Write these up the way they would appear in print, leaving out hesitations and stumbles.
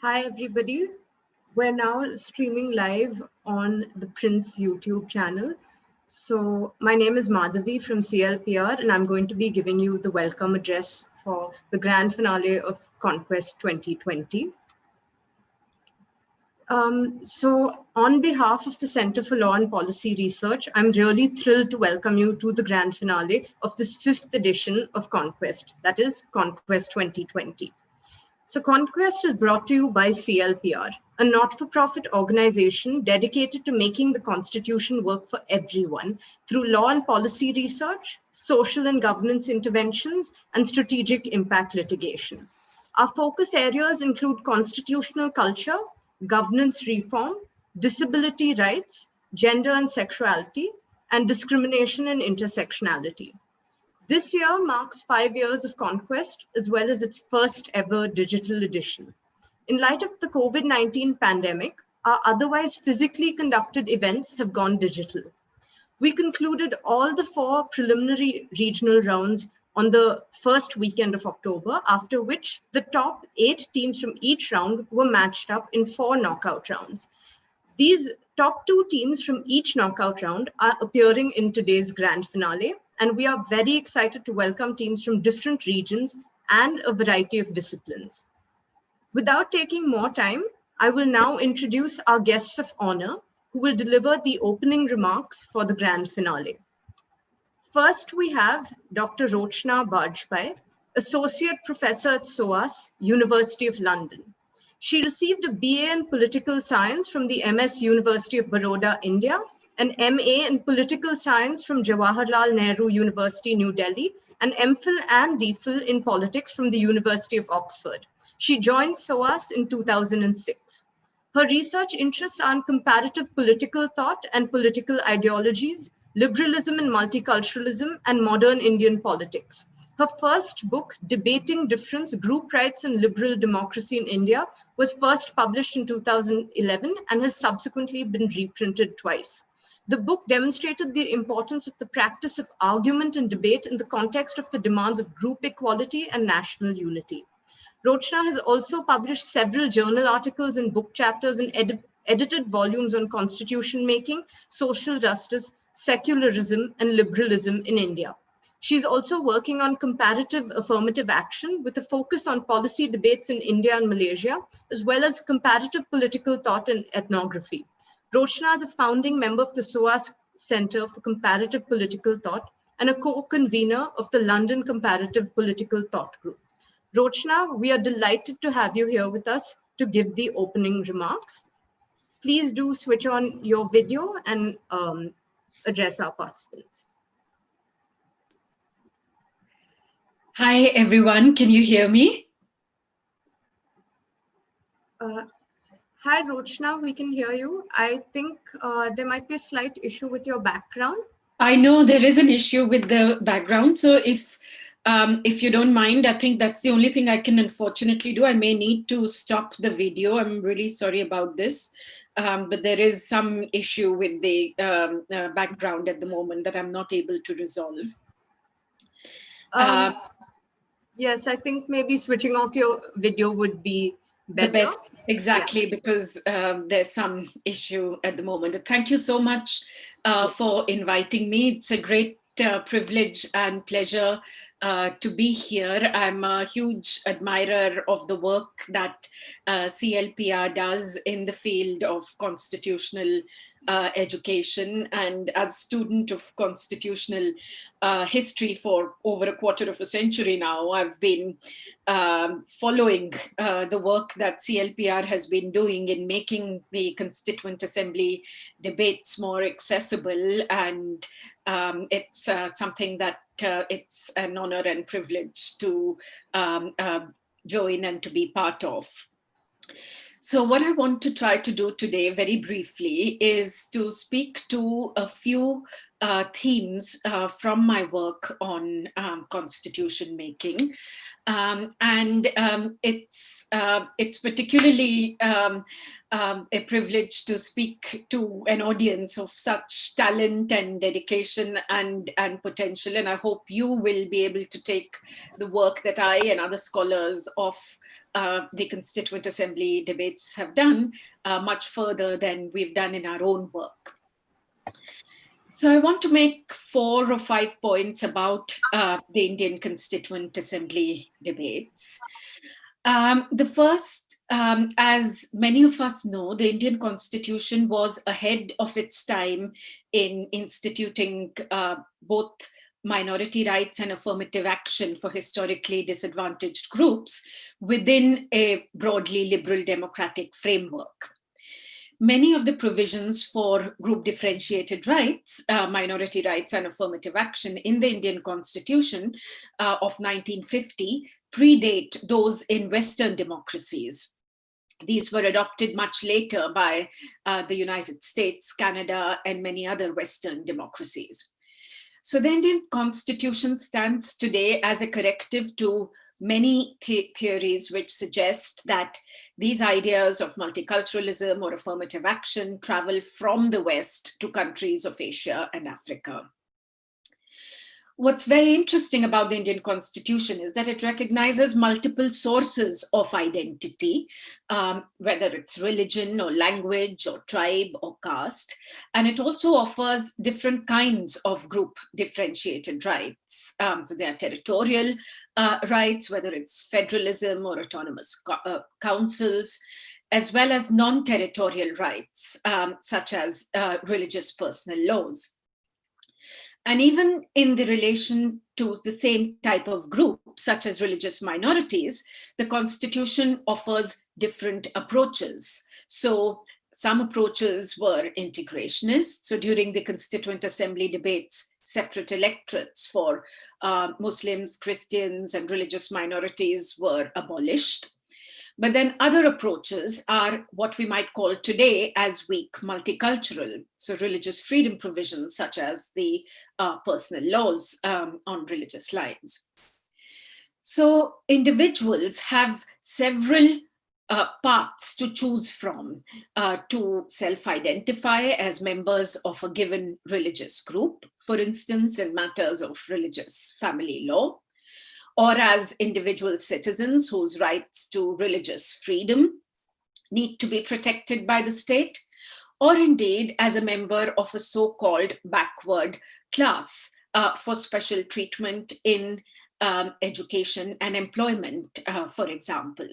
Hi, everybody. We're now streaming live on the Prince YouTube channel. So my name is Madhavi from CLPR, and I'm going to be giving you the welcome address for the Grand Finale of ConQuest 2020. So on behalf of the Center for Law and Policy Research, I'm really thrilled to welcome you to the grand finale of this 5th edition of ConQuest, that is ConQuest 2020. So ConQuest is brought to you by CLPR, a not-for-profit organization dedicated to making the Constitution work for everyone through law and policy research, social and governance interventions, and strategic impact litigation. Our focus areas include constitutional culture, governance reform, disability rights, gender and sexuality, and discrimination and intersectionality. This year marks 5 years of ConQuest, as well as its first ever digital edition. In light of the COVID-19 pandemic, our otherwise physically conducted events have gone digital. We concluded all the 4 preliminary regional rounds on the first weekend of October, after which the top 8 teams from each round were matched up in 4 knockout rounds. These top 2 teams from each knockout round are appearing in today's grand finale, and we are very excited to welcome teams from different regions and a variety of disciplines. Without taking more time, I will now introduce our guests of honor who will deliver the opening remarks for the grand finale. First, we have Dr. Rochna Bajpai, Associate Professor at SOAS, University of London. She received a BA in Political Science from the MS University of Baroda, India, an MA in Political Science from Jawaharlal Nehru University, New Delhi, and MPhil and DPhil in Politics from the University of Oxford. She joined SOAS in 2006. Her research interests are in comparative political thought and political ideologies, liberalism and multiculturalism, and modern Indian politics. Her first book, Debating Difference, Group Rights and Liberal Democracy in India, was first published in 2011 and has subsequently been reprinted twice. The book demonstrated the importance of the practice of argument and debate in the context of the demands of group equality and national unity. Rochna has also published several journal articles and book chapters and edited volumes on constitution making, social justice, secularism, and liberalism in India. She's also working on comparative affirmative action with a focus on policy debates in India and Malaysia, as well as comparative political thought and ethnography. Rochna is a founding member of the SOAS Center for Comparative Political Thought and a co-convener of the London Comparative Political Thought Group. Rochna, we are delighted to have you here with us to give the opening remarks. Please do switch on your video and address our participants. Hi, everyone. Can you hear me? Hi, Rochna. We can hear you. I think there might be a slight issue with your background. I know there is an issue with the background. So if you don't mind, I think that's the only thing I can unfortunately do. I may need to stop the video. I'm really sorry about this. But there is some issue with the background at the moment that I'm not able to resolve. Yes, I think maybe switching off your video would be better. The best, exactly, yeah. Because there's some issue at the moment. But thank you so much for inviting me. It's a great privilege and pleasure to be here. I'm a huge admirer of the work that CLPR does in the field of constitutional education, and as a student of constitutional history for over a quarter of a century now, I've been following the work that CLPR has been doing in making the Constituent Assembly debates more accessible, and it's something that it's an honor and privilege to join and to be part of. So what I want to try to do today, very briefly, is to speak to a few themes from my work on constitution making. It's particularly a privilege to speak to an audience of such talent and dedication and potential. And I hope you will be able to take the work that I and other scholars of the Constituent Assembly debates have done much further than we've done in our own work. So I want to make 4 or 5 points about the Indian Constituent Assembly debates. The first, as many of us know, the Indian Constitution was ahead of its time in instituting both minority rights and affirmative action for historically disadvantaged groups within a broadly liberal democratic framework. Many of the provisions for group differentiated rights, minority rights and affirmative action in the Indian Constitution of 1950 predate those in Western democracies. These were adopted much later by the United States, Canada, and many other Western democracies. So the Indian Constitution stands today as a corrective to many theories which suggest that these ideas of multiculturalism or affirmative action travel from the West to countries of Asia and Africa. What's very interesting about the Indian Constitution is that it recognizes multiple sources of identity, whether it's religion or language or tribe or caste, and it also offers different kinds of group differentiated rights. So there are territorial rights, whether it's federalism or autonomous councils, as well as non-territorial rights, such as religious personal laws. And even in the relation to the same type of group, such as religious minorities, the Constitution offers different approaches. So some approaches were integrationist. So during the Constituent Assembly debates, separate electorates for Muslims, Christians, and religious minorities were abolished. But then other approaches are what we might call today as weak multicultural. So religious freedom provisions such as the personal laws on religious lines. So individuals have several paths to choose from to self-identify as members of a given religious group, for instance, in matters of religious family law, or as individual citizens whose rights to religious freedom need to be protected by the state, or indeed as a member of a so-called backward class for special treatment in education and employment, for example.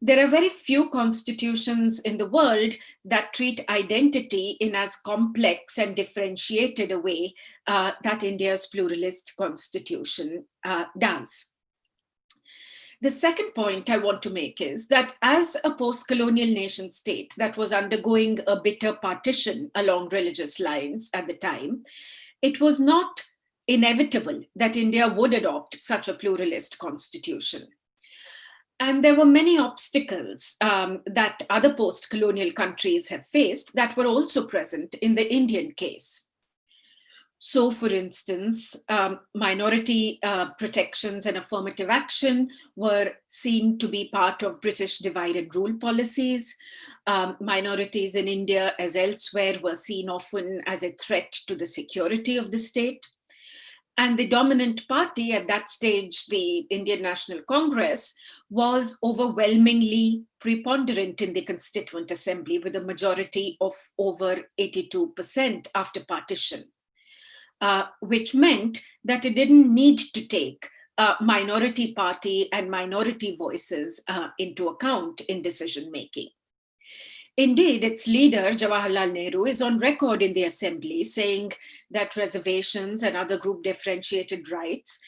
There are very few constitutions in the world that treat identity in as complex and differentiated a way that India's pluralist constitution does. The second point I want to make is that as a post-colonial nation state that was undergoing a bitter partition along religious lines at the time, it was not inevitable that India would adopt such a pluralist constitution. And there were many obstacles that other post-colonial countries have faced that were also present in the Indian case. So, for instance, minority protections and affirmative action were seen to be part of British divide and rule policies. Minorities in India, as elsewhere, were seen often as a threat to the security of the state. And the dominant party at that stage, the Indian National Congress, was overwhelmingly preponderant in the Constituent Assembly with a majority of over 82% after partition, which meant that it didn't need to take minority party and minority voices into account in decision making. Indeed, its leader, Jawaharlal Nehru, is on record in the assembly saying that reservations and other group differentiated rights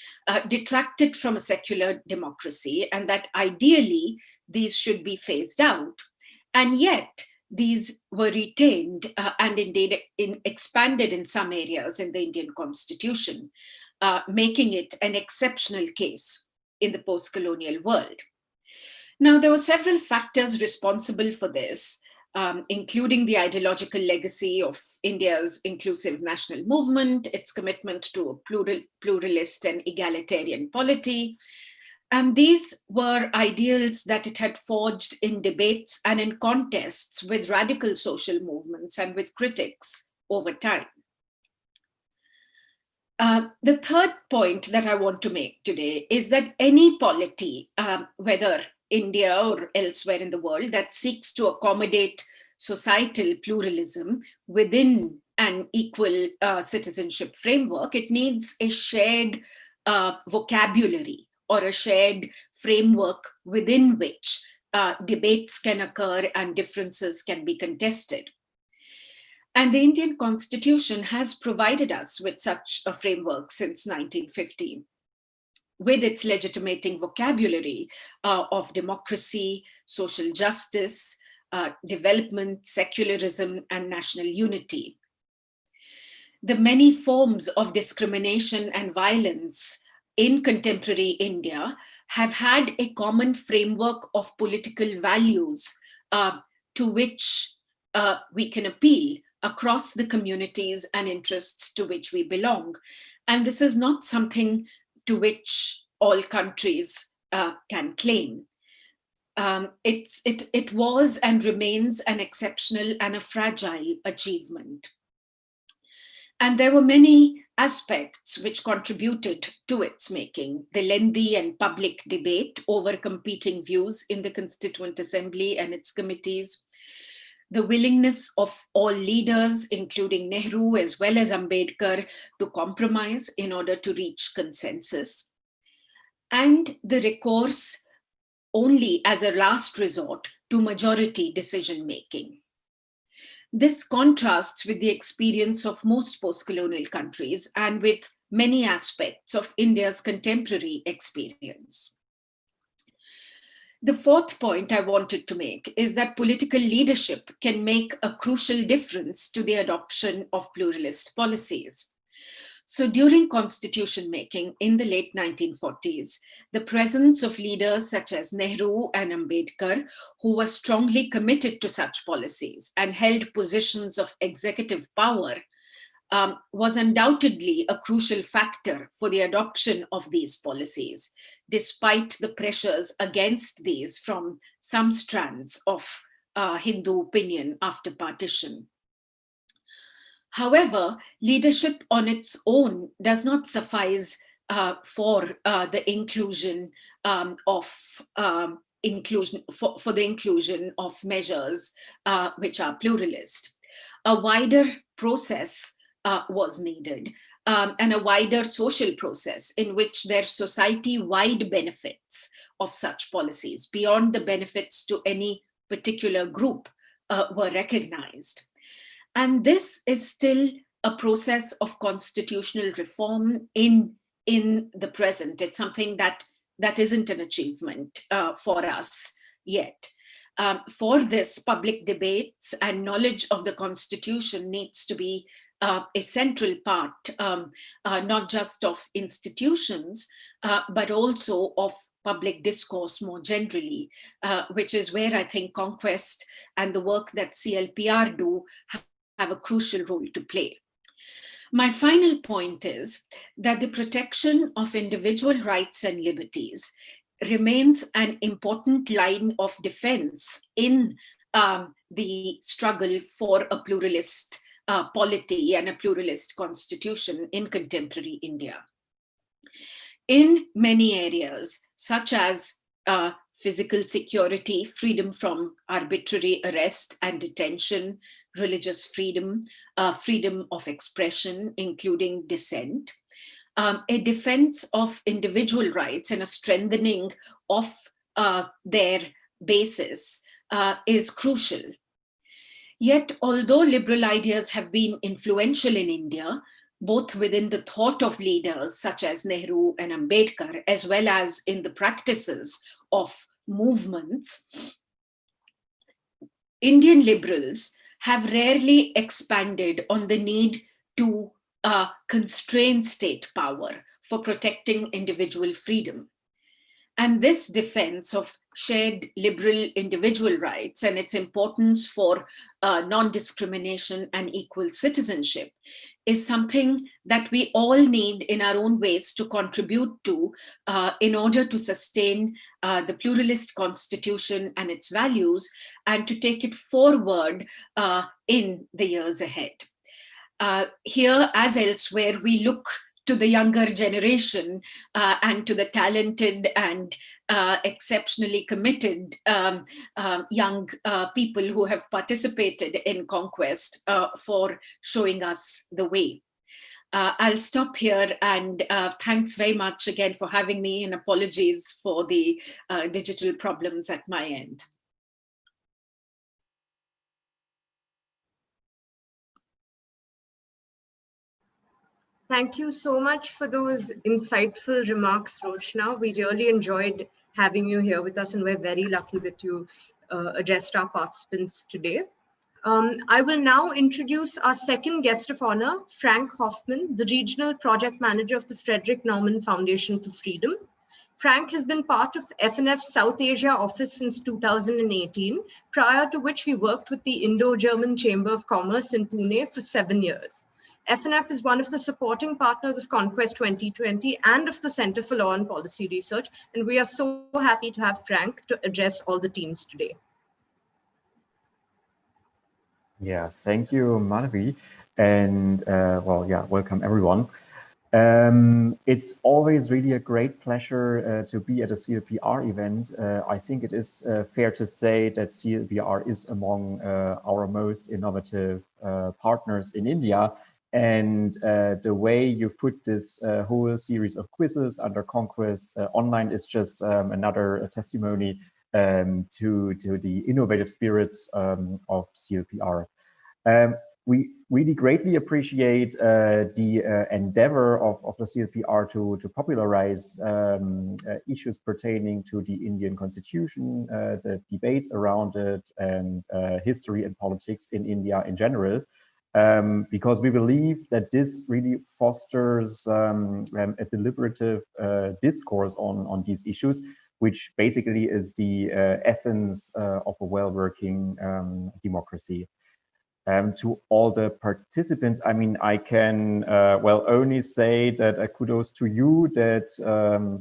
detracted from a secular democracy and that ideally these should be phased out. And yet these were retained and indeed expanded in some areas in the Indian Constitution, making it an exceptional case in the post-colonial world. Now, there were several factors responsible for this, including the ideological legacy of India's inclusive national movement, its commitment to a pluralist and egalitarian polity, And these were ideals that it had forged in debates and in contests with radical social movements and with critics over time. The third point that I want to make today is that any polity, whether India or elsewhere in the world, that seeks to accommodate societal pluralism within an equal citizenship framework, it needs a shared vocabulary or a shared framework within which debates can occur and differences can be contested. And the Indian Constitution has provided us with such a framework since 1950, with its legitimating vocabulary of democracy, social justice, development, secularism, and national unity. The many forms of discrimination and violence in contemporary India have had a common framework of political values to which we can appeal across the communities and interests to which we belong. And this is not something to which all countries can claim. It was and remains an exceptional and a fragile achievement. And there were many aspects which contributed to its making: the lengthy and public debate over competing views in the Constituent Assembly and its committees, the willingness of all leaders, including Nehru as well as Ambedkar, to compromise in order to reach consensus, and the recourse only as a last resort to majority decision-making. This contrasts with the experience of most post-colonial countries and with many aspects of India's contemporary experience. The fourth point I wanted to make is that political leadership can make a crucial difference to the adoption of pluralist policies. So during constitution making in the late 1940s, the presence of leaders such as Nehru and Ambedkar, who were strongly committed to such policies and held positions of executive power, was undoubtedly a crucial factor for the adoption of these policies, despite the pressures against these from some strands of Hindu opinion after partition. However, leadership on its own does not suffice for the inclusion of measures which are pluralist. A wider process was needed, and a wider social process in which there are society-wide benefits of such policies beyond the benefits to any particular group were recognized. And this is still a process of constitutional reform in the present. It's something that isn't an achievement for us yet. For this, public debates and knowledge of the Constitution needs to be a central part, not just of institutions, but also of public discourse more generally, which is where I think ConQuest and the work that CLPR do have a crucial role to play. My final point is that the protection of individual rights and liberties remains an important line of defense in the struggle for a pluralist polity and a pluralist constitution in contemporary India. In many areas, such as physical security, freedom from arbitrary arrest and detention, religious freedom, freedom of expression, including dissent, a defense of individual rights and a strengthening of their basis is crucial. Yet, although liberal ideas have been influential in India, both within the thought of leaders such as Nehru and Ambedkar, as well as in the practices of movements, Indian liberals have rarely expanded on the need to constrain state power for protecting individual freedom. And this defense of shared liberal individual rights and its importance for non-discrimination and equal citizenship is something that we all need in our own ways to contribute to in order to sustain the pluralist constitution and its values, and to take it forward in the years ahead. Here, as elsewhere, we look to the younger generation and to the talented and exceptionally committed young people who have participated in ConQuest for showing us the way. I'll stop here, and thanks very much again for having me, and apologies for the digital problems at my end. Thank you so much for those insightful remarks, Roshna. We really enjoyed having you here with us, and we're very lucky that you addressed our participants today. I will now introduce our second guest of honor, Frank Hoffman, the Regional Project Manager of the Frederick Naumann Foundation for Freedom. Frank has been part of FNF's South Asia office since 2018, prior to which he worked with the Indo-German Chamber of Commerce in Pune for 7 years. FNF is one of the supporting partners of ConQuest 2020 and of the Center for Law and Policy Research, and we are so happy to have Frank to address all the teams today. Yeah, thank you, Madhavi. And well, yeah, welcome everyone. It's always really a great pleasure to be at a CLPR event. I think it is fair to say that CLPR is among our most innovative partners in India. And the way you put this whole series of quizzes under ConQuest online is just another testimony to the innovative spirits of CLPR. We really greatly appreciate the endeavor of the CLPR to popularize issues pertaining to the Indian constitution, the debates around it, and history and politics in India in general. Because we believe that this really fosters a deliberative discourse on these issues, which basically is the essence of a well-working democracy. To all the participants, I mean, I can well only say that kudos to you that,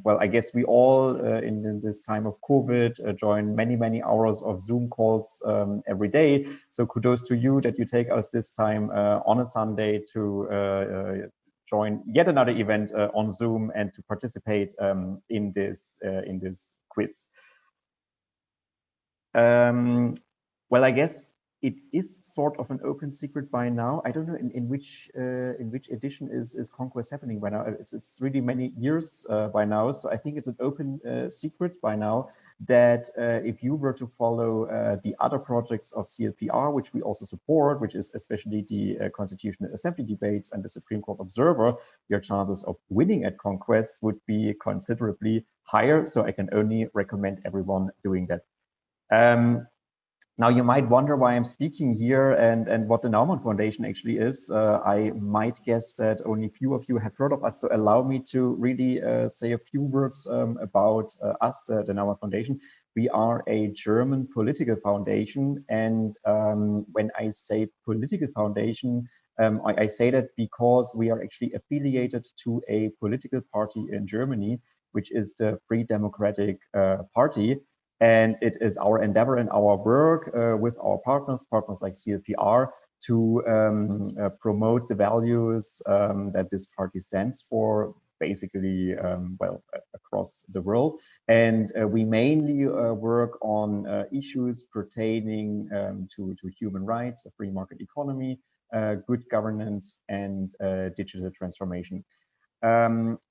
well, I guess we all in this time of COVID join many hours of Zoom calls every day. So kudos to you that you take us this time on a Sunday to join yet another event on Zoom and to participate in this quiz. Well, I guess it is sort of an open secret by now. I don't know in which edition is ConQuest happening by now. It's really many years by now. So I think it's an open secret by now that if you were to follow the other projects of CLPR, which we also support, which is especially the Constitutional Assembly debates and the Supreme Court Observer, your chances of winning at ConQuest would be considerably higher. So I can only recommend everyone doing that. Now, you might wonder why I'm speaking here and what the Naumann Foundation actually is. I might guess that only few of you have heard of us, so allow me to really say a few words about us, the Naumann Foundation. We are a German political foundation, and when I say political foundation, I say that because we are actually affiliated to a political party in Germany, which is the Free Democratic Party. And it is our endeavor and our work with our partners like CLPR, to promote the values that this party stands for, basically, well, across the world. And we mainly work on issues pertaining to human rights, a free market economy, good governance, and digital transformation.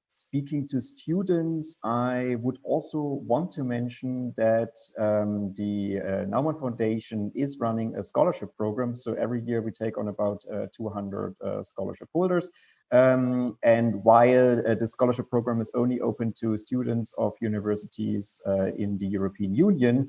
Speaking to students, I would also want to mention that the Naumann Foundation is running a scholarship program. So every year we take on about 200 scholarship holders. And while the scholarship program is only open to students of universities in the European Union,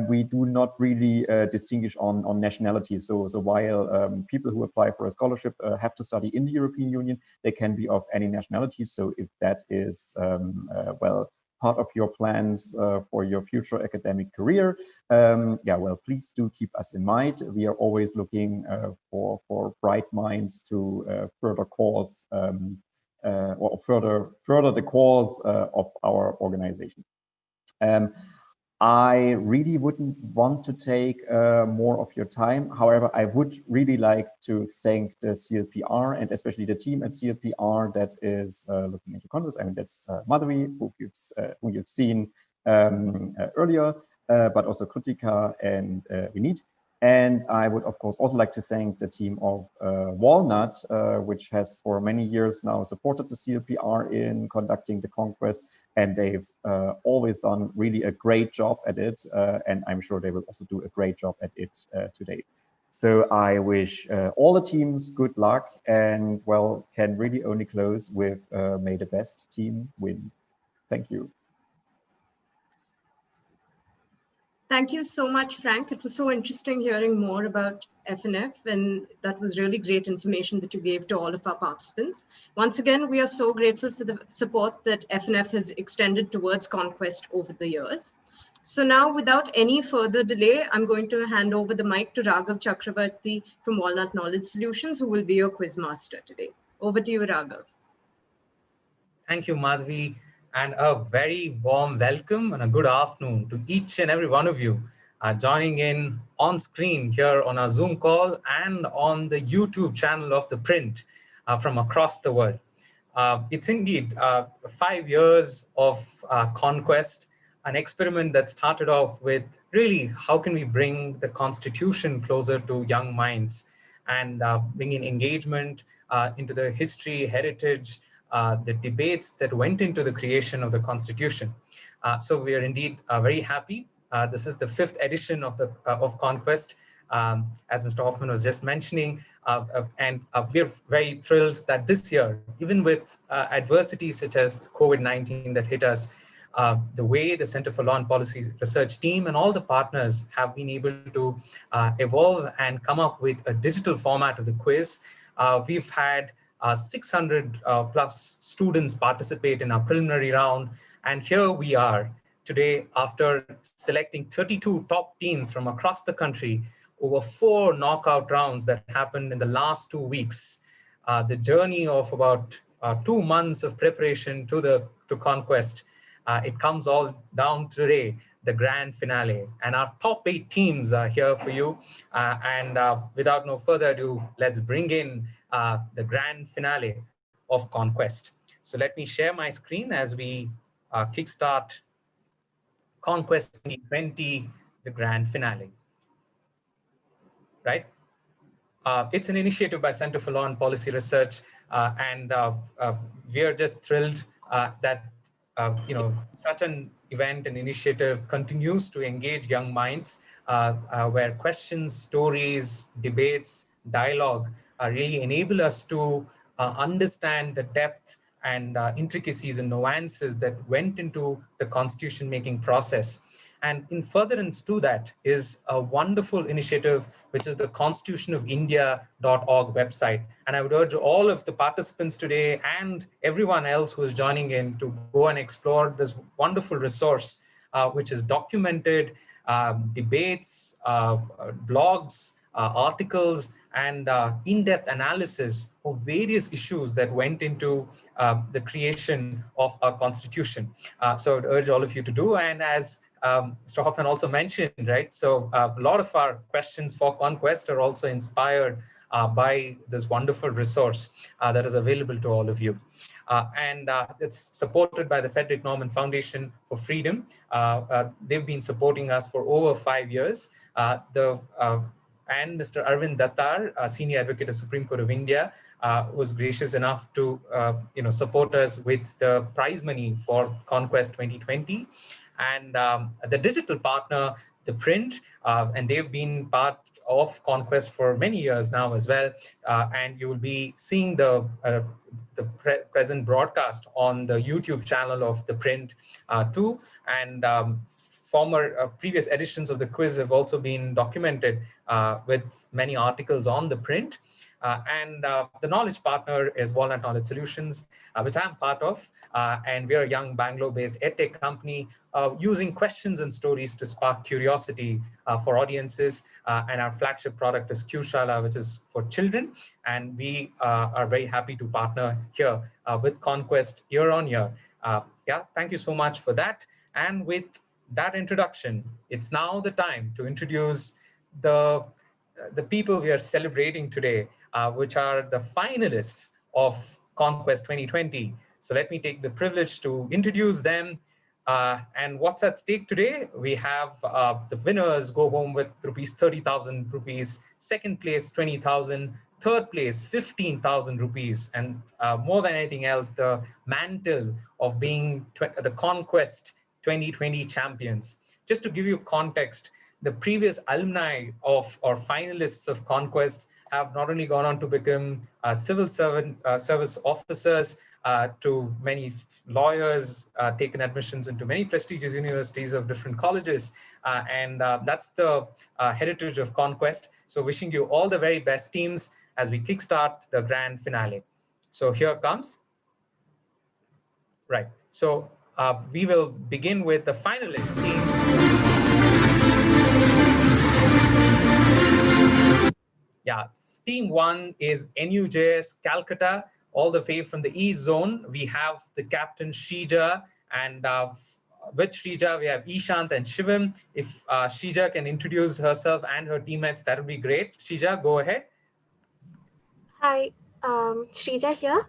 we do not really distinguish on nationalities. So while people who apply for a scholarship have to study in the European Union, they can be of any nationality. So if that is, well, part of your plans for your future academic career, yeah, well, please do keep us in mind. We are always looking for bright minds to further course or further the course of our organization. I really wouldn't want to take more of your time. However, I would really like to thank the CLPR and especially the team at CLPR that is looking into ConQuest. I mean, that's Madhuri, who you've seen earlier, but also Kritika and Vinit. And I would, of course, also like to thank the team of Walnut, which has for many years now supported the CLPR in conducting the ConQuest. And they've always done really a great job at it. And I'm sure they will also do a great job at it today. So I wish all the teams good luck and, well, can really only close with may the best team win. Thank you. Thank you so much, Frank. It was so interesting hearing more about FNF, and that was really great information that you gave to all of our participants. Once again, we are so grateful for the support that FNF has extended towards ConQuest over the years. So now, without any further delay, I'm going to hand over the mic to Raghav Chakravarti from Walnut Knowledge Solutions, who will be your quiz master today. Over to you, Raghav. Thank you, Madhvi. And a very warm welcome and a good afternoon to each and every one of you joining in on screen here on our Zoom call and on the YouTube channel of The Print from across the world. It's indeed 5 years of ConQuest, an experiment that started off with really how can we bring the Constitution closer to young minds and bring in engagement into the history, heritage, the debates that went into the creation of the Constitution. So we are indeed very happy. This is the 5th edition of ConQuest, as Mr. Hoffman was just mentioning, and we're very thrilled that this year, even with adversities such as COVID-19 that hit us, the way the Center for Law and Policy Research team and all the partners have been able to evolve and come up with a digital format of the quiz. We've had 600 plus students participate in our preliminary round. And here we are today after selecting 32 top teams from across the country over 4 knockout rounds that happened in the last 2 weeks. The journey of about 2 months of preparation to ConQuest, it comes all down today, the grand finale. And our top 8 teams are here for you. And without no further ado, let's bring in the grand finale of ConQuest. So let me share my screen as we kickstart ConQuest 2020, the grand finale. Right? It's an initiative by Center for Law and Policy Research, and we are just thrilled that such an event and initiative continues to engage young minds, where questions, stories, debates, dialogue really enable us to understand the depth and intricacies and nuances that went into the constitution making process. And in furtherance to that is a wonderful initiative, which is the constitutionofindia.org website. And I would urge all of the participants today and everyone else who is joining in to go and explore this wonderful resource, which is documented debates, blogs, articles, and in-depth analysis of various issues that went into the creation of our constitution. So I would urge all of you to do. And as Mr. Hoffman also mentioned, right? So a lot of our questions for ConQuest are also inspired by this wonderful resource that is available to all of you. And it's supported by the Frederick Norman Foundation for Freedom. They've been supporting us for over 5 years. And Mr. Arvind Dattar, Senior Advocate of Supreme Court of India, was gracious enough to support us with the prize money for ConQuest 2020. And the digital partner, ThePrint, and they've been part of ConQuest for many years now as well. And you will be seeing the present broadcast on the YouTube channel of ThePrint too. And previous editions of the quiz have also been documented with many articles on the print. The knowledge partner is Walnut Knowledge Solutions, which I'm part of. And we're a young Bangalore-based edtech company using questions and stories to spark curiosity for audiences. And our flagship product is Q-Shala, which is for children. And we are very happy to partner here with ConQuest year on year. Yeah, thank you so much for that. And with that introduction, it's now the time to introduce the people we are celebrating today, which are the finalists of ConQuest 2020. So let me take the privilege to introduce them. And what's at stake today? We have the winners go home with rupees 30,000 rupees, second place 20,000, third place 15,000 rupees, and more than anything else, the mantle of being the ConQuest 2020 champions. Just to give you context, the previous alumni of or finalists of ConQuest have not only gone on to become civil service officers, to many lawyers, taken admissions into many prestigious universities of different colleges. And that's the heritage of ConQuest. So wishing you all the very best teams as we kickstart the grand finale. So here comes. Right. So we will begin with the finalist team. Yeah, team 1 is NUJS Calcutta, all the way from the East Zone. We have the captain Shrija, and with Shrija, we have Ishant and Shivam. If Shrija can introduce herself and her teammates, that would be great. Shrija, go ahead. Hi, Shrija here.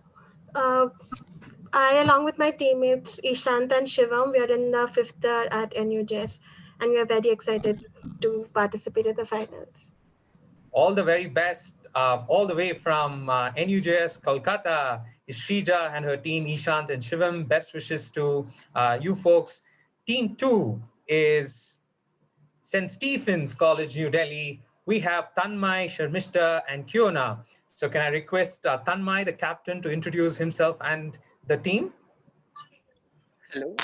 I, along with my teammates Ishant and Shivam, we are in the 5th year at NUJS, and we are very excited to participate in the finals. All the very best, all the way from NUJS Kolkata is Shrija and her team, Ishant and Shivam. Best wishes to you folks. Team 2 is St. Stephen's College, New Delhi. We have Tanmay, Sharmishta, and Kiona. So can I request Tanmay, the captain, to introduce himself and the team? Hello.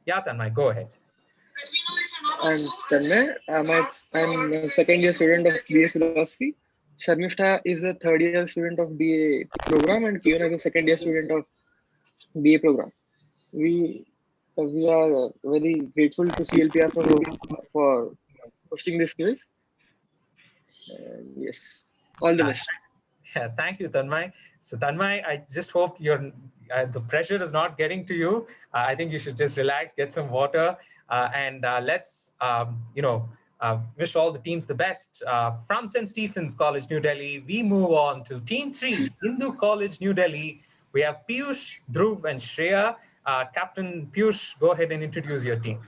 Yeah, Tanmay, go ahead. I'm Tanmay. I'm a second year student of BA Philosophy. Sharmishta is a third year student of BA program, and Kiona is a second year student of BA program. We are very grateful to CLPR for hosting this quiz. Yes, all the best. Yeah, thank you, Tanmay. So Tanmay, I just hope the pressure is not getting to you. I think you should just relax, get some water, and let's wish all the teams the best. From St. Stephen's College, New Delhi, we move on to Team 3, Hindu College, New Delhi. We have Piyush, Dhruv, and Shreya. Captain Piyush, go ahead and introduce your team.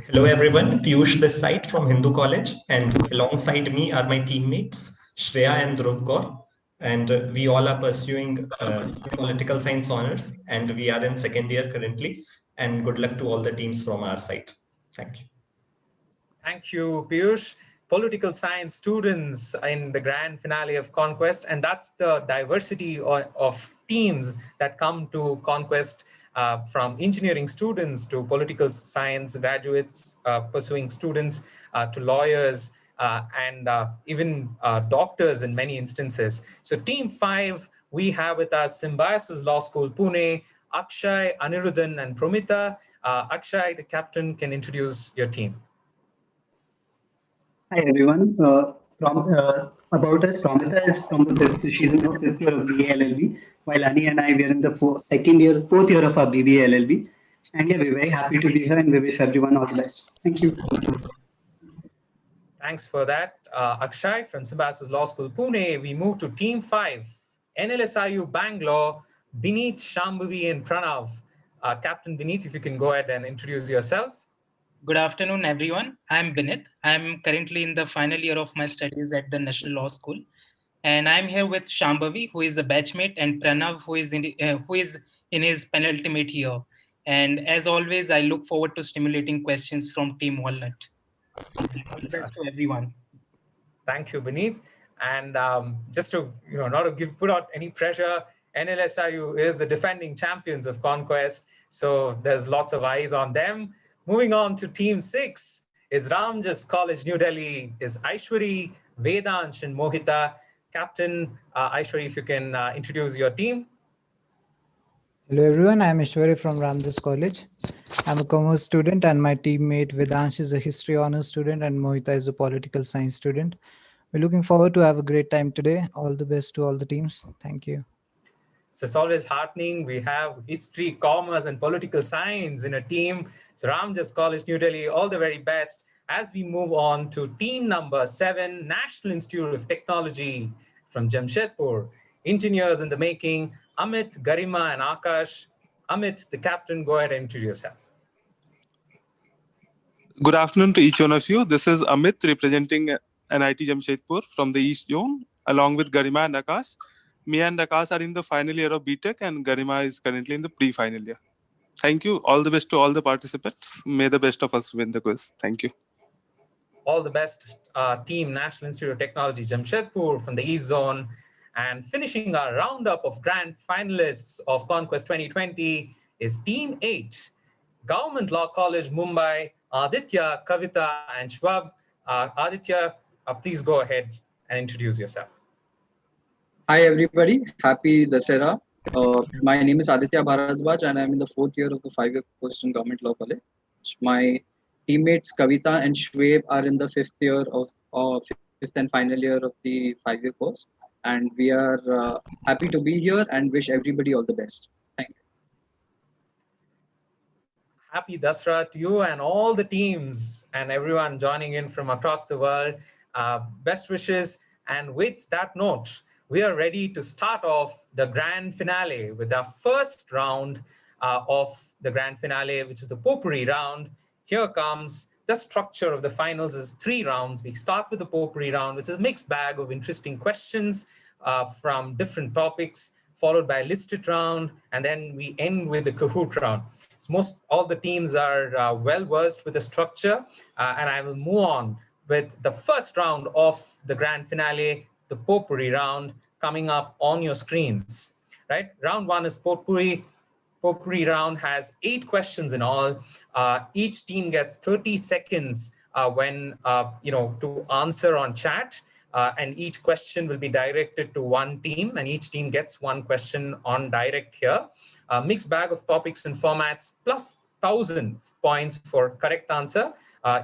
Hello, everyone. Piyush this side from Hindu College, and alongside me are my teammates, Shreya and Dhruv Kaur. And we all are pursuing political science honors, and we are in second year currently. And good luck to all the teams from our side. Thank you. Thank you, Piyush. Political science students in the grand finale of ConQuest, and that's the diversity of teams that come to ConQuest, from engineering students to political science graduates, pursuing students, to lawyers, and even doctors in many instances. So team 5, we have with us Symbiosis Law School, Pune, Akshay, Anirudhan, and Promita. Akshay, the captain, can introduce your team. Hi everyone. About us, Promita is from the 5th year of BA LLB, while Ani and I, we are in the 4th year of our BBA LLB. And yeah, we're very happy to be here, and we wish everyone all the best. Thank you. Thanks for that, Akshay from Symbiosis Law School, Pune. We move to Team 5, NLSIU Bangalore, Bineet, Shambhavi, and Pranav. Captain Bineet, if you can go ahead and introduce yourself. Good afternoon, everyone. I'm Bineet. I'm currently in the final year of my studies at the National Law School. And I'm here with Shambhavi, who is a batchmate, and Pranav, who is in his penultimate year. And as always, I look forward to stimulating questions from Team Walnut. All the best to everyone. Thank you, Bineet. And just to not to put out any pressure, NLSIU is the defending champions of ConQuest, so there's lots of eyes on them. Moving on to team 6 is Ramjas College, New Delhi, is Aishwari, Vedansh, and Mohita. Captain Aishwari, if you can introduce your team. Hello everyone, I am Ishwari from Ramdas College. I'm a commerce student and my teammate Vedansh is a history honors student and Mohita is a political science student. We're looking forward to have a great time today. All the best to all the teams. Thank you. So it's always heartening. We have history, commerce, and political science in a team. So Ramjas College, New Delhi, all the very best. As we move on to team number 7, National Institute of Technology from Jamshedpur. Engineers in the making, Amit, Garima, and Akash. Amit, the captain, go ahead and introduce yourself. Good afternoon to each one of you. This is Amit representing NIT Jamshedpur from the East Zone, along with Garima and Akash. Me and Akash are in the final year of BTech and Garima is currently in the pre-final year. Thank you. All the best to all the participants. May the best of us win the quiz. Thank you. All the best, team National Institute of Technology Jamshedpur from the East Zone. And finishing our roundup of grand finalists of ConQuest 2020 is Team 8, Government Law College, Mumbai, Aditya, Kavita, and Shwab. Aditya, please go ahead and introduce yourself. Hi, everybody. Happy Dasera. My name is Aditya Bharadwaj, and I'm in the 4th year of the 5-year course in Government Law College. My teammates Kavita and Shweb are in the 5th year of 5th and final year of the 5-year course. And we are happy to be here and wish everybody all the best. Thank you. Happy Dasra to you and all the teams and everyone joining in from across the world. Best wishes. And with that note, we are ready to start off the grand finale with our first round of the grand finale, which is the Potpourri round. Here comes the structure of the finals is 3 rounds. We start with the Potpourri round, which is a mixed bag of interesting questions from different topics, followed by a listed round, and then we end with the Kahoot round. So all the teams are well versed with the structure, and I will move on with the first round of the grand finale, the Potpourri round, coming up on your screens. Right? Round 1 is Potpourri. Potpourri round has 8 questions in all. Each team gets 30 seconds to answer on chat, and each question will be directed to one team, and each team gets 1 question on direct here. A mixed bag of topics and formats, plus 1,000 points for correct answer,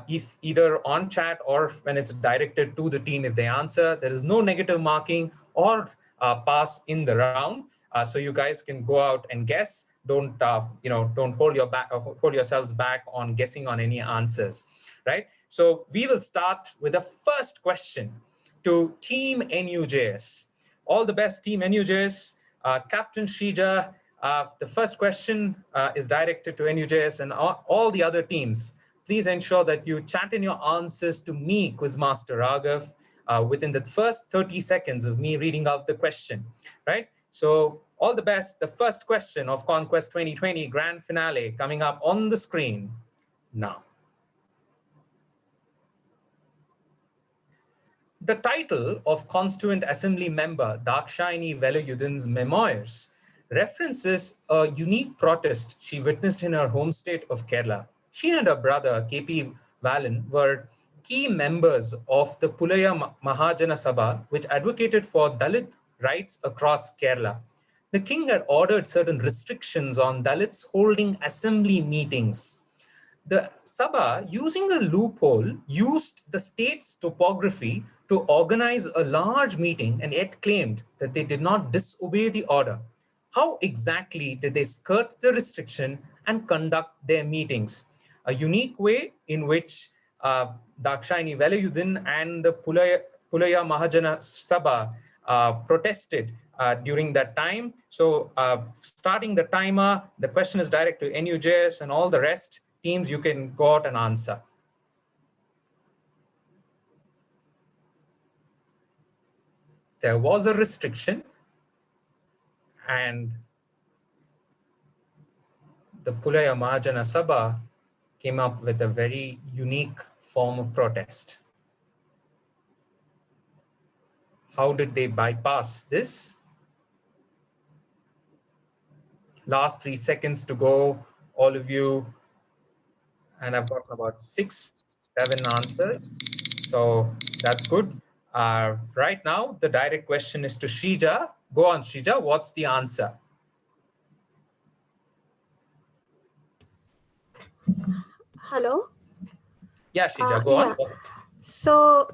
if either on chat or when it's directed to the team if they answer. There is no negative marking or pass in the round, so you guys can go out and guess. Don't hold yourselves back on guessing on any answers, right? So we will start with the first question to Team NUJS. All the best, Team NUJS. Captain Shrija, the first question is directed to NUJS and all the other teams. Please ensure that you chat in your answers to me, Quizmaster Raghav, within the first 30 seconds of me reading out the question, right? So all the best. The first question of ConQuest 2020 grand finale coming up on the screen now. The title of Constituent Assembly member Dakshayani Velayudin's memoirs references a unique protest she witnessed in her home state of Kerala. She and her brother, KP Valan, were key members of the Pulaya Mahajana Sabha, which advocated for Dalit rights across Kerala. The king had ordered certain restrictions on Dalits holding assembly meetings. The Sabha, using a loophole, used the state's topography to organize a large meeting and yet claimed that they did not disobey the order. How exactly did they skirt the restriction and conduct their meetings? A unique way in which Dakshayani Velayudin and the Pulaya Mahajana Sabha protested during that time. So starting the timer, the question is direct to NUJS and all the rest teams, you can go out and answer. There was a restriction and the Pulaya Mahajana Sabha came up with a very unique form of protest. How did they bypass this? Last 3 seconds to go. All of you and I've gotten about 6, 7 answers. So that's good. Right now, the direct question is to Shrija. Go on, Shrija. What's the answer? Hello? Yeah, Shrija, go on. So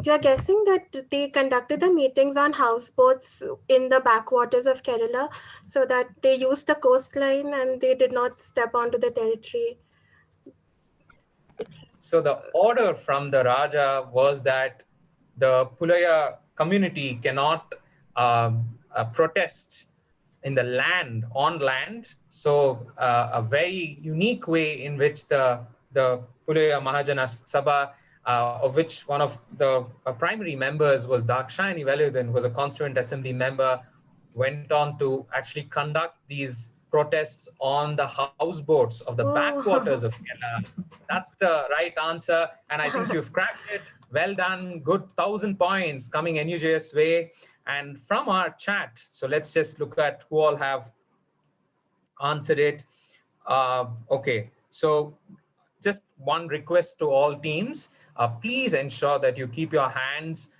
you're guessing that they conducted the meetings on houseboats in the backwaters of Kerala so that they used the coastline and they did not step onto the territory. So the order from the Raja was that the Pulaya community cannot protest in the land, on land. So a very unique way in which the Pulaya Mahajana Sabha, of which one of the primary members was Dakshayani Veludan, who was a constituent assembly member, went on to actually conduct these protests on the houseboats of the backwaters of Kerala. That's the right answer. And I think you've cracked it. Well done. Good 1,000 points coming NUJS way. And from our chat, so let's just look at who all have answered it. Okay, so just one request to all teams. Please ensure that you keep your hands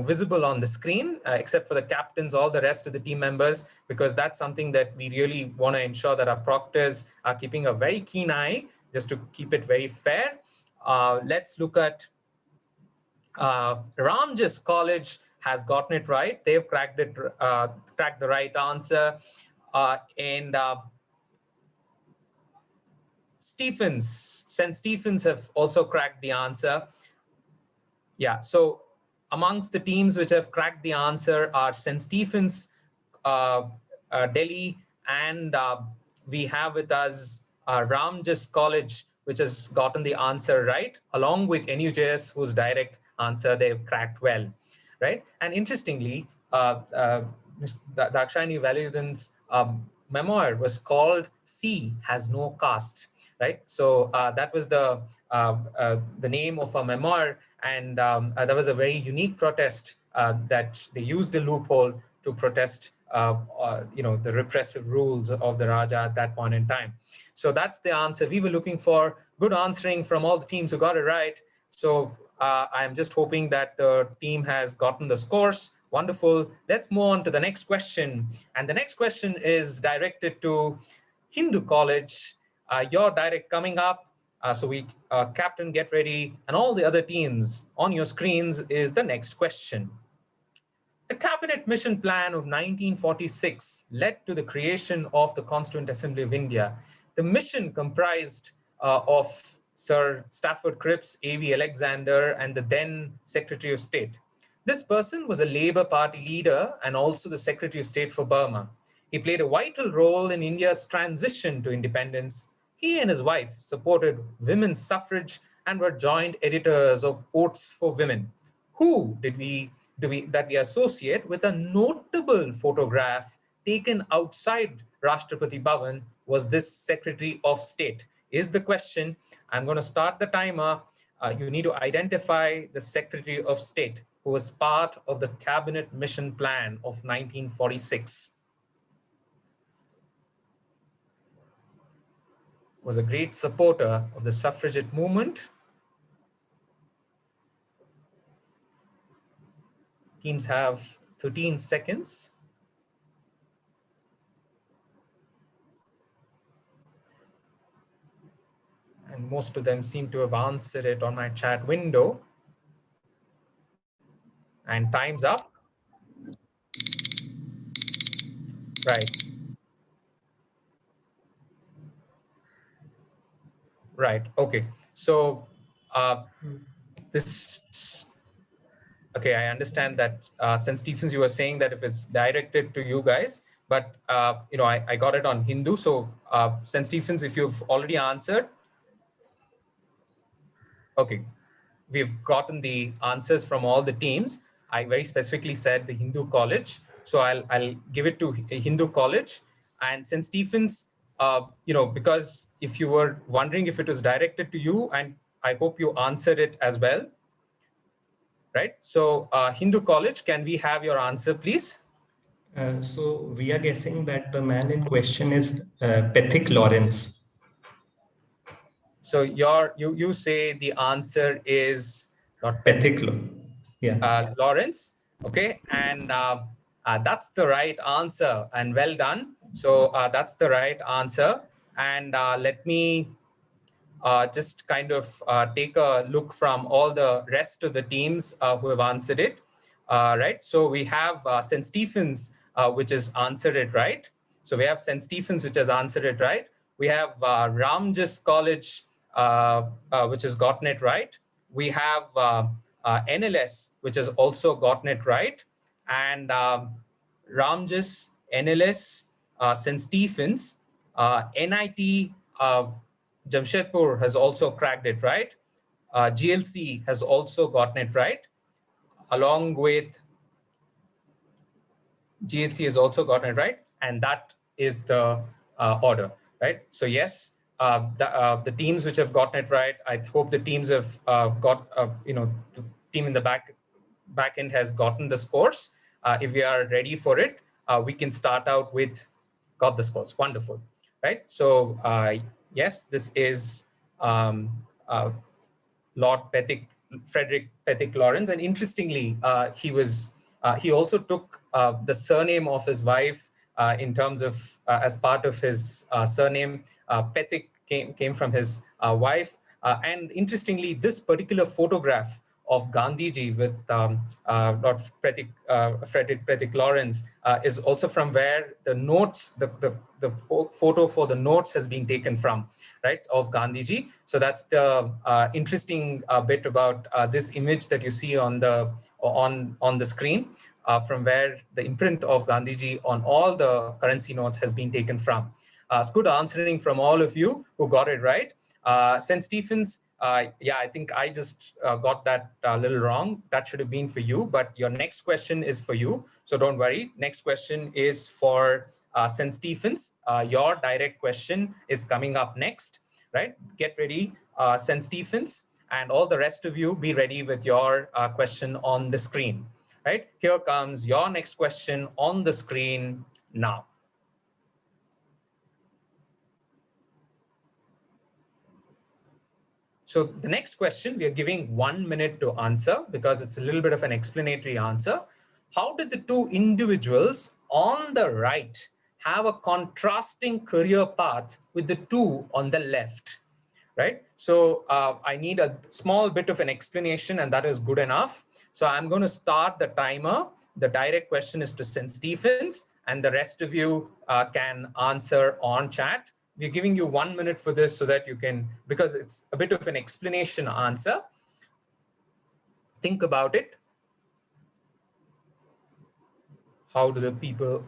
visible on the screen, except for the captains, all the rest of the team members, because that's something that we really want to ensure that our proctors are keeping a very keen eye, just to keep it very fair. Let's look at Ramjas College has gotten it right. They've cracked it, cracked the right answer. St. Stephens have also cracked the answer. Yeah, so amongst the teams which have cracked the answer are St. Stephens, Delhi, and we have with us Ramjas College, which has gotten the answer right, along with NUJS, whose direct answer they've cracked well, right? And interestingly, Dakshayani Veludan's memoir was called "Sea Has No Caste," right? So that was the name of a memoir, and that was a very unique protest that they used the loophole to protest the repressive rules of the Raja at that point in time. So that's the answer we were looking for. Good answering from all the teams who got it right. So I'm just hoping that the team has gotten the scores. Wonderful. Let's move on to the next question. And the next question is directed to Hindu College. Your direct coming up. So Captain, get ready. And all the other teams on your screens is the next question. The Cabinet Mission Plan of 1946 led to the creation of the Constituent Assembly of India. The mission comprised of Sir Stafford Cripps, A.V. Alexander, and the then Secretary of State. This person was a Labour Party leader and also the Secretary of State for Burma. He played a vital role in India's transition to independence. He and his wife supported women's suffrage and were joint editors of Oaths for Women. Who that we associate with a notable photograph taken outside Rashtrapati Bhavan was this Secretary of State? Is the question. I'm going to start the timer. You need to identify the Secretary of State who was part of the Cabinet Mission Plan of 1946. Was a great supporter of the suffragette movement. Teams have 13 seconds. And most of them seem to have answered it on my chat window. And time's up. Right. Right. Okay. So okay, I understand that St. Stephens, you were saying that if it's directed to you guys, but I got it on Hindu. So St. Stephens, if you've already answered, okay, we've gotten the answers from all the teams. I very specifically said the Hindu College, so I'll give it to Hindu College. And St. Stephens, because if you were wondering if it was directed to you, and I hope you answered it as well. Right. So Hindu College, can we have your answer, please? So we are guessing that the man in question is Pethick Lawrence. So you say the answer is not Pethic. Yeah. Lawrence. Okay, and that's the right answer, and well done. So that's the right answer. And let me just kind of take a look from all the rest of the teams who have answered it. Right, so we have St. Stephen's, which has answered it right. So we have St. Stephen's, which has answered it right. We have Ramjas College, which has gotten it right. We have NLS, which has also gotten it right. And Ramjas, NLS, St. Stephen's, NIT Jamshedpur has also cracked it right. GLC has also gotten it right, along with GLC has also gotten it right, and that is the order, right? So yes, the teams which have gotten it right, I hope the teams have got, the team in the back end has gotten the scores. If we are ready for it, we can start out with got the scores. Wonderful, right? So yes, this is Lord Frederick Pethick Lawrence, and interestingly, he also took the surname of his wife in terms of as part of his surname. Pethick came from his wife, and interestingly, this particular photograph of Gandhiji with Lord Frederick Pethick Lawrence is also from where the notes, the photo for the notes has been taken from, right, of Gandhiji. So that's the interesting bit about this image that you see on the screen, from where the imprint of Gandhiji on all the currency notes has been taken from. It's good answering from all of you who got it right. St. Stephen's, yeah, I think I just got that a little wrong. That should have been for you, but your next question is for you. So don't worry. Next question is for St. Stephen's. Your direct question is coming up next, right? Get ready, St. Stephen's, and all the rest of you be ready with your question on the screen, right? Here comes your next question on the screen now. So the next question, we are giving 1 minute to answer because it's a little bit of an explanatory answer. How did the two individuals on the right have a contrasting career path with the two on the left, right? So I need a small bit of an explanation, and that is good enough. So I'm going to start the timer. The direct question is to St. Stephen's, and the rest of you can answer on chat. We're giving you 1 minute for this so that you can, because it's a bit of an explanation answer. Think about it. How do the people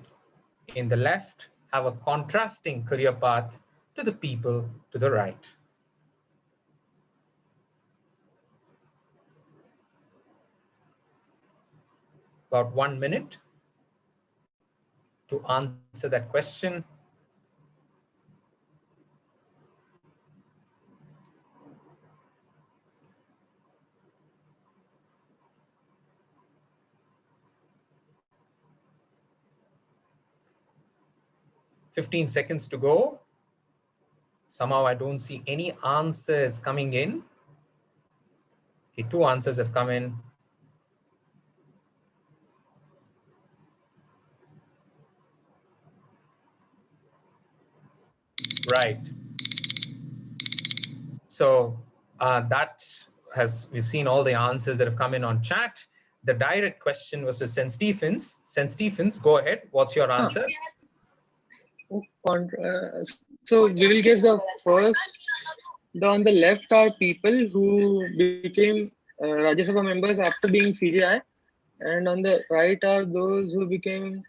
in the left have a contrasting career path to the people to the right? About 1 minute to answer that question. "15 seconds to go." Somehow I don't see any answers coming in. Okay, 2 answers have come in. Right. So we've seen all the answers that have come in on chat. The direct question was to St. Stephen's. St. Stephen's, go ahead. What's your answer? So we will guess the first. On the left are people who became Rajya Sabha members after being CJI, and on the right are those who became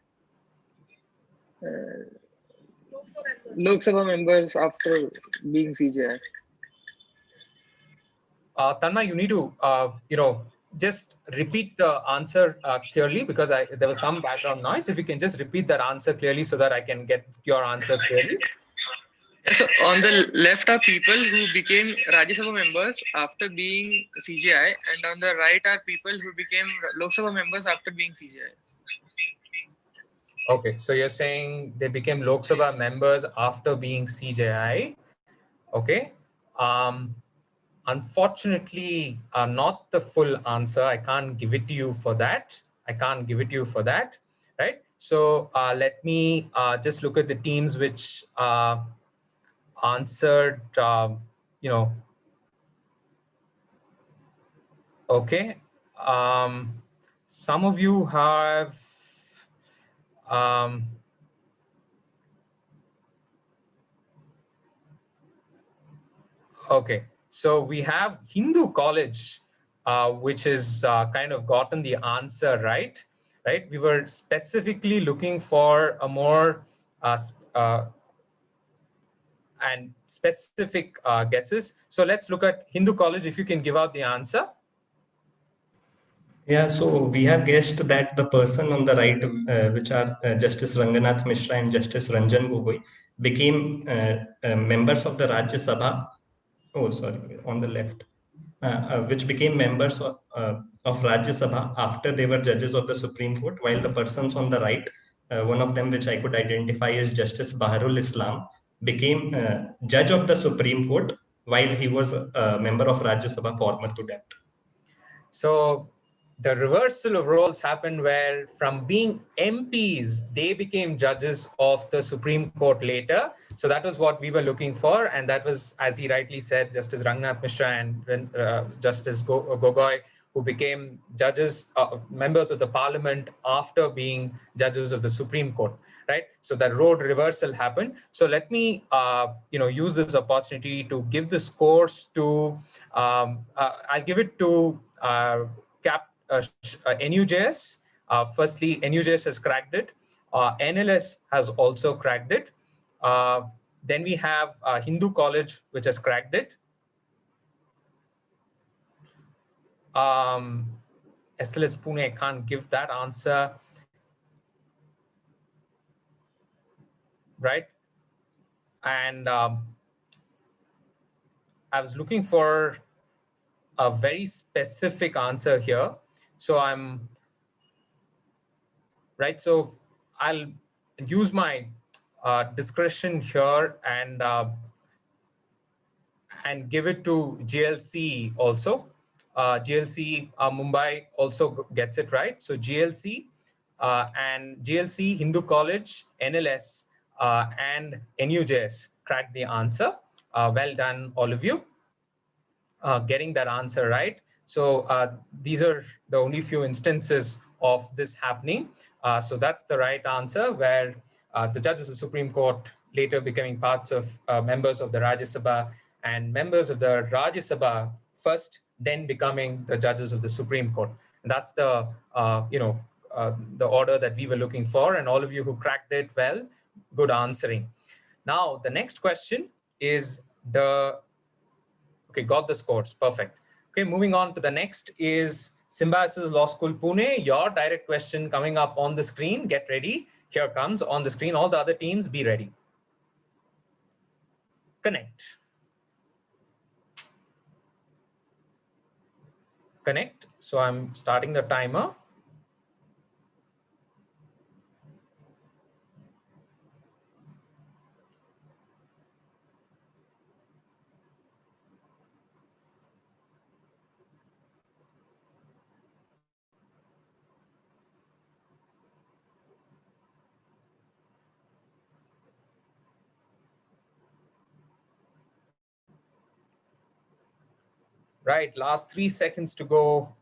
Lok Sabha members after being CJI. Tanma, you need to, just repeat the answer clearly, because there was some background noise. If you can just repeat that answer clearly so that I can get your answer clearly. So on the left are people who became Rajya Sabha members after being CJI, and on the right are people who became Lok Sabha members after being CJI. Okay, so you're saying they became Lok Sabha members after being CJI. Okay, Unfortunately, not the full answer. I can't give it to you for that. I can't give it to you for that, right? So let me just look at the teams which answered, you know, okay. Some of you have, okay. So we have Hindu College, which is kind of gotten the answer right. We were specifically looking for a more and specific guesses. So let's look at Hindu College. If you can give out the answer. Yeah, so we have guessed that the person on the right, which are Justice Ranganath Mishra and Justice Ranjan Gogoi, became members of the Rajya Sabha. Oh, sorry, on the left, which became members of Rajya Sabha after they were judges of the Supreme Court, while the persons on the right, one of them which I could identify as Justice Baharul Islam, became judge of the Supreme Court while he was a member of Rajya Sabha former to that. So the reversal of roles happened where from being MPs, they became judges of the Supreme Court later. So that was what we were looking for. And that was, as he rightly said, Justice Ranganath Mishra and Justice Gogoi, who became judges, members of the parliament after being judges of the Supreme Court, right? So that road reversal happened. So let me, use this opportunity to give the scores to, I'll give it to NUJS. Firstly, NUJS has cracked it. NLS has also cracked it. Then we have Hindu College, which has cracked it. SLS Pune, I can't give that answer. Right? And I was looking for a very specific answer here. So I'm right. So I'll use my discretion here and give it to GLC also. GLC Mumbai also gets it right. So GLC and GLC, Hindu College, NLS, and NUJS cracked the answer. Well done, all of you, getting that answer right. So these are the only few instances of this happening. So that's the right answer, where the judges of the Supreme Court later becoming parts of members of the Rajya Sabha, and members of the Rajya Sabha first, then becoming the judges of the Supreme Court. And that's the the order that we were looking for. And all of you who cracked it well, good answering. Now the next question is okay, got the scores, perfect. Okay, moving on to the next is Symbiosis Law School Pune. Your direct question coming up on the screen. Get ready. Here comes on the screen. All the other teams, be ready. Connect. Connect. So I'm starting the timer. Right, last 3 seconds to go.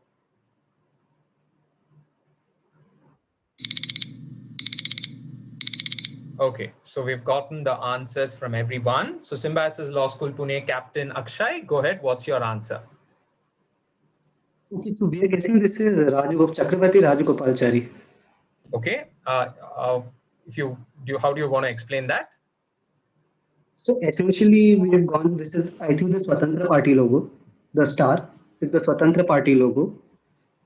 Okay, so we've gotten the answers from everyone. So Symbiosis Law School Pune Captain Akshay, go ahead. What's your answer? Okay, so we are guessing this is Chakravarti Rajagopalachari. Okay, how do you want to explain that? So essentially, we have gone. This is, I think, the Swatantra Party logo. The star is the Swatantra Party logo.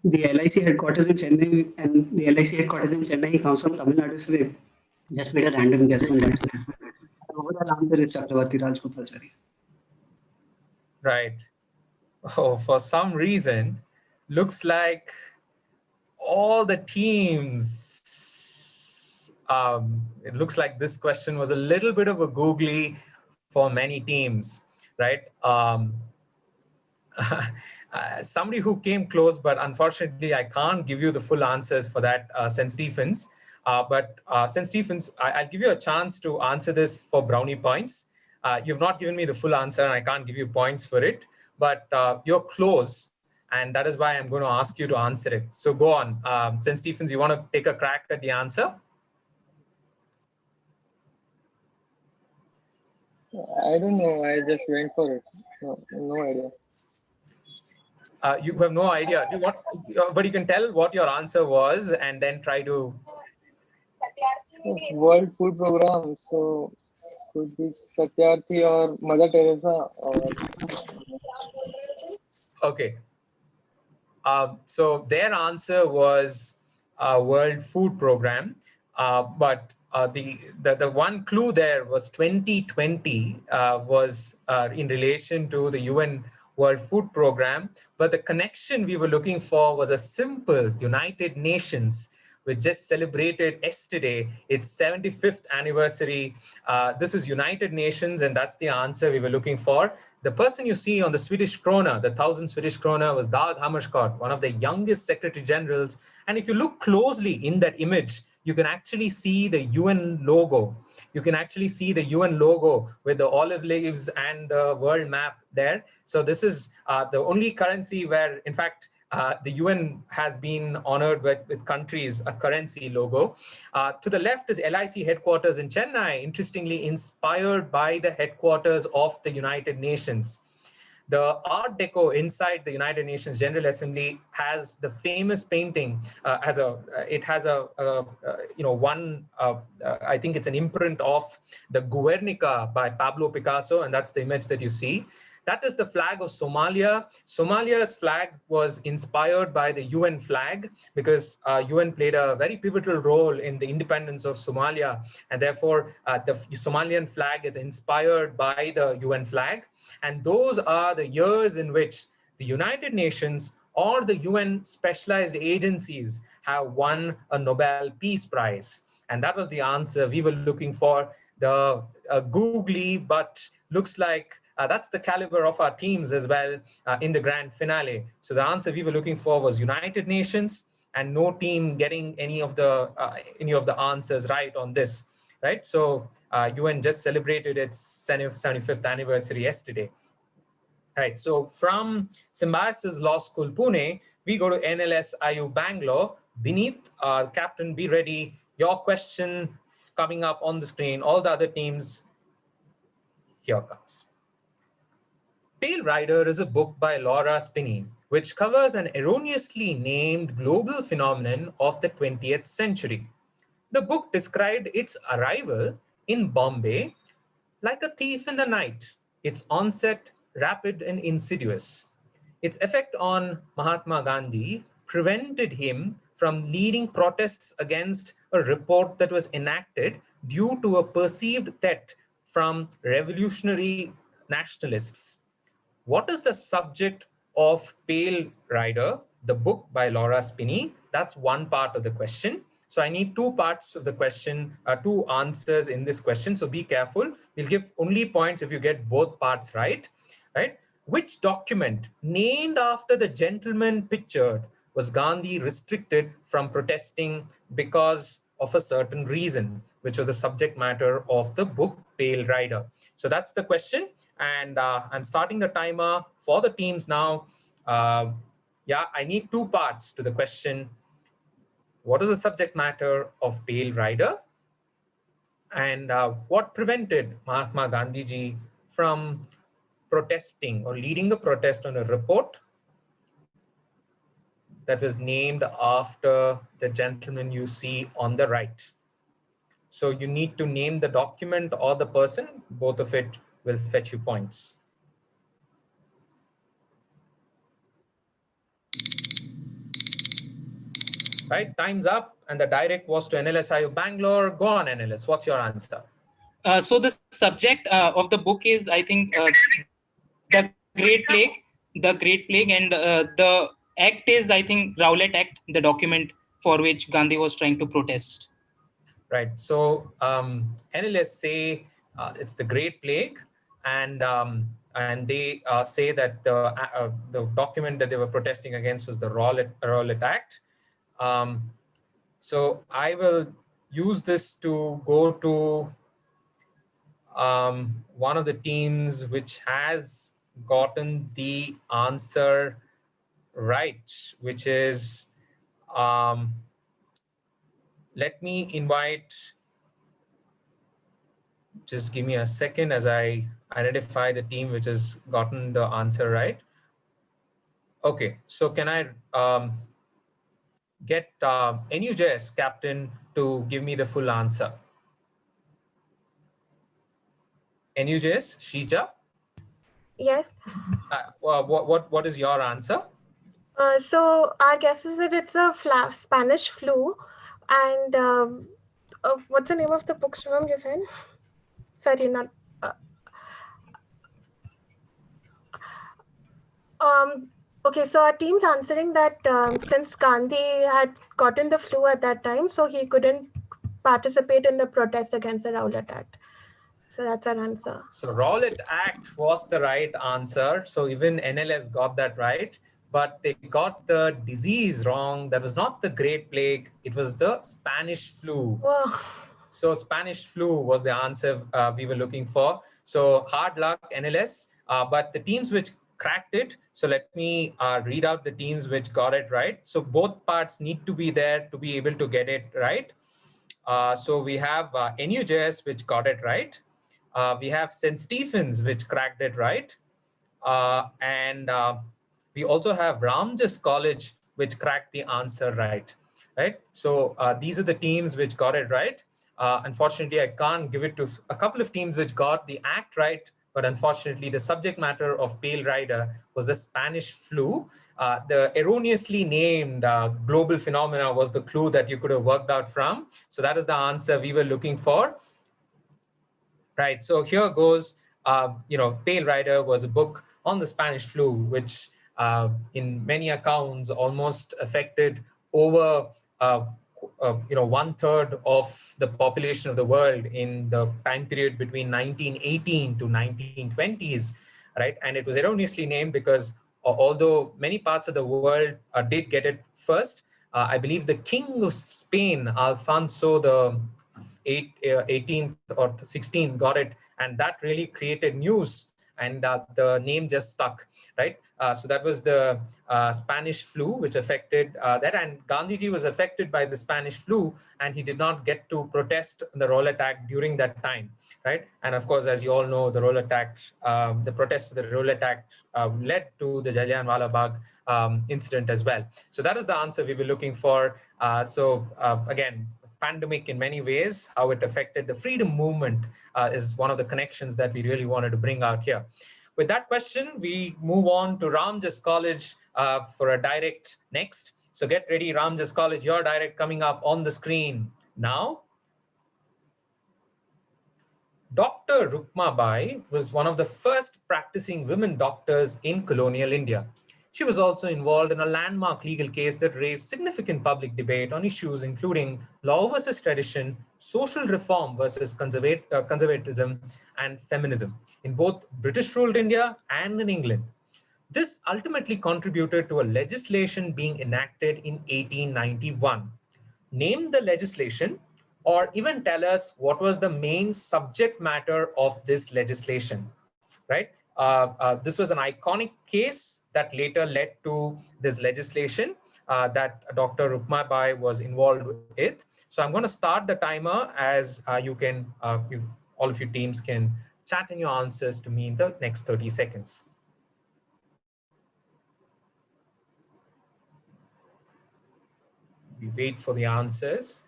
The LIC headquarters in Chennai, and the LIC headquarters in Chennai comes from Tamil Nadu. So we just made a random guess on that. The overall answer is Chakravarti Rajagopalachari. Right. Oh, for some reason, looks like all the teams, it looks like this question was a little bit of a googly for many teams, right? Somebody who came close, but unfortunately, I can't give you the full answers for that, St. Stephens. But St. Stephens, I'll give you a chance to answer this for brownie points. You've not given me the full answer, and I can't give you points for it. But you're close, and that is why I'm going to ask you to answer it. So go on. St. Stephens, you want to take a crack at the answer? I don't know. I just went for it. No idea. You have no idea. But you can tell what your answer was and then try to... World Food Program. So could be Satyarthi or Mother Teresa. Or... Okay. So their answer was World Food Program. But the one clue there was 2020 was in relation to the UN World Food Program. But the connection we were looking for was a simple United Nations, which just celebrated yesterday its 75th anniversary. This is United Nations, and that's the answer we were looking for. The person you see on the Swedish krona, the 1,000 Swedish krona, was Dag Hammarskjöld, one of the youngest secretary generals. And if you look closely in that image, you can actually see the UN logo. You can actually see the UN logo with the olive leaves and the world map there. So this is the only currency where, in fact, the UN has been honored with countries, a currency logo. To the left is LIC headquarters in Chennai, interestingly inspired by the headquarters of the United Nations. The Art Deco inside the United Nations General Assembly has the famous painting. I think it's an imprint of the Guernica by Pablo Picasso, and that's the image that you see. That is the flag of Somalia. Somalia's flag was inspired by the UN flag because UN played a very pivotal role in the independence of Somalia. And therefore, the Somalian flag is inspired by the UN flag. And those are the years in which the United Nations or the UN specialized agencies have won a Nobel Peace Prize. And that was the answer we were looking for. The googly, but looks like that's the caliber of our teams as well in the grand finale. So the answer we were looking for was United Nations, and no team getting any of the answers right on this, right? So UN just celebrated its 75th anniversary yesterday. Right, so from Symbiosis Law School, Pune, we go to NLS IU Bangalore. Beneath, Captain, be ready. Your question coming up on the screen. All the other teams, here comes. Pale Rider is a book by Laura Spinney, which covers an erroneously named global phenomenon of the 20th century. The book described its arrival in Bombay like a thief in the night, its onset rapid and insidious. Its effect on Mahatma Gandhi prevented him from leading protests against a report that was enacted due to a perceived threat from revolutionary nationalists. What is the subject of Pale Rider, the book by Laura Spinney? That's one part of the question. So I need two parts of the question, two answers in this question. So be careful. We'll give only points if you get both parts right. Right? Which document named after the gentleman pictured was Gandhi restricted from protesting because of a certain reason, which was the subject matter of the book Pale Rider? So that's the question. And I'm starting the timer for the teams now. Yeah, I need two parts to the question. What is the subject matter of Pale Rider? And what prevented Mahatma Gandhiji from protesting or leading the protest on a report that was named after the gentleman you see on the right? So you need to name the document or the person. Both of it will fetch you points. Right, time's up, and the direct was to NLSIU Bangalore. Go on, NLS. What's your answer? So the subject of the book is, I think, the Great Plague, and the act is, I think, Rowlatt Act, the document for which Gandhi was trying to protest. Right. So NLS say it's the Great Plague, and and they say that the document that they were protesting against was the Rowlatt Act. So I will use this to go to one of the teams which has gotten the answer right, which is, let me invite, just give me a second as I identify the team which has gotten the answer right. Okay, so can I get NUJS captain to give me the full answer? NUJS, Shija? Yes. What is your answer? So our guess is that it's a Spanish flu, and what's the name of the book, Shivam, you said? Sorry, not. Okay, so our team's answering that since Gandhi had gotten the flu at that time, so he couldn't participate in the protest against the Rowlatt Act. So that's our answer. So Rowlatt Act was the right answer. So even NLS got that right, but they got the disease wrong. That was not the Great Plague. It was the Spanish flu. Wow. So Spanish flu was the answer we were looking for. So hard luck, NLS. But the teams which cracked it, so let me read out the teams which got it right. So both parts need to be there to be able to get it right. So we have NUJS, which got it right. We have St. Stephen's, which cracked it right. And we also have Ramjas College, which cracked the answer right. So these are the teams which got it right. Unfortunately, I can't give it to a couple of teams which got the act right, but unfortunately, the subject matter of Pale Rider was the Spanish flu. The erroneously named global phenomena was the clue that you could have worked out from. So that is the answer we were looking for. Right, so here goes, Pale Rider was a book on the Spanish flu, which in many accounts almost affected over 1/3 of the population of the world in the time period between 1918 to 1920s, right? And it was erroneously named because although many parts of the world did get it first, I believe the King of Spain, Alfonso the 18th or 16th, got it, and that really created news, and the name just stuck, right? So that was the Spanish flu, which affected that, and Gandhiji was affected by the Spanish flu, and he did not get to protest the Rowlatt Act during that time, right? And of course, as you all know, the Rowlatt Act, the protests of the Rowlatt Act led to the Jallianwala Bagh incident as well. So that is the answer we were looking for. Again, pandemic in many ways, how it affected the freedom movement is one of the connections that we really wanted to bring out here. With that question, we move on to Ramjas College for a direct next. So get ready, Ramjas College, your direct coming up on the screen now. Dr. Rukma Bai was one of the first practicing women doctors in colonial India. She was also involved in a landmark legal case that raised significant public debate on issues including law versus tradition, social reform versus conservatism, and feminism in both British-ruled India and in England. This ultimately contributed to a legislation being enacted in 1891. Name the legislation, or even tell us what was the main subject matter of this legislation, right? This was an iconic case that later led to this legislation that Dr. Rukma Bai was involved with. So I'm going to start the timer as all of you teams can chat in your answers to me in the next 30 seconds. We wait for the answers.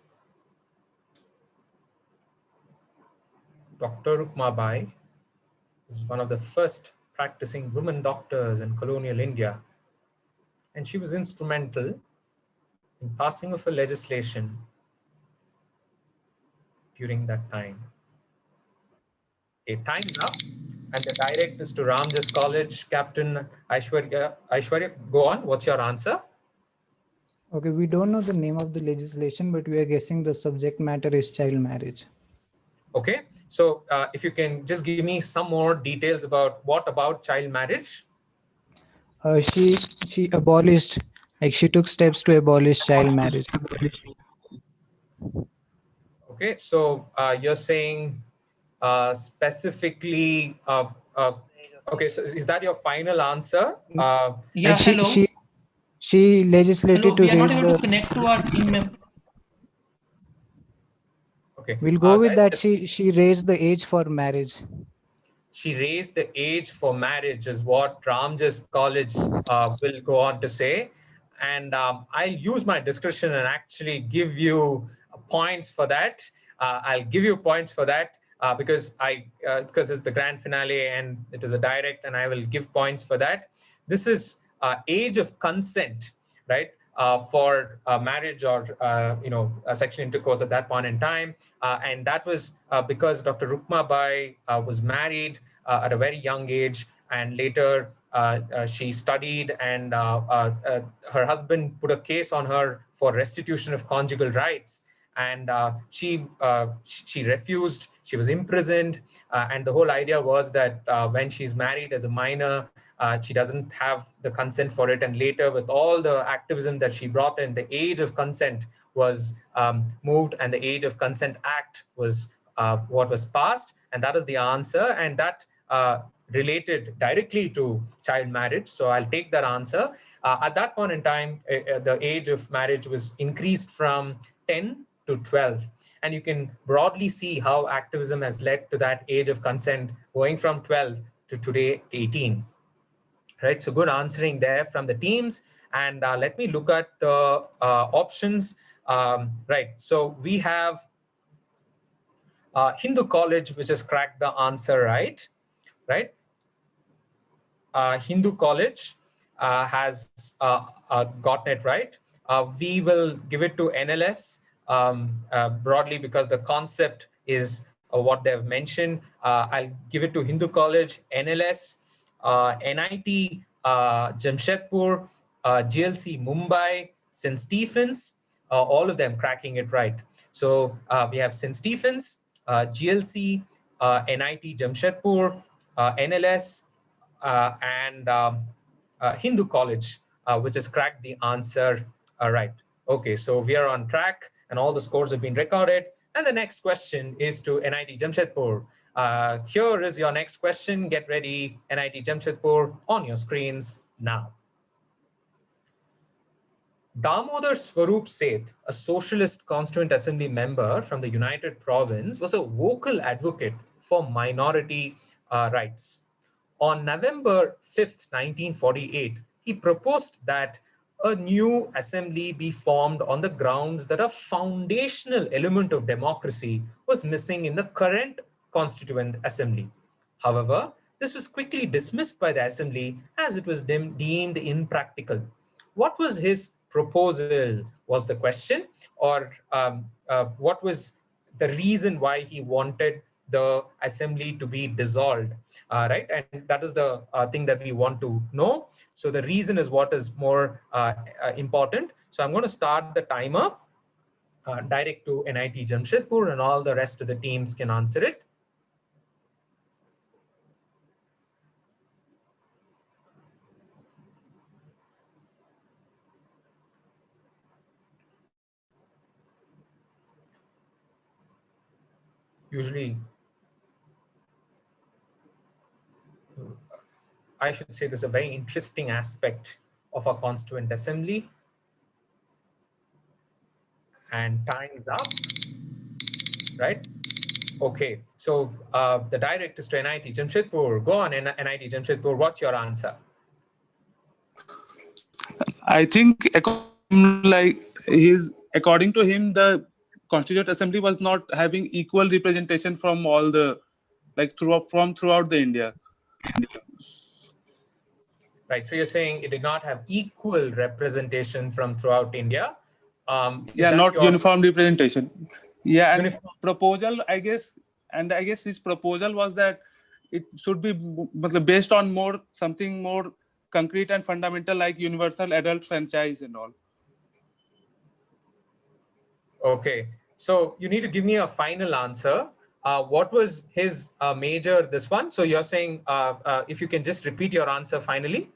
Dr. Rukma Bai is one of the first practicing women doctors in colonial India, and she was instrumental in passing of a legislation during that time. Time's up, and the direct is to Ramjas College, Captain Aishwarya. Aishwarya, go on. What's your answer? Okay, we don't know the name of the legislation, but we are guessing the subject matter is child marriage. Okay, so if you can just give me some more details about what about child marriage? She abolished, like she took steps to abolish child marriage. Okay, so you're saying specifically, okay, so is that your final answer? Like she legislated to We are not raise able the. to connect to our team member. Okay, We'll go with guys, that. She raised the age for marriage. She raised the age for marriage is what Ramjas College will go on to say. And I'll use my discretion and actually give you points for that. I'll give you points for that because it's the grand finale and it is a direct, and I will give points for that. This is age of consent, right? For marriage or sexual intercourse at that point in time, and that was because Dr. Rukma Bai was married at a very young age, and later she studied, and her husband put a case on her for restitution of conjugal rights, and she refused. She was imprisoned, and the whole idea was that when she's married as a minor, she doesn't have the consent for it. And later, with all the activism that she brought in, the age of consent was moved, and the Age of Consent Act was what was passed, and that is the answer, and that related directly to child marriage. So I'll take that answer. At that point in time, the age of marriage was increased from 10 to 12. And you can broadly see how activism has led to that age of consent going from 12 to today 18. Right, so good answering there from the teams. And let me look at the options. Right, so we have Hindu College, which has cracked the answer right? Hindu College has gotten it right. We will give it to NLS broadly because the concept is what they've mentioned. I'll give it to Hindu College, NLS, NIT Jamshedpur, GLC Mumbai, St. Stephen's, all of them cracking it right. So we have St. Stephen's, GLC, NIT Jamshedpur, NLS, and Hindu College, which has cracked the answer right. Okay, so we are on track and all the scores have been recorded. And the next question is to NIT Jamshedpur. Here is your next question. Get ready, NIT Jamshedpur, on your screens now. Damodar Swarup Seth, a socialist constituent assembly member from the United Province, was a vocal advocate for minority rights. On November 5th, 1948, he proposed that a new assembly be formed on the grounds that a foundational element of democracy was missing in the current constituent assembly. However, this was quickly dismissed by the assembly as it was deemed impractical. What was his proposal was the question, or what was the reason why he wanted the assembly to be dissolved, right? And that is the thing that we want to know. So the reason is what is more important. So I'm going to start the timer direct to NIT Jamshedpur, and all the rest of the teams can answer it. Usually, I should say, this is a very interesting aspect of our constituent assembly. And time's up, right? Okay, so the direct is to NIT Jamshedpur. Go on, NIT Jamshedpur, what's your answer? I think according to him, the Constituent Assembly was not having equal representation from all the, throughout the India. Right, so you're saying it did not have equal representation from throughout India. Yeah, not uniform representation. Yeah, and proposal, I guess his proposal was that it should be based on something more concrete and fundamental, like universal adult franchise and all. Okay, so you need to give me a final answer. what was his major this one? So you're saying, if you can just repeat your answer finally.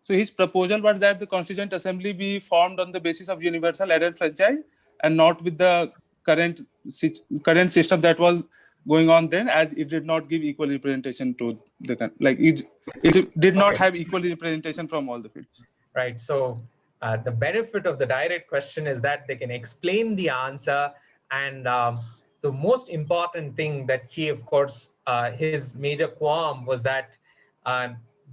So his proposal was that the Constituent Assembly be formed on the basis of universal adult franchise and not with the current system that was going on then, as it did not give equal representation to the, like it did not have equal representation from all the fields. Right. So the benefit of the direct question is that they can explain the answer. And the most important thing that he, of course, his major qualm was that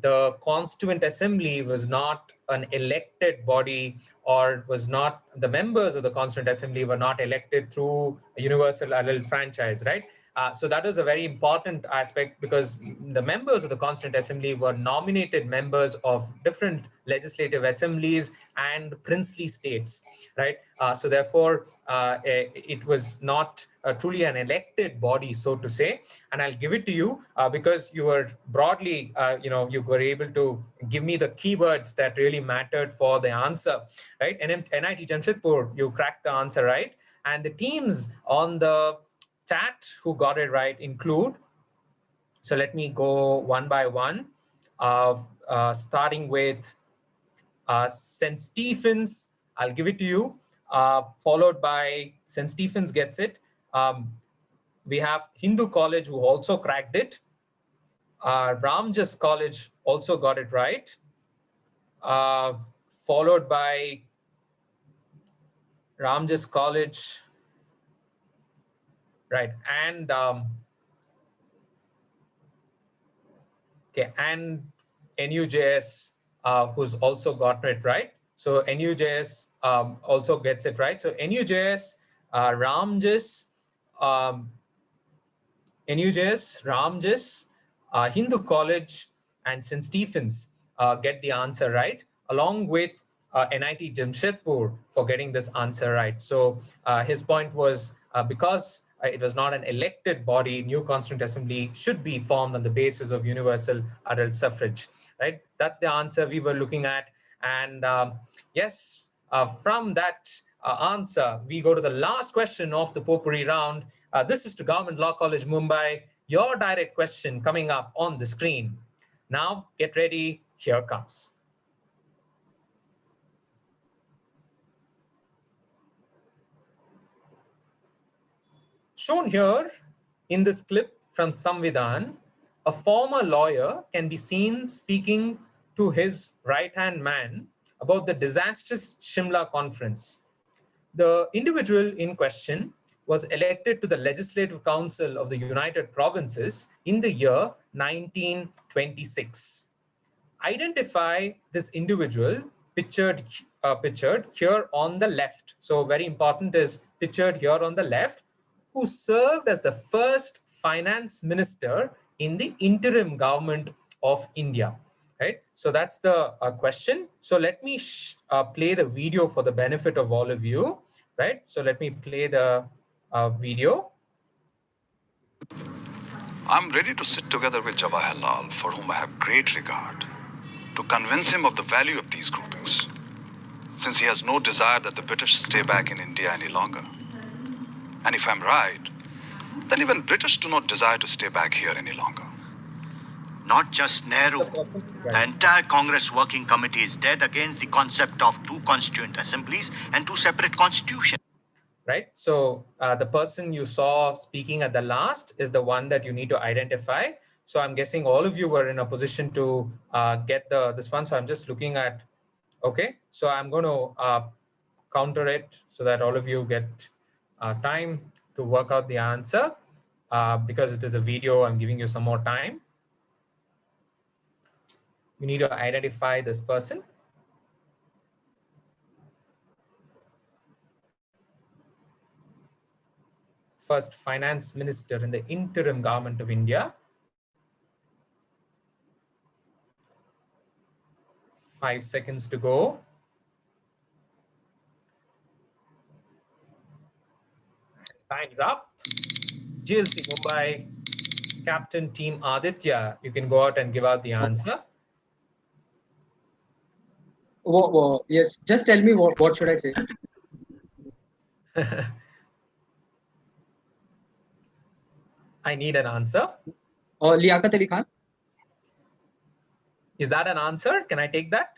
the Constituent Assembly was not an elected body, or was not, the members of the Constituent Assembly were not elected through a universal adult franchise, right? So that was a very important aspect, because the members of the Constituent Assembly were nominated members of different legislative assemblies and princely states, right? So therefore, it was not truly an elected body, so to say. And I'll give it to you because you were broadly, you were able to give me the keywords that really mattered for the answer, right? And NIT Jamshedpur, you cracked the answer right. And the teams on the chat who got it right include, so let me go one by one, starting with St. Stephen's. I'll give it to you, followed by St. Stephen's gets it. We have Hindu College who also cracked it. Ramjas College also got it right, followed by Ramjas College, right, and and NUJS, who's also gotten it right. So NUJS also gets it right. So NUJS, Ramjas, NUJS, Ramjas, Hindu College, and St. Stephen's get the answer right, along with NIT Jamshedpur for getting this answer right. So his point was because it was not an elected body, new Constituent Assembly should be formed on the basis of universal adult suffrage, right? That's the answer we were looking at. And yes, from that answer, we go to the last question of the Potpourri round. This is to Government Law College, Mumbai. Your direct question coming up on the screen. Now, get ready. Here comes. Shown here in this clip from Samvidhan, a former lawyer can be seen speaking to his right-hand man about the disastrous Shimla conference. The individual in question was elected to the Legislative Council of the United Provinces in the year 1926. Identify this individual pictured here on the left. So very important is pictured here on the left, who served as the first finance minister in the interim government of India, right? So that's the question. So let me play the video for the benefit of all of you, right? So let me play the video. I'm ready to sit together with Jawaharlal, for whom I have great regard, to convince him of the value of these groupings, since he has no desire that the British stay back in India any longer. And if I'm right, then even British do not desire to stay back here any longer. Not just Nehru. The entire Congress Working Committee is dead against the concept of two constituent assemblies and two separate constitutions. Right. So the person you saw speaking at the last is the one that you need to identify. So I'm guessing all of you were in a position to get this one. So I'm just looking at, okay. So I'm going to counter it so that all of you get time to work out the answer. Because it is a video, I'm giving you some more time. You need to identify this person. First finance minister in the interim government of India. 5 seconds to go. Time's up. GLC Mumbai, Captain Team Aditya, you can go out and give out the answer. Yes, just tell me what should I say? I need an answer. Liaquat Ali Khan. Is that an answer? Can I take that?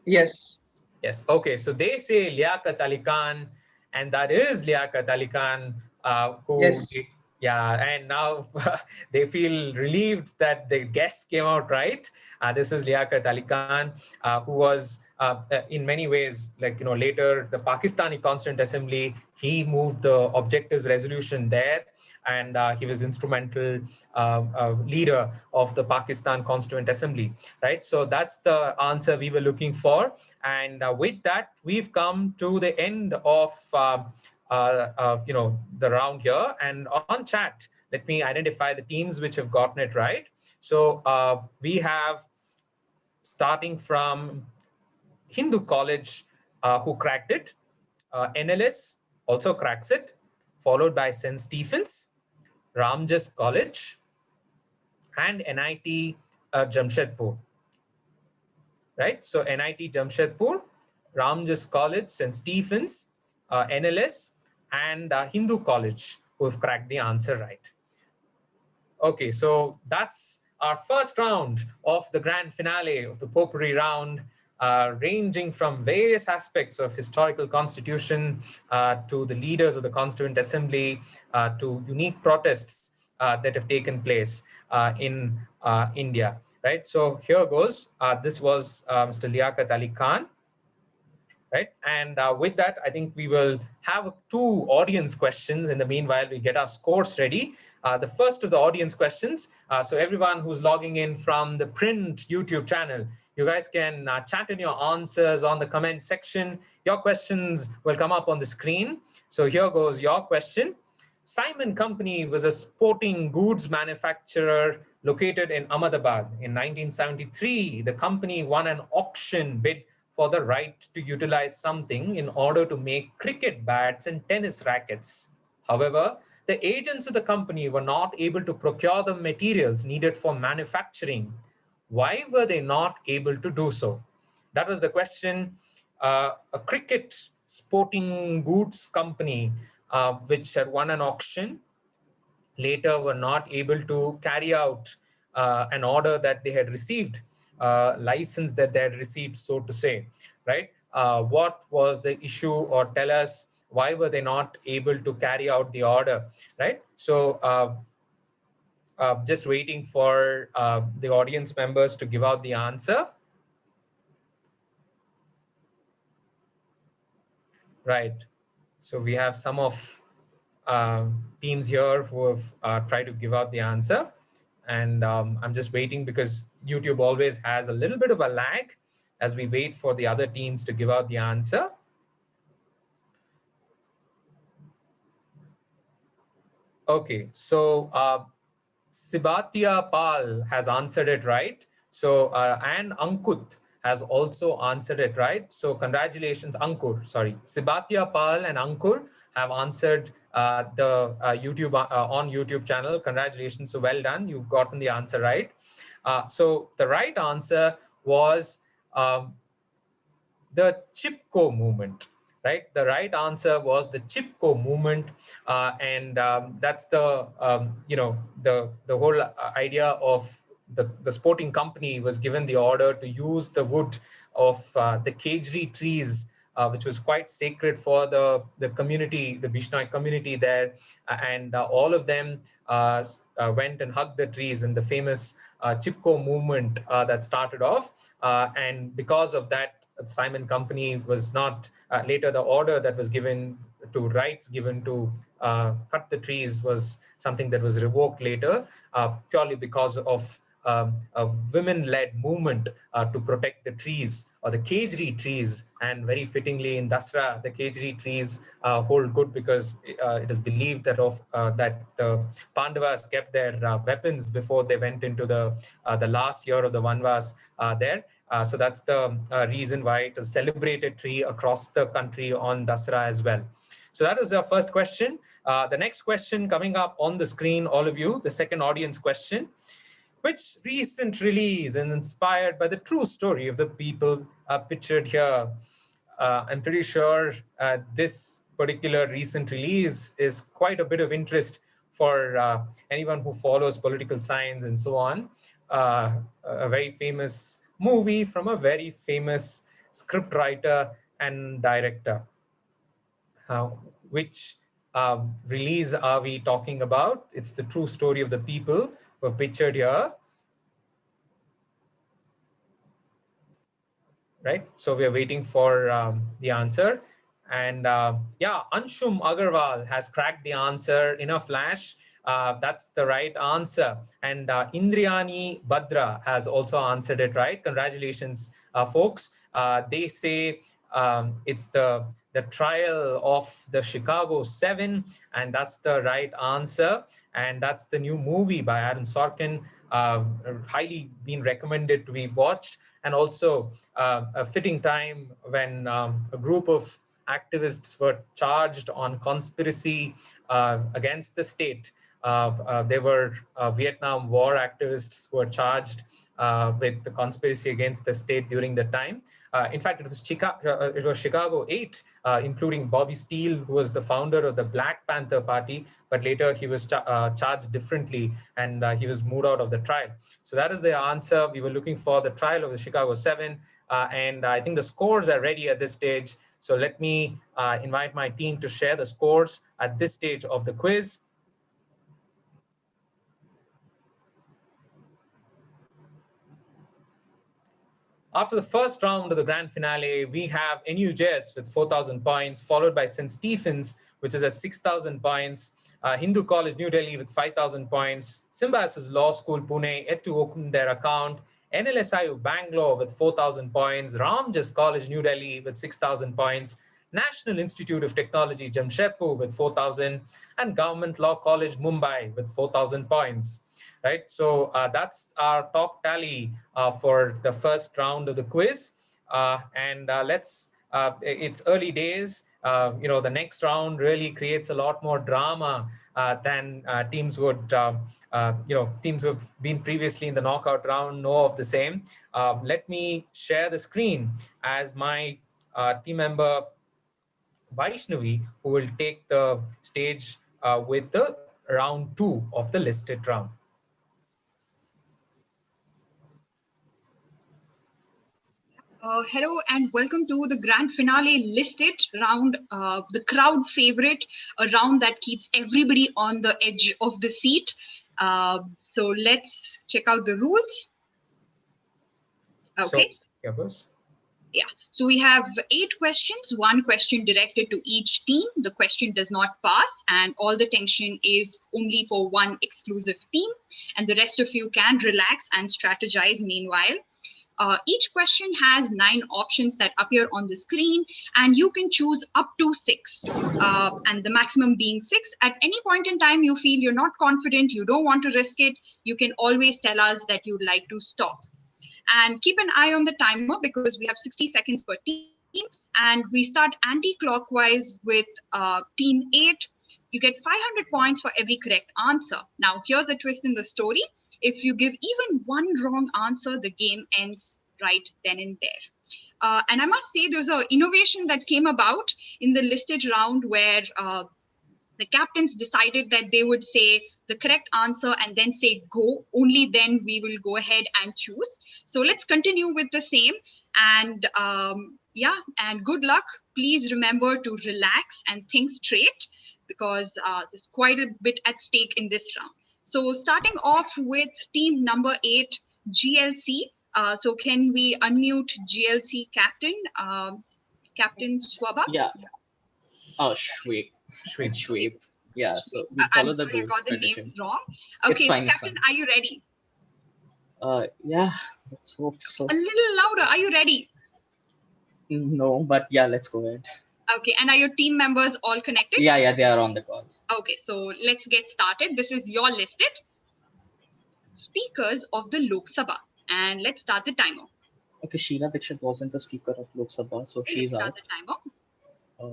Yes. Yes. Okay. So they say Liaquat Ali Khan, and that is Liaquat Ali Khan, who, yes. Yeah, and now they feel relieved that the guess came out right. This is Liaquat Ali Khan, who was in many ways, like, later the Pakistani Constituent Assembly, he moved the objectives resolution there, and he was instrumental leader of the Pakistan Constituent Assembly, right? So that's the answer we were looking for. And with that, we've come to the end of the round here. And on chat, let me identify the teams which have gotten it right. So we have, starting from Hindu College, who cracked it. NLS also cracks it, followed by St. Stephen's, Ramjas College, and NIT Jamshedpur. Right? So NIT Jamshedpur, Ramjas College, St. Stephen's, NLS, and Hindu College, who have cracked the answer right. Okay, so that's our first round of the grand finale of the Potpourri round, ranging from various aspects of historical constitution to the leaders of the Constituent Assembly, to unique protests that have taken place in India. Right, so here goes. This was Mr. Liaquat Ali Khan. Right, and with that, I think we will have 2 audience questions. In the meanwhile, we get our scores ready. The first of the audience questions. So everyone who's logging in from the print YouTube channel, you guys can chat in your answers on the comment section. Your questions will come up on the screen. So here goes your question. Simon Company was a sporting goods manufacturer located in Ahmedabad. In 1973, the company won an auction bid for the right to utilize something in order to make cricket bats and tennis rackets. However, the agents of the company were not able to procure the materials needed for manufacturing. Why were they not able to do so? That was the question. A cricket sporting goods company which had won an auction later were not able to carry out an order that they had received, license that they had received, so to say, right? What was the issue, or tell us why were they not able to carry out the order, right? So just waiting for the audience members to give out the answer. Right. So we have some of teams here who have tried to give out the answer. And I'm just waiting because YouTube always has a little bit of a lag as we wait for the other teams to give out the answer. Okay, so Sibatia Pal has answered it right. So, and Ankut has also answered it right. So congratulations, Ankur, sorry. Sibatia Pal and Ankur have answered the YouTube on YouTube channel. Congratulations, so well done. You've gotten the answer right. So the right answer was the Chipko movement. Right, the right answer was the Chipko movement, and that's the the whole idea of the sporting company was given the order to use the wood of the Kejri trees, which was quite sacred for the community, the Bishnoi community there, and all of them went and hugged the trees in the famous Chipko movement that started off, and because of that, Simon Company was not later the order that was given to rights given to cut the trees was something that was revoked later purely because of a women-led movement to protect the trees, or the Kejri trees. And very fittingly in Dasra, the Kejri trees hold good because it is believed that that the Pandavas kept their weapons before they went into the last year of the Vanvas there. So that's the reason why it is a celebrated tree across the country on Dasra as well. So that was our first question. The next question coming up on the screen, all of you, the second audience question. Which recent release is inspired by the true story of the people pictured here? I'm pretty sure this particular recent release is quite a bit of interest for anyone who follows political science and so on. A very famous movie from a very famous scriptwriter and director. Which release are we talking about? It's The True Story of the People. We're pictured here. Right? So we are waiting for the answer. And yeah, Anshum Agarwal has cracked the answer in a flash. That's the right answer. And Indriani Badra has also answered it right. Congratulations, folks. They say it's the trial of the Chicago 7, and that's the right answer. And that's the new movie by Aaron Sorkin, highly been recommended to be watched. And also a fitting time when a group of activists were charged on conspiracy against the state. They were Vietnam War activists who were charged with the conspiracy against the state during the time. In fact, it was Chicago 8, including Bobby Steele, who was the founder of the Black Panther Party, but later he was charged differently and he was moved out of the trial. So that is the answer. We were looking for the trial of the Chicago 7, and I think the scores are ready at this stage. So let me invite my team to share the scores at this stage of the quiz. After the first round of the grand finale, we have NUJS with 4,000 points, followed by St. Stephen's, which is at 6,000 points, Hindu College, New Delhi with 5,000 points, Symbiosis Law School, Pune, yet to open their account, NLSIU Bangalore with 4,000 points, Ramjas College, New Delhi with 6,000 points, National Institute of Technology, Jamshedpur with 4,000, and Government Law College, Mumbai with 4,000 points. Right, so that's our top tally for the first round of the quiz, and it's early days. The next round really creates a lot more drama than teams would, teams who have been previously in the knockout round know of the same. Let me share the screen as my team member Vaishnavi, who will take the stage with the round 2 of the listed round. Hello and welcome to the grand finale listed round, the crowd favorite, a round that keeps everybody on the edge of the seat. So let's check out the rules. Okay. Yeah, so we have 8 questions, 1 question directed to each team. The question does not pass and all the tension is only for one exclusive team, and the rest of you can relax and strategize meanwhile. Each question has 9 options that appear on the screen, and you can choose up to 6, and the maximum being 6. At any point in time you feel you're not confident, you don't want to risk it, you can always tell us that you'd like to stop. And keep an eye on the timer because we have 60 seconds per team, and we start anti-clockwise with team 8. You get 500 points for every correct answer. Now, here's a twist in the story. If you give even one wrong answer, the game ends right then and there. And I must say there's an innovation that came about in the listed round where the captains decided that they would say the correct answer and then say go. Only then we will go ahead and choose. So let's continue with the same. And yeah, and good luck. Please remember to relax and think straight because there's quite a bit at stake in this round. So starting off with team number 8, GLC. So can we unmute GLC captain, Captain Swabha? Yeah. Oh, Shweep. Yeah, so we follow the I got the tradition. name wrong. Okay, It's fine, Captain, are you ready? Yeah, let's hope so. A little louder. Are you ready? No, but yeah, let's go ahead. Okay, and are your team members all connected? Yeah, they are on the call. Okay, so let's get started. This is your listed speakers of the Lok Sabha, and let's start the timer. Okay, Sheila Dikshit wasn't the speaker of Lok Sabha, so she's out. Let's start the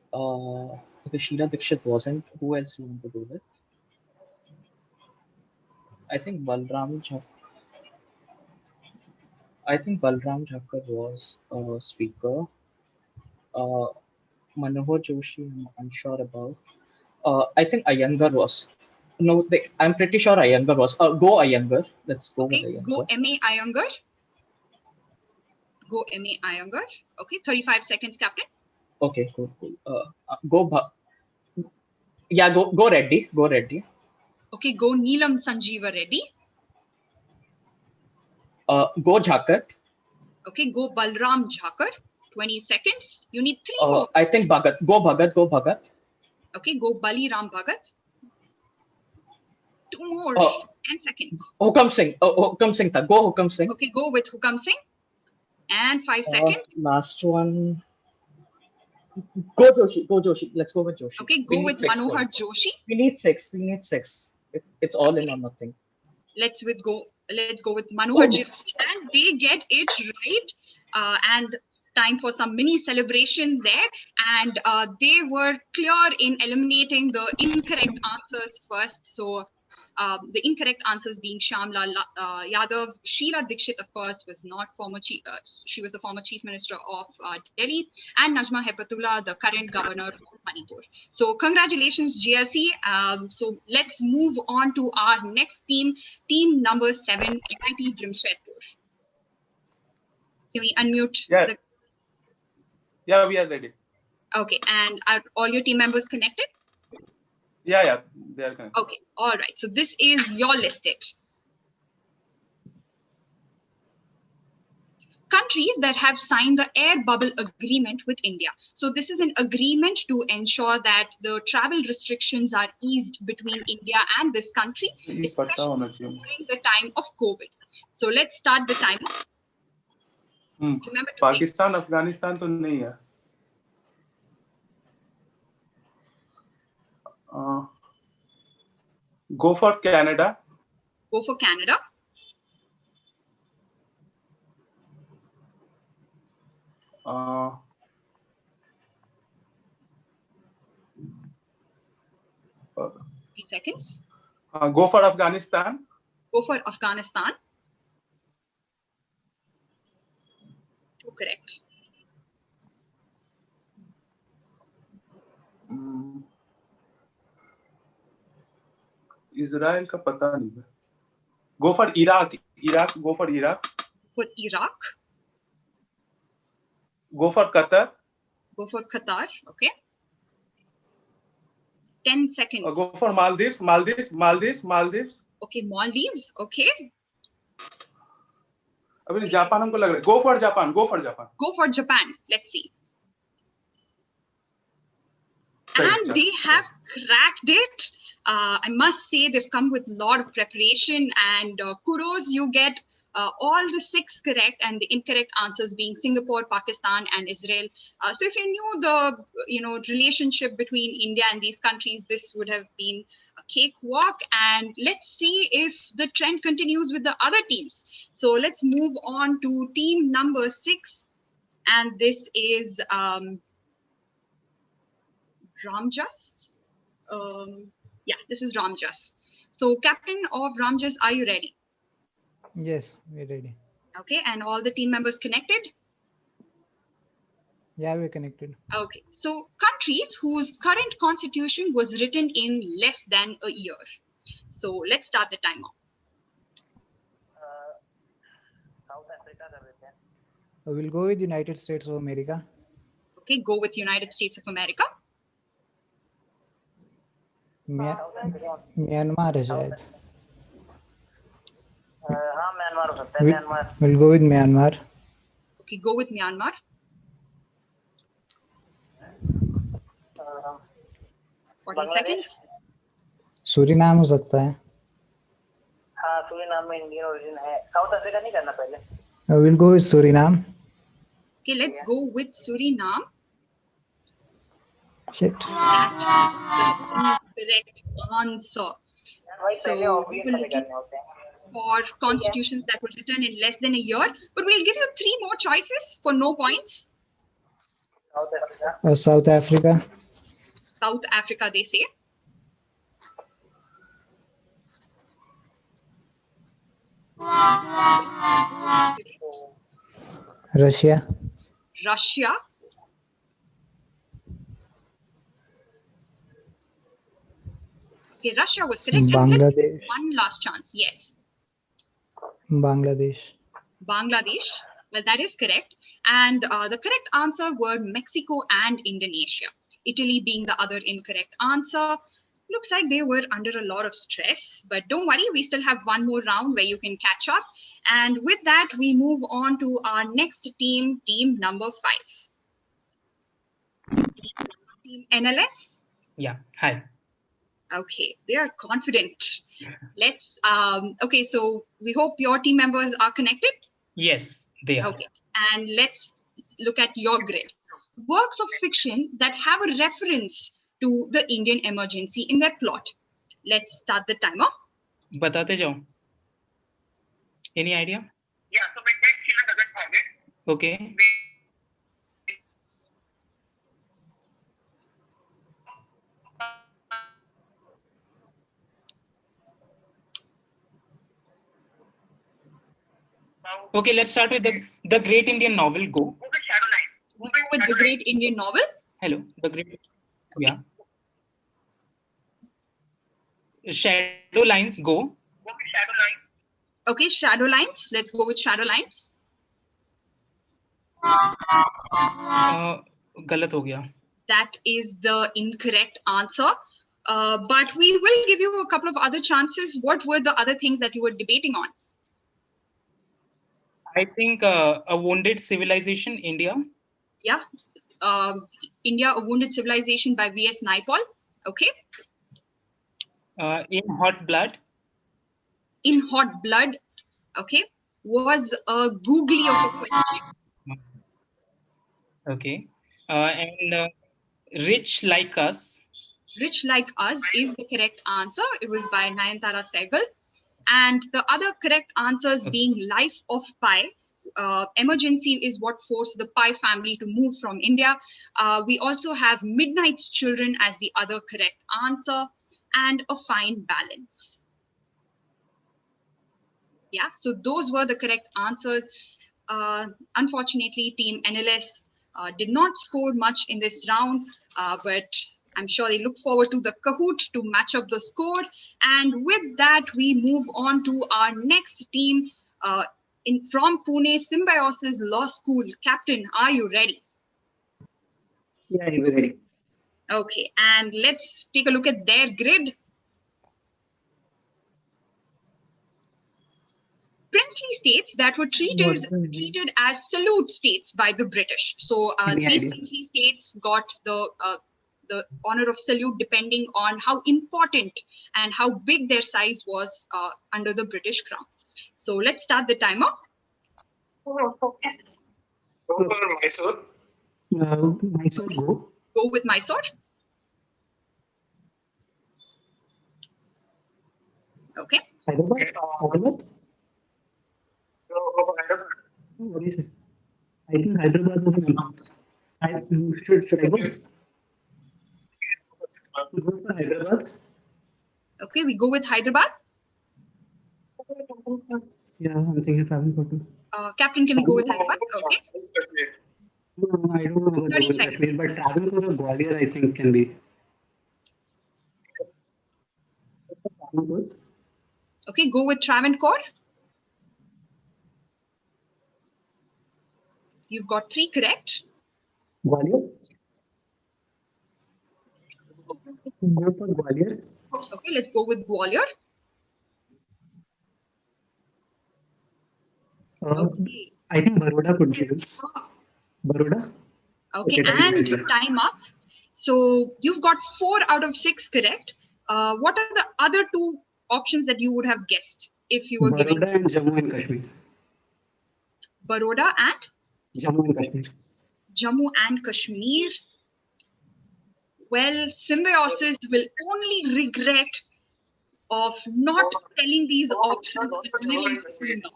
timer. Okay, Sheila Dikshit wasn't. Who else you want to go with? I think Balram. I think Balram Thakur was a speaker. Manohar Joshi, I'm unsure about. I think Iyengar was. No, I'm pretty sure Iyengar was. Go Iyengar. Let's go with Iyengar. Go M.A. Iyengar. Go M.A. Iyengar. Okay, 35 seconds, Captain. Okay, cool. Go Reddy. Go Reddy. Okay, go Neelam Sanjeeva Reddy. Go Jhakat. Okay, go Balram Jhakar. 20 seconds. You need 3 more. I think Bhagat. Go Bhagat. Go Bhagat. Okay, go Baliram Bhagat. 2 more. 10 seconds. Hukam Singh. Hukam Singh. Go Hukam Singh. Okay, go with Hukam Singh. And 5 seconds. Last one. Go Joshi. Go Joshi. Let's go with Joshi. Okay, go with Manohar Joshi. We need 6. We need 6. It's all in or nothing. Let's go with Manohar Joshi, and they get it right. And time for some mini celebration there. And they were clear in eliminating the incorrect answers first. So the incorrect answers being Shyamlal Yadav. Sheila Dikshit, of course, was not former chief. She was the former chief minister of Delhi, and Najma Hepatullah, the current governor of Manipur. So congratulations, GLC. So let's move on to our next team, team number 7, NIT Jamshedpur. Can we unmute? Yeah. Yeah, we are ready. Okay, and are all your team members connected? Yeah, they are connected. Okay, all right. So this is your listed. Countries that have signed the air bubble agreement with India. So this is an agreement to ensure that the travel restrictions are eased between India and this country, especially during the time of COVID. So let's start the timer. Remember to Pakistan, Afghanistan तो नहीं है. Go for Canada. Go for Canada. Three seconds. Go for Afghanistan. Go for Afghanistan. 2 correct. Israel का पता नहीं. Go for Iraq. Go for Iraq. For Iraq. Go for Qatar. Go for Qatar. Okay. 10 seconds. Go for Maldives. Okay, Maldives. Okay. अभी Japan हमको लग रहा है. Go for Japan. Go for Japan. Let's see. And they have cracked it. I must say they've come with a lot of preparation, and kudos, you get all the 6 correct, and the incorrect answers being Singapore, Pakistan, and Israel. So if you knew the relationship between India and these countries, this would have been a cakewalk. And let's see if the trend continues with the other teams. So let's move on to team number 6, and this is Ramjas. Yeah, this is Ramjas. So captain of Ramjas, are you ready? Yes, we're ready. Okay, and all the team members connected? Yeah, we're connected. Okay, so countries whose current constitution was written in less than a year. So let's start the timer. South Africa. We'll go with United States of America. Okay, go with United States of America. Myanmar है शायद. हाँ Myanmar हो सकता है. Myanmar. We'll go with Myanmar. Okay, go with Myanmar. 40 seconds. Suriname हो सकता है. हाँ सूरीनाम में इंडियन ओरिजिन है. साउथ अफ्रीका नहीं करना पहले. We'll go with Suriname. Okay, let's go with Suriname. Shit. Correct answer. So we will look for constitutions that were written in less than a year, but we'll give you 3 more choices for no points. South Africa. South Africa, they say. Russia. Russia. Okay, Russia was correct. And let's give one last chance. Yes. Bangladesh. Bangladesh. Well, that is correct. And the correct answer were Mexico and Indonesia. Italy being the other incorrect answer. Looks like they were under a lot of stress, but don't worry, we still have one more round where you can catch up. And with that, we move on to our next team, team number 5. Team NLS? Yeah, hi. Okay, they are confident. Let's, okay, so we hope your team members are connected. Yes, they are. Okay, and let's look at your grid. Works of fiction that have a reference to the Indian emergency in their plot. Let's start the timer. Batate jao. Any idea? Yeah, so Midnight Children doesn't have it. Okay. Okay, let's start with the Great Indian Novel. Go. We'll go with the Great Indian Novel. Hello, the Great. Yeah. Shadow Lines. Go. Okay, Shadow Lines. Let's go with Shadow Lines. Galat ho gaya. That is the incorrect answer. But we will give you a couple of other chances. What were the other things that you were debating on? I think A Wounded Civilization, India. Yeah. India, A Wounded Civilization by V.S. Naipaul. Okay. In Hot Blood. In Hot Blood. Okay. Was a googly of a question. Okay. And Rich Like Us. Rich Like Us is the correct answer. It was by Nayanthara Sehgal. And the other correct answers being Life of Pi. Emergency is what forced the Pi family to move from India. We also have Midnight's Children as the other correct answer, and A Fine Balance. Yeah, so those were the correct answers. Unfortunately, Team NLS did not score much in this round, but I'm sure they look forward to the Kahoot to match up the score. And with that, we move on to our next team from Pune, Symbiosis Law School. Captain, are you ready? Yeah, I'm ready. Okay, and let's take a look at their grid. Princely states that were treated as salute states by the British. So these princely states got the honor of salute depending on how important and how big their size was under the British crown. So let's start the timer. Go for Mysore. Mysore, go. Go with Mysore. Okay. Hyderabad? What is it? I think Hyderabad was an amount. Should I go? Go for Hyderabad. Okay, we go with Hyderabad. Yeah, I'm thinking traveling to. Captain, can we go with Hyderabad? Okay. No, I don't know about 30 seconds. But traveling to the Gwalior, I think, can be. Okay, go with Travancore. You've got 3 correct. Gwalior? Go for Gwalior. Okay, let's go with Gwalior. Okay. I think Baroda could be this. Baroda? Okay, and time up. So you've got 4 out of 6 correct. What are the other 2 options that you would have guessed if you were giving? Baroda and Jammu and Kashmir. Baroda and? Jammu and Kashmir. Jammu and Kashmir. Well, Symbiosis will only regret of not telling these options a little sooner.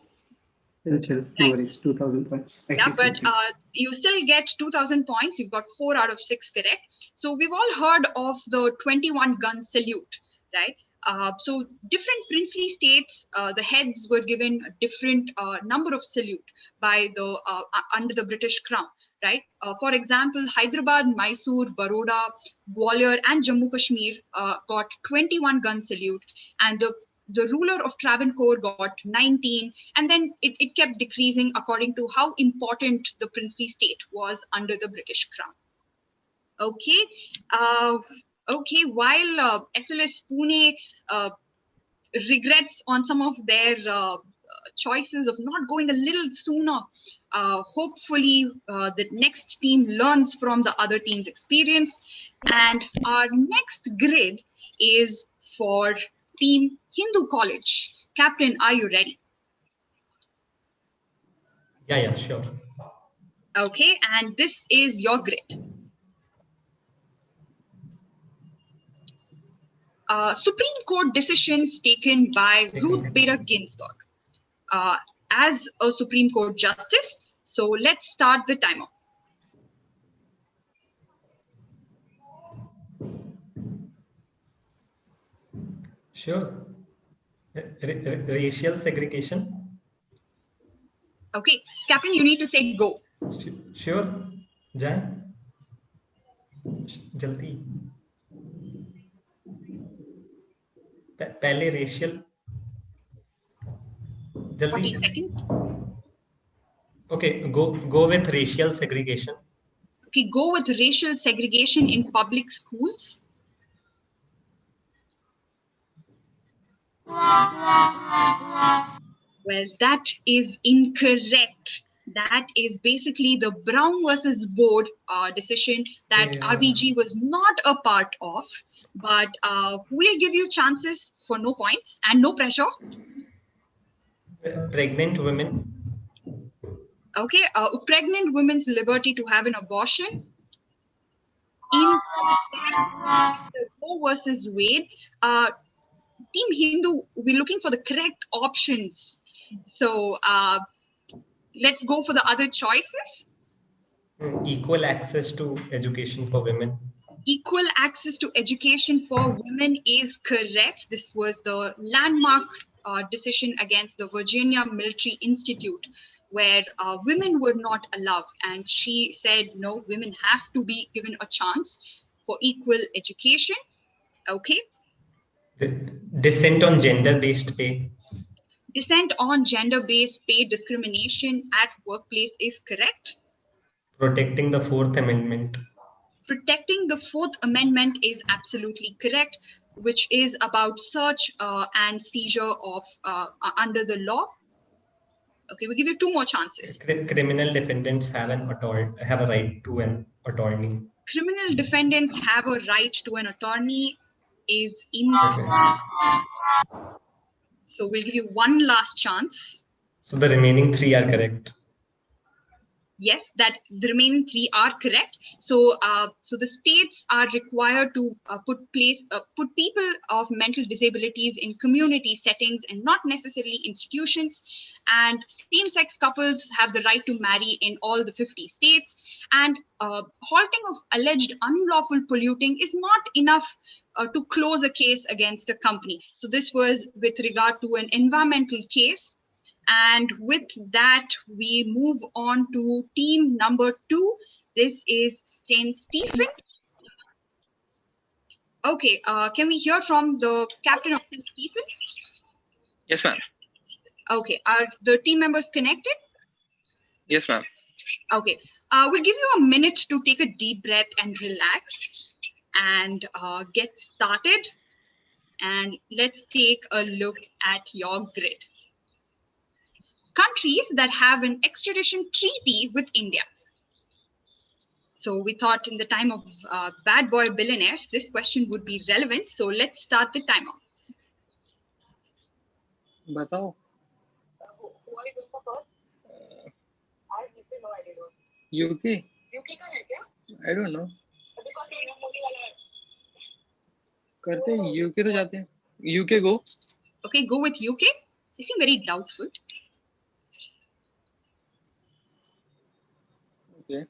No worries, 2,000 points. Yeah, but you still get 2,000 points. You've got 4 out of 6 correct. So we've all heard of the 21 gun salute, right? So different princely states, the heads were given a different number of salute by the under the British crown, right? For example, Hyderabad, Mysore, Baroda, Gwalior, and Jammu Kashmir got 21 gun salute, and the ruler of Travancore got 19, and then it kept decreasing according to how important the princely state was under the British crown. Okay. Okay, while SLS Pune regrets on some of their choices of not going a little sooner, hopefully the next team learns from the other team's experience. And our next grid is for Team Hindu College. Captain, are you ready? Yeah, sure. Okay, and this is your grid. Supreme Court decisions taken by Ruth Bader Ginsburg as a Supreme Court justice. So let's start the timer. Sure. Racial segregation. Okay, Captain, you need to say go. Sure. Jai. Jaldi. पहले racial. Jaldi. 40 seconds. Okay, go with racial segregation. Okay, go with racial segregation in public schools. Well, that is incorrect. That is basically the Brown versus Board decision that RBG was not a part of, but we'll give you chances for no points and no pressure. Pregnant women. Okay, pregnant women's liberty to have an abortion. In Roe versus Wade, Team Hindu, we're looking for the correct options. So let's go for the other choices. Equal access to education for women. Equal access to education for women is correct. This was the landmark decision against the Virginia Military Institute, where women were not allowed. And she said, no, women have to be given a chance for equal education. Okay. Dissent on gender-based pay. Dissent on gender-based pay discrimination at workplace is correct. Protecting the Fourth Amendment. Protecting the Fourth Amendment is absolutely correct, which is about search and seizure of under the law. Okay, we'll give you two more chances. Criminal defendants have a right to an attorney. Criminal defendants have a right to an attorney is incorrect. So we'll give you one last chance. So the remaining three are correct. Yes, that the remaining three are correct. So, so the states are required to put people of mental disabilities in community settings and not necessarily institutions. And same-sex couples have the right to marry in all the 50 states. And halting of alleged unlawful polluting is not enough to close a case against a company. So this was with regard to an environmental case. And with that, we move on to team number 2. This is St. Stephen. Okay, can we hear from the captain of St. Stephen's? Yes, ma'am. Okay, are the team members connected? Yes, ma'am. Okay, we'll give you a minute to take a deep breath and relax and get started. And let's take a look at your grid. Countries that have an extradition treaty with India. So we thought in the time of bad boy billionaires, this question would be relevant. So let's start the timer. Batao. UK. I don't know. करते हैं UK तो जाते हैं. UK go. Okay, go with UK. They seem very doubtful. Okay.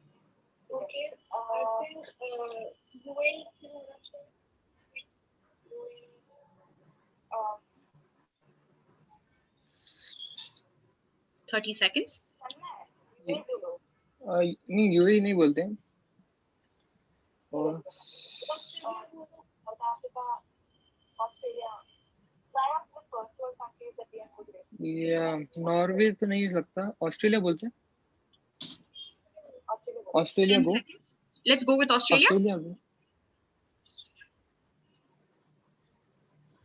Okay. I think UAE. 30 seconds. नहीं UAE नहीं बोलते हैं और या नॉर्वे तो नहीं लगता ऑस्ट्रेलिया बोलते हैं Australia 10 go seconds. Let's go with Australia. Australia go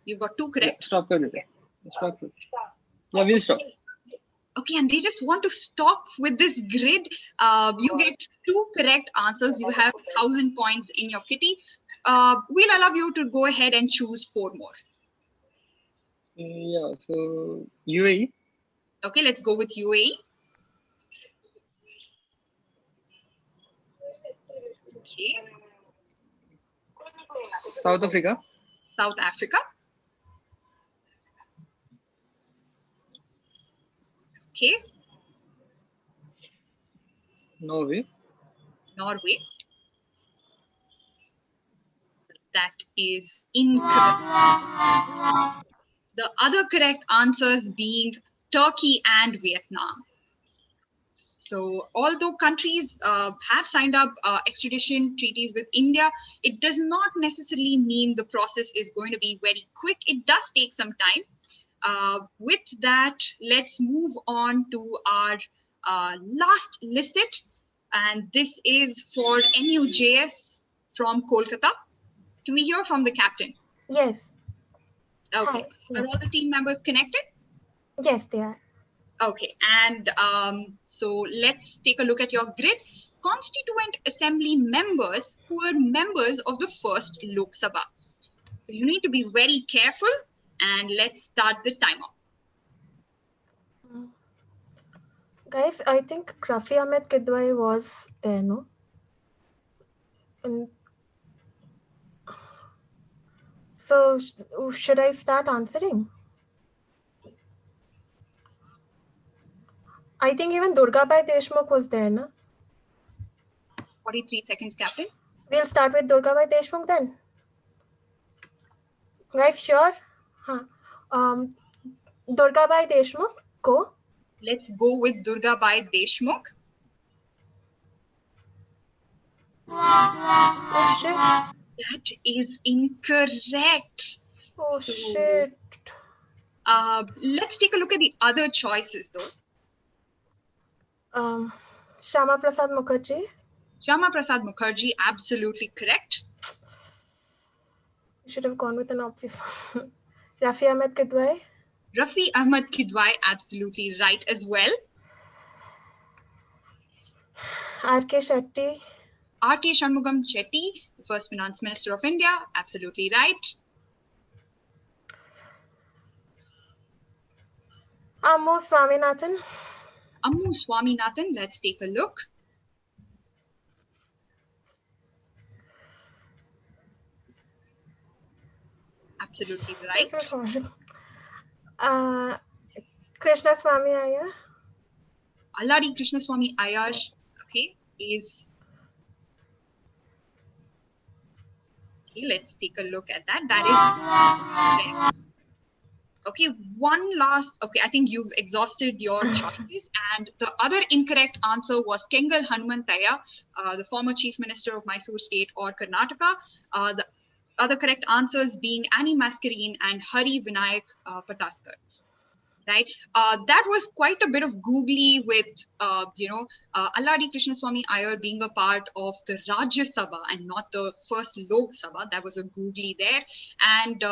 You've got 2 correct. Stop कर देते हैं स्टॉप कर या will stop Okay, and they just want to stop with this grid. You get 2 correct answers. You have 1,000 points in your kitty. We'll allow you to go ahead and choose 4 more. Yeah, so UAE. Okay, let's go with UAE. Okay. South Africa. South Africa. Okay. Norway. Norway. That is incorrect. The other correct answers being Turkey and Vietnam. So although countries have signed up extradition treaties with India, it does not necessarily mean the process is going to be very quick. It does take some time. With that, let's move on to our last listed. And this is for NUJS from Kolkata. Can we hear from the captain? Yes. Okay. Hi. Are all the team members connected? Yes, they are. Okay, and so let's take a look at your grid. Constituent Assembly members who are members of the first Lok Sabha. So you need to be very careful, and let's start the timer. Guys, I think Rafi Ahmed Kidwai was there, no? So should I start answering? I think even Durgabai Deshmukh was there, no? 43 seconds, Captain. We'll start with Durgabai Deshmukh then. Guys, sure? Huh. Durgabai Deshmukh, go. Let's go with Durgabai Deshmukh. Oh shit. That is incorrect. Oh shit. Let's take a look at the other choices though. Shama Prasad Mukherjee. Shama Prasad Mukherjee, absolutely correct. You should have gone with an obvious one. Rafi Ahmed Kidwai. Rafi Ahmed Kidwai, absolutely right as well. R.K. Shetty. R.K. Shanmugam Chetty, the first Finance Minister of India, absolutely right. Ammu Swaminathan. Ammu Swaminathan, let's take a look. Absolutely right. Krishna Swami Iyer. Alladi Krishna Swami Iyer, okay, is... Okay, let's take a look at that. That is... Okay, one last... Okay, I think you've exhausted your choices. And the other incorrect answer was Kengal Hanumantaya, the former Chief Minister of Mysore State or Karnataka. The other correct answers being Annie Mascarene and Hari Vinayak Pataskar. Right, that was quite a bit of googly with, Alladi Krishna Swami Iyer being a part of the Rajya Sabha and not the first Lok Sabha. That was a googly there. And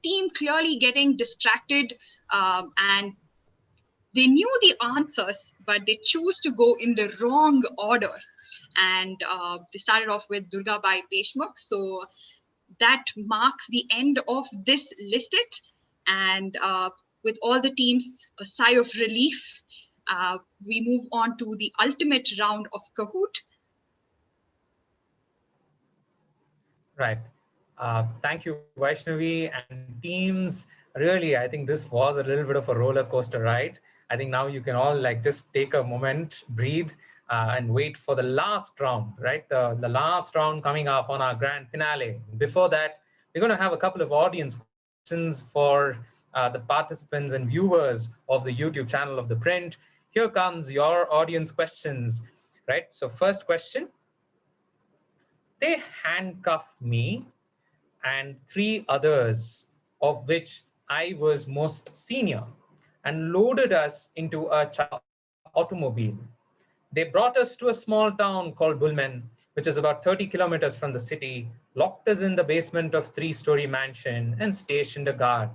team clearly getting distracted and they knew the answers, but they chose to go in the wrong order. And they started off with Durgabai Deshmukh. So that marks the end of this listed. And with all the teams, a sigh of relief, we move on to the ultimate round of Kahoot. Right. Thank you, Vaishnavi and teams. Really, I think this was a little bit of a roller coaster ride. I think now you can all just take a moment, breathe, and wait for the last round, right? The last round coming up on our grand finale. Before that, we're going to have a couple of audience questions for the participants and viewers of the YouTube channel of The Print. here comes your audience questions, right? So first question, they handcuffed me and 3 others, of which I was most senior, and loaded us into a automobile. They brought us to a small town called Bulmen, which is about 30 kilometers from the city, locked us in the basement of 3-story mansion, and stationed a guard.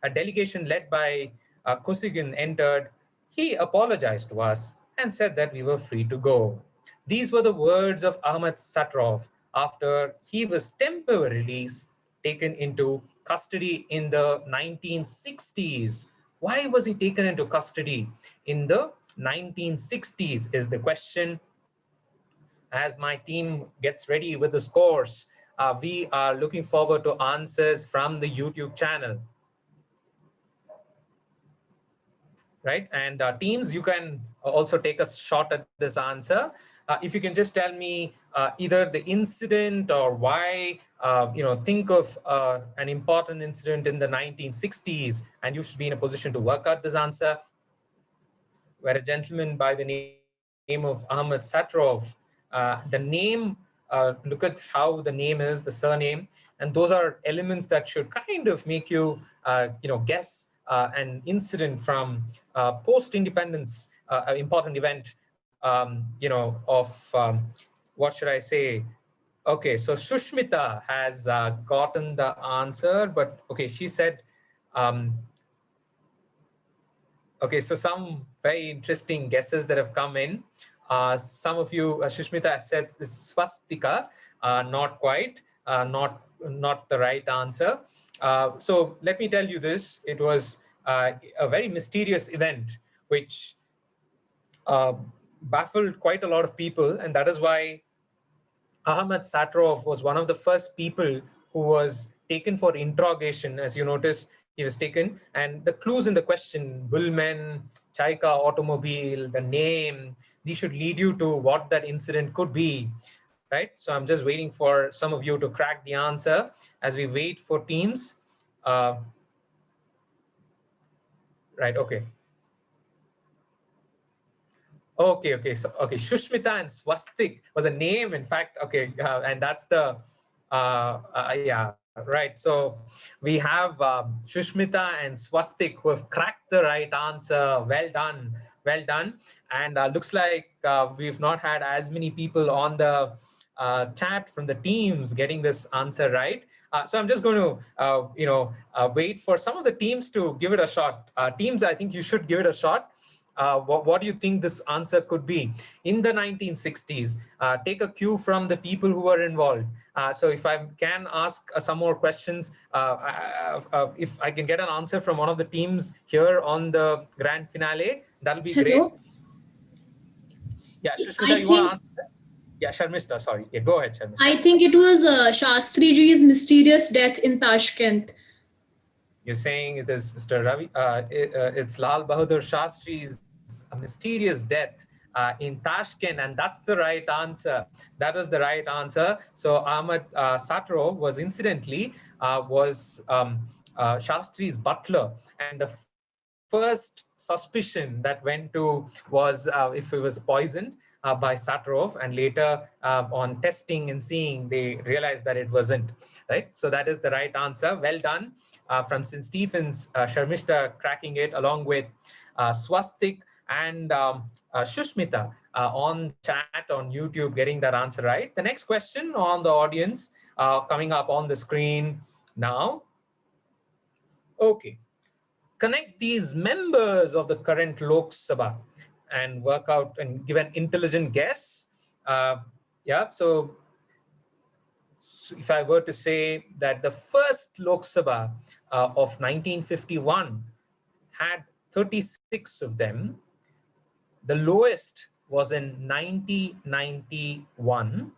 A delegation led by Kosygin entered. He apologized to us and said that we were free to go. These were the words of Ahmad Satrov after he was temporarily taken into custody in the 1960s. Why was he taken into custody in the 1960s is the question. As my team gets ready with the scores, we are looking forward to answers from the YouTube channel. Right, and teams, you can also take a shot at this answer. If you can just tell me either the incident or why, think of an important incident in the 1960s, and you should be in a position to work out this answer, where a gentleman by the name of Ahmad Satrov, the name, look at how the name is, the surname, and those are elements that should kind of make you, guess an incident from post-independence, an important event, what should I say? Okay, so Shushmita has gotten the answer, but okay, she said, okay, so some very interesting guesses that have come in. Some of you, Shushmita said swastika, not quite, not the right answer. So let me tell you this, it was a very mysterious event, which baffled quite a lot of people, and that is why Ahmad Satrov was one of the first people who was taken for interrogation. As you notice, he was taken, and the clues in the question, Bullman, Chaika automobile, the name, these should lead you to what that incident could be, right? So I'm just waiting for some of you to crack the answer as we wait for teams. Right, okay. Okay, so okay, Shushmita and Swastik was a name, in fact, okay, and that's the, yeah, right. So we have Shushmita and Swastik who have cracked the right answer. Well done, well done. And looks like we've not had as many people on the chat from the teams getting this answer right. So I'm just going to, wait for some of the teams to give it a shot. Teams, I think you should give it a shot. What do you think this answer could be? In the 1960s, take a cue from the people who were involved. So if I can ask some more questions, if I can get an answer from one of the teams here on the grand finale, that'll be great. Yeah, Shushmita, you want to answer this? Yeah, Sharmista, sorry. Yeah, go ahead, Sharmista. I think it was Shastriji's mysterious death in Tashkent. You're saying it is Mr. Ravi, it's Lal Bahadur Shastri's mysterious death in Tashkent, and that's the right answer. That was the right answer. So Ahmad Satrov was incidentally Shastri's butler, and the first suspicion that went to was if it was poisoned by Satrov, and later on testing and seeing, they realized that it wasn't, right? So that is the right answer. Well done. From St. Stephen's, Sharmishta cracking it along with Swastik and Shushmita on chat on YouTube getting that answer right. The next question on the audience coming up on the screen now. Okay. Connect these members of the current Lok Sabha and work out and give an intelligent guess. Yeah, so if I were to say that the first Lok Sabha of 1951 had 36 of them, the lowest was in 1991,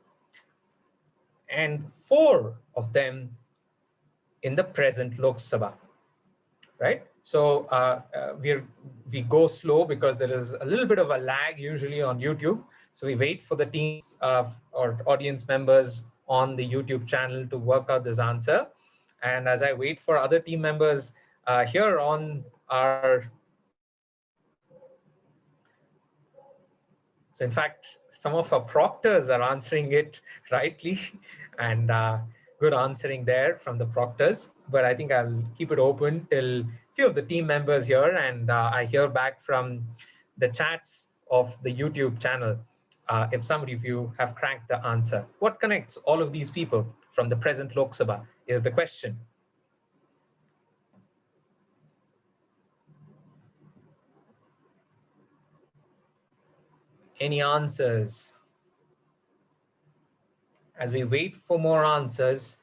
and 4 of them in the present Lok Sabha, right? So we go slow because there is a little bit of a lag usually on YouTube. So we wait for the teams or audience members on the YouTube channel to work out this answer. And as I wait for other team members here on our So in fact, some of our proctors are answering it rightly, and good answering there from the proctors. But I think I'll keep it open till a few of the team members here, and I hear back from the chats of the YouTube channel if some of you have cracked the answer. What connects all of these people from the present Lok Sabha is the question. Any answers? As we wait for more answers,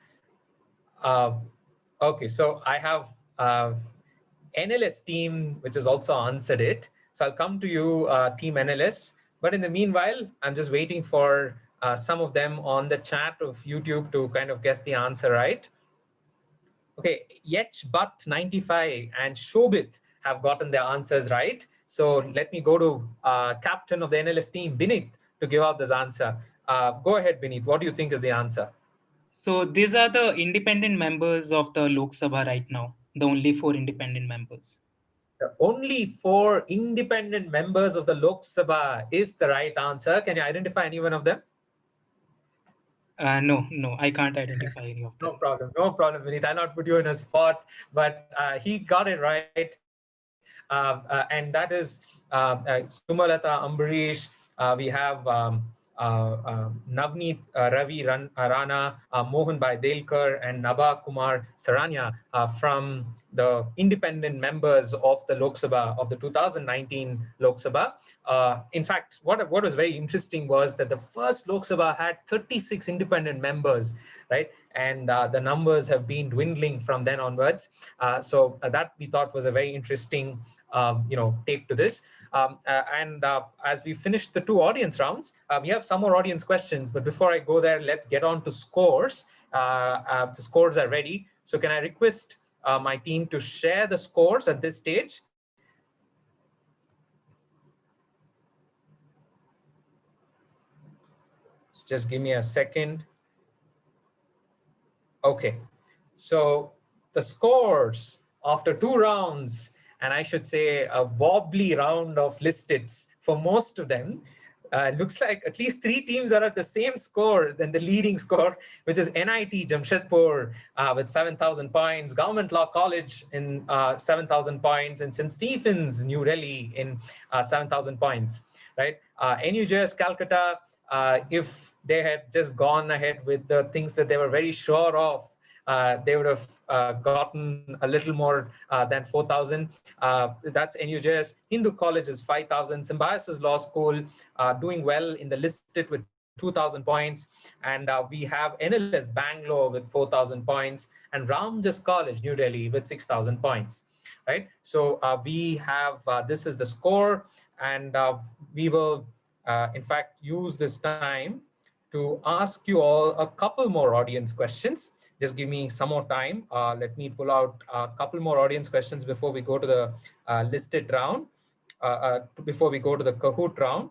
okay, so I have NLS team, which has also answered it. So I'll come to you, team NLS. But in the meanwhile, I'm just waiting for some of them on the chat of YouTube to kind of guess the answer right. Okay, Yech Butt 95 and Shobit have gotten their answers right. So let me go to captain of the NLS team, Binit, to give out this answer. Go ahead, Binit. What do you think is the answer? So these are the independent members of the Lok Sabha right now, the only 4 independent members. The only 4 independent members of the Lok Sabha is the right answer. Can you identify any one of them? No, I can't identify any of them. No problem, Vinith. I'll not put you in a spot, but he got it right. And that is Sumalata Ambarish. We have Navneet Ravi Rana, Mohan Bhai Delkar, and Naba Kumar Saranya from the independent members of the Lok Sabha, of the 2019 Lok Sabha. In fact, what was very interesting was that the first Lok Sabha had 36 independent members, right? And the numbers have been dwindling from then onwards. So that we thought was a very interesting take to this. As we finish the 2 audience rounds, we have some more audience questions. But before I go there, let's get on to scores. The scores are ready. So can I request my team to share the scores at this stage? Just give me a second. Okay, so the scores after 2 rounds, and I should say a wobbly round of listeds for most of them, looks like at least 3 teams are at the same score than the leading score, which is NIT Jamshedpur with 7,000 points, Government Law College in 7,000 points, and St. Stephen's, New Delhi in 7,000 points, right? NUJS Calcutta, if they had just gone ahead with the things that they were very sure of, they would have gotten a little more than 4,000. That's NUJS. Hindu College is 5,000. Symbiosis Law School doing well in the listed with 2,000 points. And we have NLS Bangalore with 4,000 points and Ramjas College, New Delhi with 6,000 points, right? So we have, this is the score, and we will, in fact, use this time to ask you all a couple more audience questions. Just give me some more time. Let me pull out a couple more audience questions before we go to the listed round, before we go to the Kahoot round.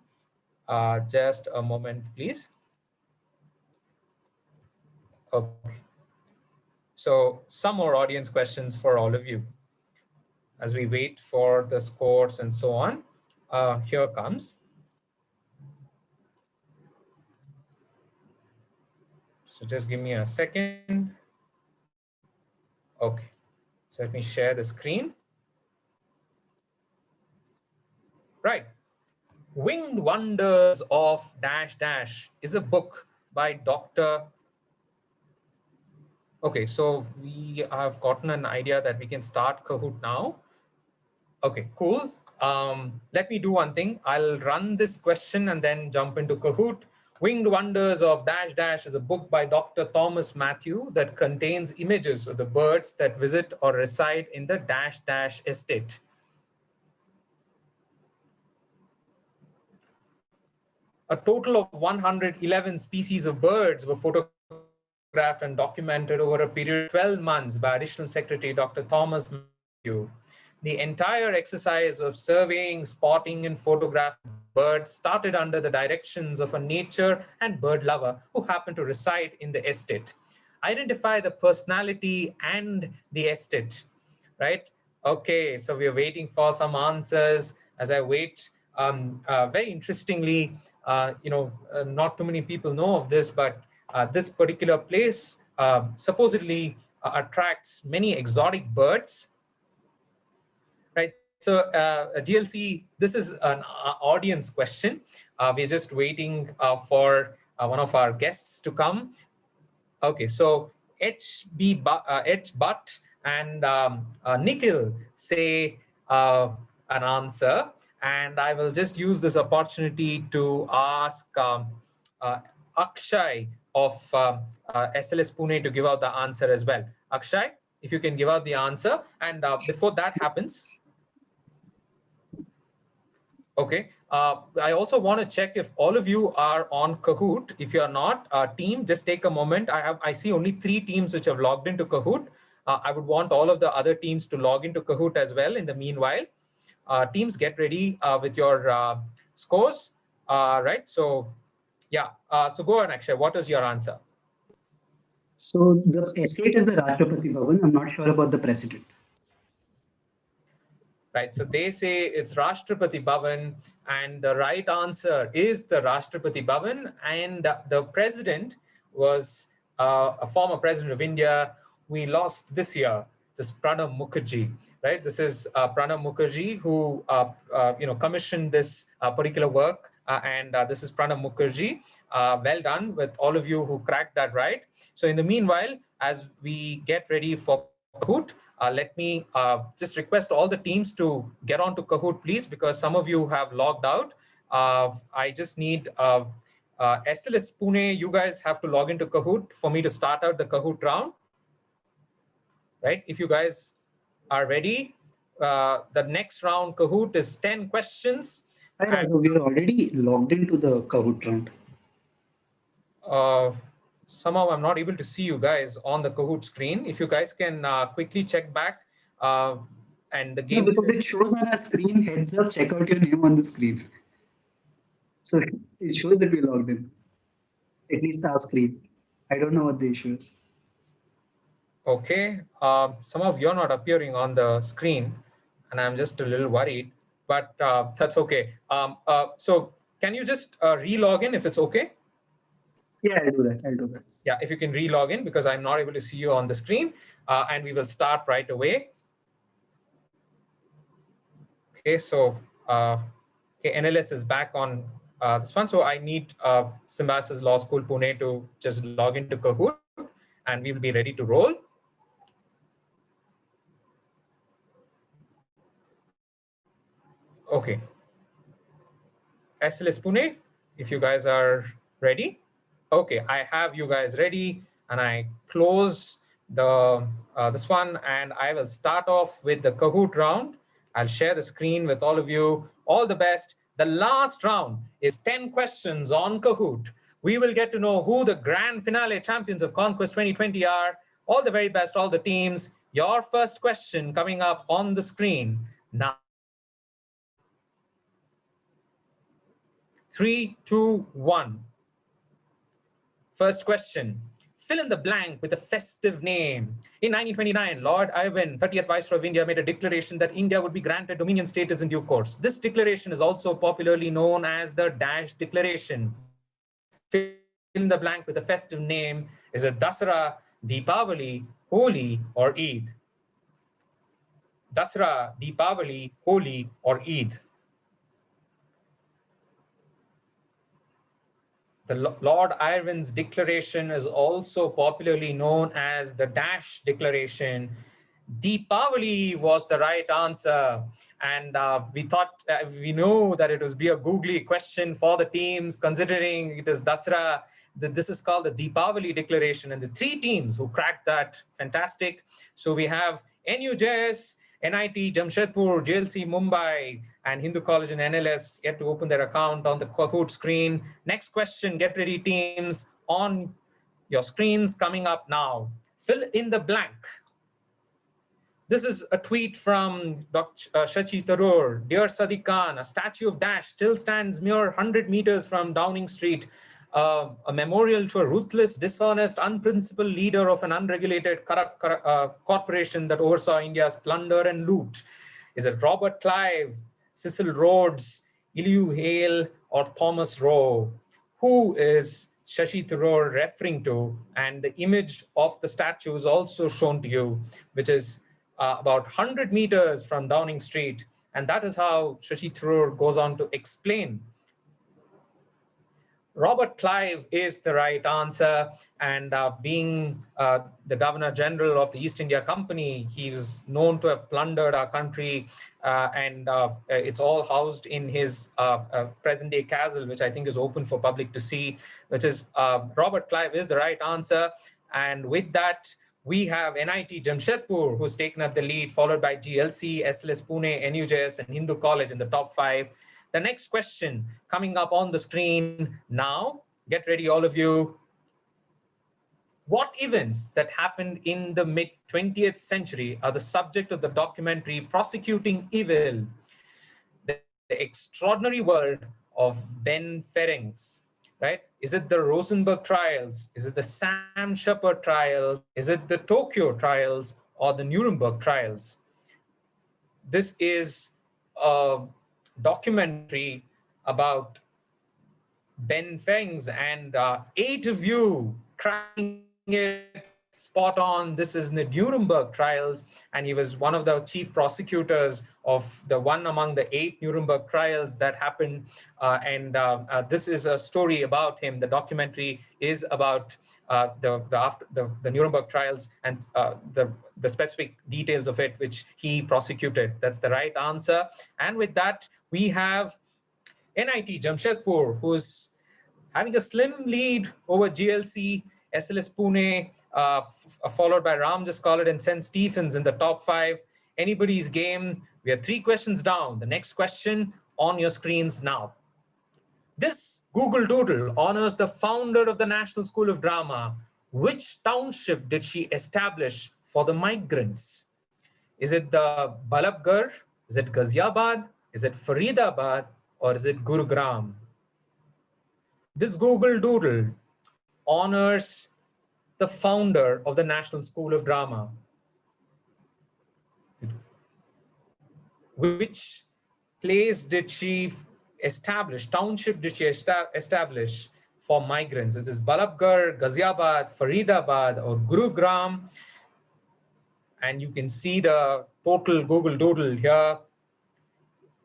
Just a moment, please. Okay. So some more audience questions for all of you. As we wait for the scores and so on, here comes. So just give me a second. Okay, so let me share the screen. Right. Winged Wonders of Dash Dash is a book by Dr. Okay, so we have gotten an idea that we can start Kahoot now. Okay, cool. Let me do one thing. I'll run this question and then jump into Kahoot. Winged Wonders of Dash Dash is a book by Dr. Thomas Matthew that contains images of the birds that visit or reside in the Dash Dash estate. A total of 111 species of birds were photographed and documented over a period of 12 months by Additional Secretary Dr. Thomas Matthew. The entire exercise of surveying, spotting, and photographing birds started under the directions of a nature and bird lover who happened to reside in the estate. Identify the personality and the estate, right? Okay, so we're waiting for some answers. As I wait, Very interestingly, not too many people know of this, but this particular place supposedly attracts many exotic birds. Right. So GLC, this is an audience question. We're just waiting for one of our guests to come. Okay, so H Butt and Nikhil say an answer, and I will just use this opportunity to ask Akshay of SLS Pune to give out the answer as well. Akshay, if you can give out the answer, and before that happens, okay. I also want to check if all of you are on Kahoot. If you are not, team, just take a moment. I see only 3 teams which have logged into Kahoot. I would want all of the other teams to log into Kahoot as well. In the meanwhile, teams, get ready with your scores. Right. So, yeah. So go on, Akshay. What is your answer? So the estate is the Rashtrapati Bhavan. I'm not sure about the president. Right, so they say it's Rashtrapati Bhavan, and the right answer is the Rashtrapati Bhavan, and the president was a former president of India. We lost this year, this Pranab Mukherjee, right? This is Pranab Mukherjee who commissioned this particular work, and this is Pranab Mukherjee. Well done with all of you who cracked that right. So in the meanwhile, as we get ready for Kahoot, let me just request all the teams to get onto Kahoot, please, because some of you have logged out. I just need SLS Pune, you guys have to log into Kahoot for me to start out the Kahoot round. Right, if you guys are ready, the next round Kahoot is 10 questions. We are already logged into the Kahoot round. Somehow I'm not able to see you guys on the Kahoot screen. If you guys can quickly check back and the game. No, because it shows on our screen, heads up, check out your name on the screen. So it shows that we logged in. At least our screen. I don't know what the issue is. Okay, some of you're not appearing on the screen, and I'm just a little worried, but that's okay. So can you just re-log in if it's okay? Yeah, I'll do that. I'll do that. Yeah, if you can re-log in, because I'm not able to see you on the screen, and we will start right away. Okay, so okay, NLS is back on this one. So I need Symbiosis Law School Pune to just log into Kahoot, and we will be ready to roll. Okay. SLS Pune, if you guys are ready. Okay, I have you guys ready, and I close the this one, and I will start off with the Kahoot round. I'll share the screen with all of you. All the best. The last round is 10 questions on Kahoot. We will get to know who the grand finale champions of ConQuest 2020 are. All the very best, all the teams. Your first question coming up on the screen now. 3, 2, 1. First question. Fill in the blank with a festive name. In 1929, Lord Irwin, 30th Viceroy of India, made a declaration that India would be granted dominion status in due course. This declaration is also popularly known as the Dash Declaration. Fill in the blank with a festive name. Is it Dasara, Deepavali, Holi, or Eid? Dasara, Deepavali, Holi, or Eid? The Lord Irwin's declaration is also popularly known as the Dash Declaration. Deepavali was the right answer. And we thought, we know that it would be a googly question for the teams, considering it is Dasra. This is called the Deepavali Declaration. And the 3 teams who cracked that, fantastic. So we have NUJS, NIT, Jamshedpur, JLC, Mumbai, and Hindu College and NLS yet to open their account on the Kahoot screen. Next question, get ready teams, on your screens coming up now. Fill in the blank. This is a tweet from Dr. Shachi Tharoor. Dear Sadiq Khan, a statue of Dash still stands mere 100 meters from Downing Street, a memorial to a ruthless, dishonest, unprincipled leader of an unregulated, corrupt corporation that oversaw India's plunder and loot. Is it Robert Clive, Cecil Rhodes, Elihu Hale or Thomas Rowe? Who is Shashi Tharoor referring to? And the image of the statue is also shown to you, which is about 100 meters from Downing Street. And that is how Shashi Tharoor goes on to explain. Robert Clive is the right answer, and being the Governor General of the East India Company, he's known to have plundered our country, and it's all housed in his present-day castle, which I think is open for public to see, which is Robert Clive is the right answer. And with that, we have NIT Jamshedpur, who's taken up the lead, followed by GLC, SLS Pune, NUJS, and Hindu College in the top 5. The next question coming up on the screen now, get ready all of you. What events that happened in the mid-20th century are the subject of the documentary Prosecuting Evil, the extraordinary world of Ben Ferencz, right? Is it the Rosenberg trials? Is it the Sam Shepard trials? Is it the Tokyo trials or the Nuremberg trials? This is a documentary about Ben Ferencz, and 8 of you cracking it spot on. This is the Nuremberg trials, and he was one of the chief prosecutors of the one among the 8 Nuremberg trials that happened. This is a story about him. The documentary is about the Nuremberg trials and the specific details of it, which he prosecuted. That's the right answer. And with that, we have NIT Jamshedpur, who's having a slim lead over GLC, SLS Pune, followed by Ramjas College and St. Stephen's in the top 5. Anybody's game. We are 3 questions down. The next question on your screens now. This Google Doodle honors the founder of the National School of Drama. Which township did she establish for the migrants? Is it the Balabgarh? Is it Ghaziabad? Is it Faridabad? Or is it Gurugram? This Google Doodle honors the founder of the National School of Drama. Which place did she establish, township did she establish for migrants? Is this Balabgarh, Ghaziabad, Faridabad, or Gurugram? And you can see the total Google Doodle here.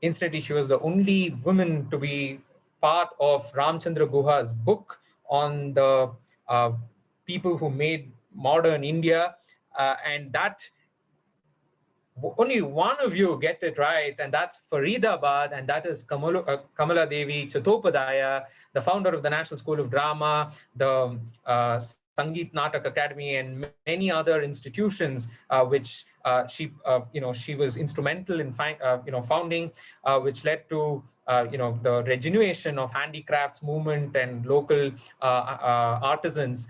Instantly, she was the only woman to be part of Ramchandra Guha's book on the people who made modern India. And that only one of you get it right, and that's Faridabad, and that is Kamala Devi Chattopadhyaya, the founder of the National School of Drama, the Sangeet Natak Academy, and many other institutions which she was instrumental in founding, which led to the regeneration of handicrafts movement and local artisans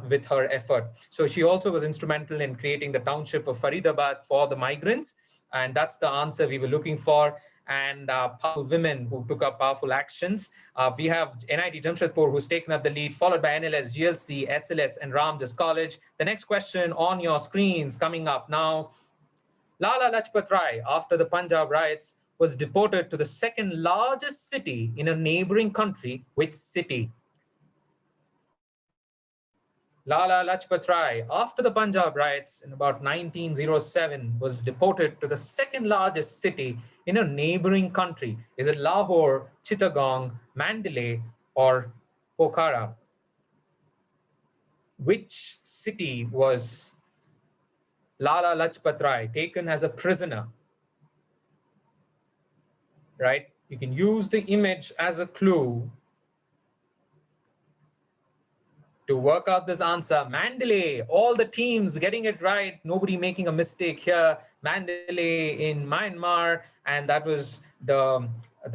with her effort. So she also was instrumental in creating the township of Faridabad for the migrants, and that's the answer we were looking for. And powerful women who took up powerful actions. We have NIT Jamshedpur, who's taken up the lead, followed by NLS, GLC, SLS, and Ramjas College. The next question on your screens coming up now. Lala Lajpat Rai, after the Punjab riots, was deported to the 2nd largest city in a neighboring country. Which city? Lala Lajpat Rai, after the Punjab riots in about 1907, was deported to the 2nd largest city in a neighboring country. Is it Lahore, Chittagong, Mandalay, or Pokhara? Which city was Lala Lajpat Rai taken as a prisoner? Right? You can use the image as a clue to work out this answer. Mandalay, all the teams getting it right, nobody making a mistake here. Mandalay in Myanmar, and that was the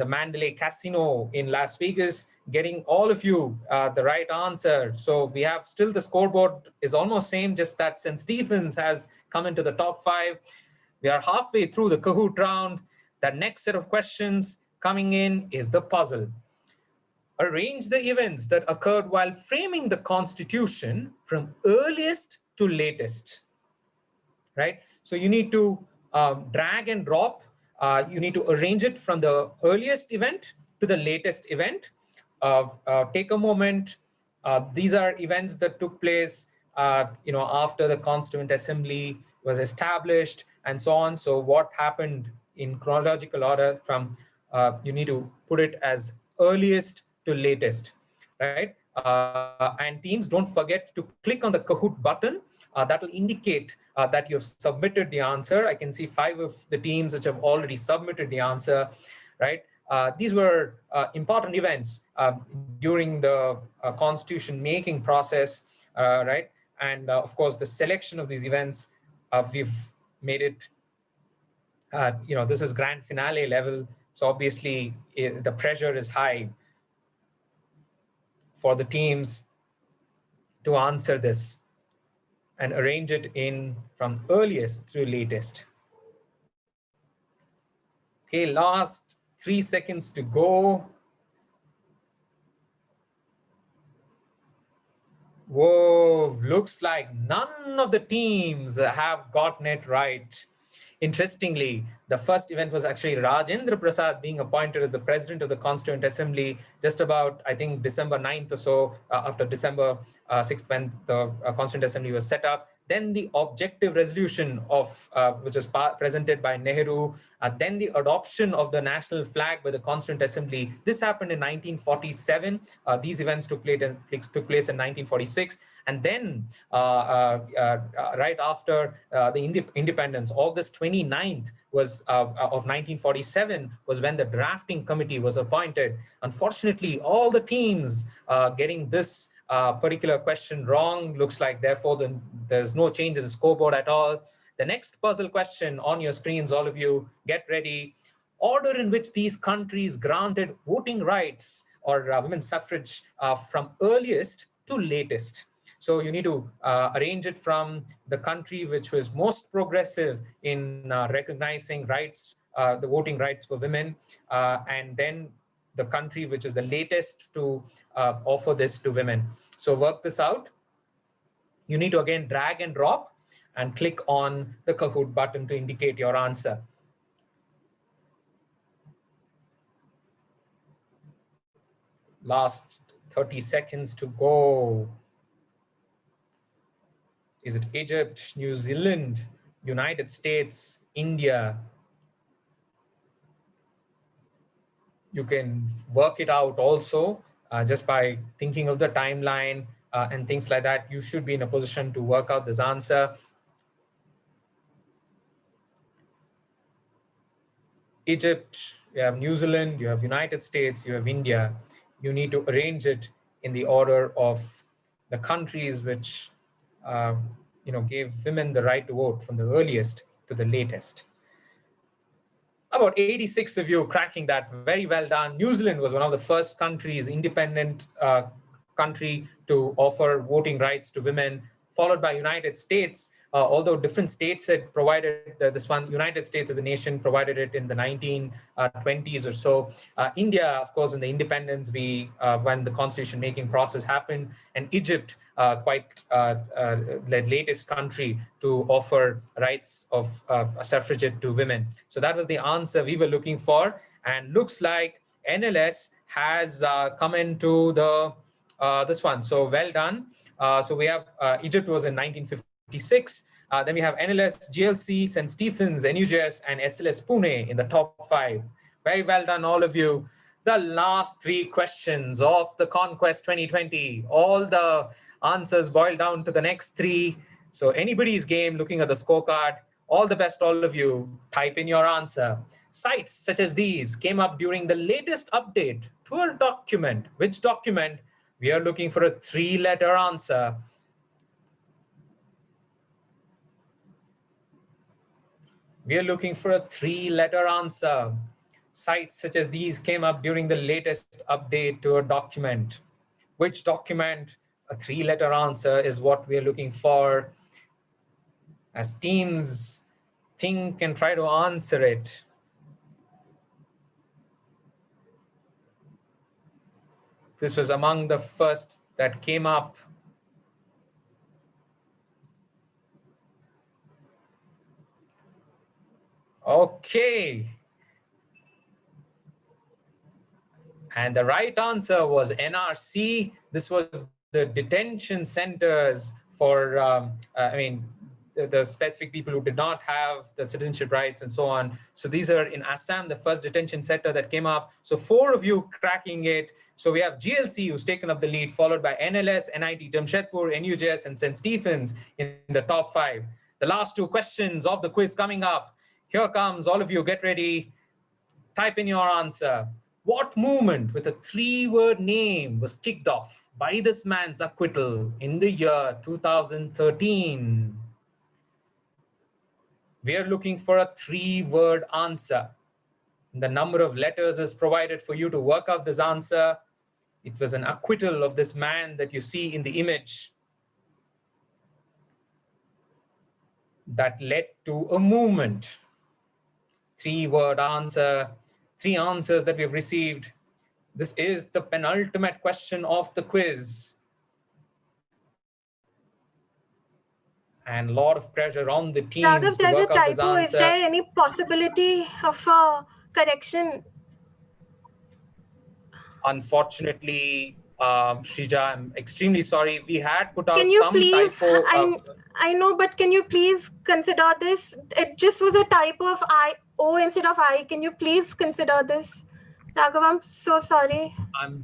Mandalay Casino in Las Vegas, getting all of you the right answer. So we have still the scoreboard is almost same, just that St. Stephen's has come into the top 5. We are halfway through the Kahoot round. The next set of questions coming in is the puzzle. Arrange the events that occurred while framing the Constitution from earliest to latest, right? So you need to drag and drop. You need to arrange it from the earliest event to the latest event. Take a moment. These are events that took place after the Constituent Assembly was established and so on. So what happened in chronological order from, you need to put it as earliest to latest, right? And teams, don't forget to click on the Kahoot button. That will indicate that you've submitted the answer. I can see 5 of the teams which have already submitted the answer, right? These were important events during the constitution making process, right? And of course, the selection of these events, we've made it, this is grand finale level. So obviously the pressure is high for the teams to answer this and arrange it in from earliest to latest. Okay, last 3 seconds to go. Whoa, looks like none of the teams have gotten it right. Interestingly, the first event was actually Rajendra Prasad being appointed as the president of the Constituent Assembly just about, I think, December 9th or so, after December 6th, when the Constituent Assembly was set up. Then the objective resolution of which was presented by Nehru, then the adoption of the national flag by the Constituent Assembly. This happened in 1947. These events took place in 1946. And then right after the independence, August 29th was of 1947 was when the drafting committee was appointed. Unfortunately, all the teams getting this particular question wrong. Looks like, therefore, there's no change in the scoreboard at all. The next puzzle question on your screens, all of you, get ready. Order in which these countries granted voting rights or women's suffrage from earliest to latest. So you need to arrange it from the country which was most progressive in recognizing rights, the voting rights for women, and then the country which is the latest to offer this to women. So work this out. You need to again drag and drop and click on the Kahoot button to indicate your answer. Last 30 seconds to go. Is it Egypt, New Zealand, United States, India? You can work it out also just by thinking of the timeline and things like that. You should be in a position to work out this answer. Egypt, you have New Zealand, you have United States, you have India. You need to arrange it in the order of the countries which gave women the right to vote from the earliest to the latest. About 86 of you cracking that. Very well done. New Zealand was one of the first countries, independent country, to offer voting rights to women, followed by United States. Although different states had provided this one, United States as a nation provided it in the 1920s or so. India, of course, in the independence, when the constitution making process happened, and Egypt, the latest country to offer rights of suffragette to women. So that was the answer we were looking for, and looks like NLS has come into the this one. So well done. So we have Egypt was in 1956. Then we have NLS, GLC, St. Stephen's, NUJS, and SLS Pune in the top 5. Very well done, all of you. The last 3 questions of the ConQuest 2020. All the answers boil down to the next 3. So anybody's game, looking at the scorecard. All the best, all of you. Type in your answer. Sites such as these came up during the latest update to a document. Which document? We are looking for a 3-letter answer. We are looking for a 3-letter answer. Sites such as these came up during the latest update to a document. Which document? A 3-letter answer is what we are looking for. As teams think and try to answer it. This was among the first that came up. Okay. And the right answer was NRC. This was the detention centers for, the specific people who did not have the citizenship rights and so on. So these are in Assam, the first detention center that came up. So 4 of you cracking it. So we have GLC who's taken up the lead, followed by NLS, NIT Jamshedpur, NUJS, and St. Stephen's in the top 5. The last 2 questions of the quiz coming up. Here comes, all of you, get ready. Type in your answer. What movement with a 3-word name was kicked off by this man's acquittal in the year 2013? We are looking for a 3-word answer. The number of letters is provided for you to work out this answer. It was an acquittal of this man that you see in the image that led to a movement. 3-word answer, 3 answers that we've received. This is the penultimate question of the quiz. And a lot of pressure on the teams Raghav, to there's a work out this typo. Is answer. there any possibility of a correction? Unfortunately, Shrija, I'm extremely sorry. We had put out Can you some please, typo. I know, but can you please consider this? It just was a typo of O instead of I. Can you please consider this? Raghav, I'm so sorry. I'm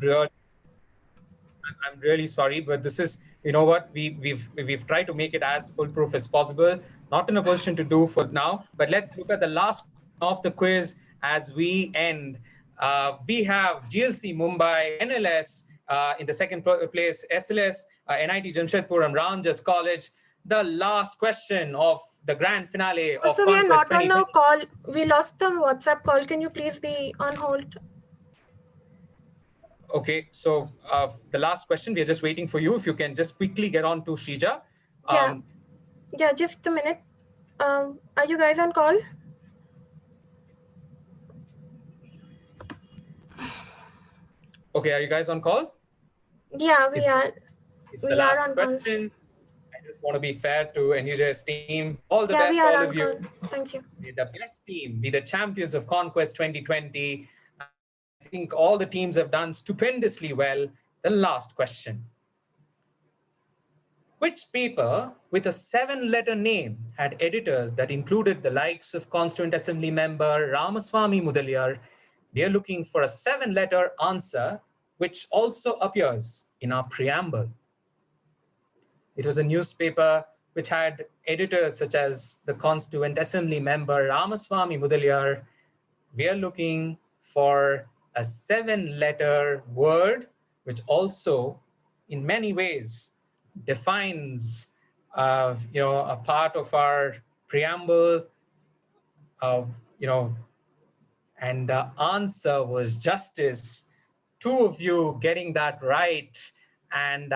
really sorry, but this is, you know what, we've tried to make it as foolproof as possible. Not in a position to do for now, but let's look at the last of the quiz as we end. We have GLC Mumbai, NLS in the second place, SLS, NIT Jamshedpur and Ramjas College. The last question of the grand finale of So we are ConQuest not on 2020. a call. We lost the WhatsApp call. Can you please be on hold? Okay, so the last question, we are just waiting for you. If you can just quickly get on to Shrija. Yeah, just a minute. Are you guys on call? Okay, are you guys on call? Yeah, we are. It's We the are last on call. question. I just want to be fair to NUJ's team. All the Yeah, best, we are all on of you. call. Thank you. May the best team be the champions of ConQuest 2020. I think all the teams have done stupendously well. The last question. Which paper with a 7-letter name had editors that included the likes of Constituent Assembly member Ramaswamy Mudaliar? We are looking for a 7-letter answer, which also appears in our preamble. It was a newspaper which had editors such as the Constituent Assembly member Ramaswamy Mudaliar. We are looking for a 7-letter word, which also, in many ways, defines, a part of our preamble. And the answer was justice. 2 of you getting that right, and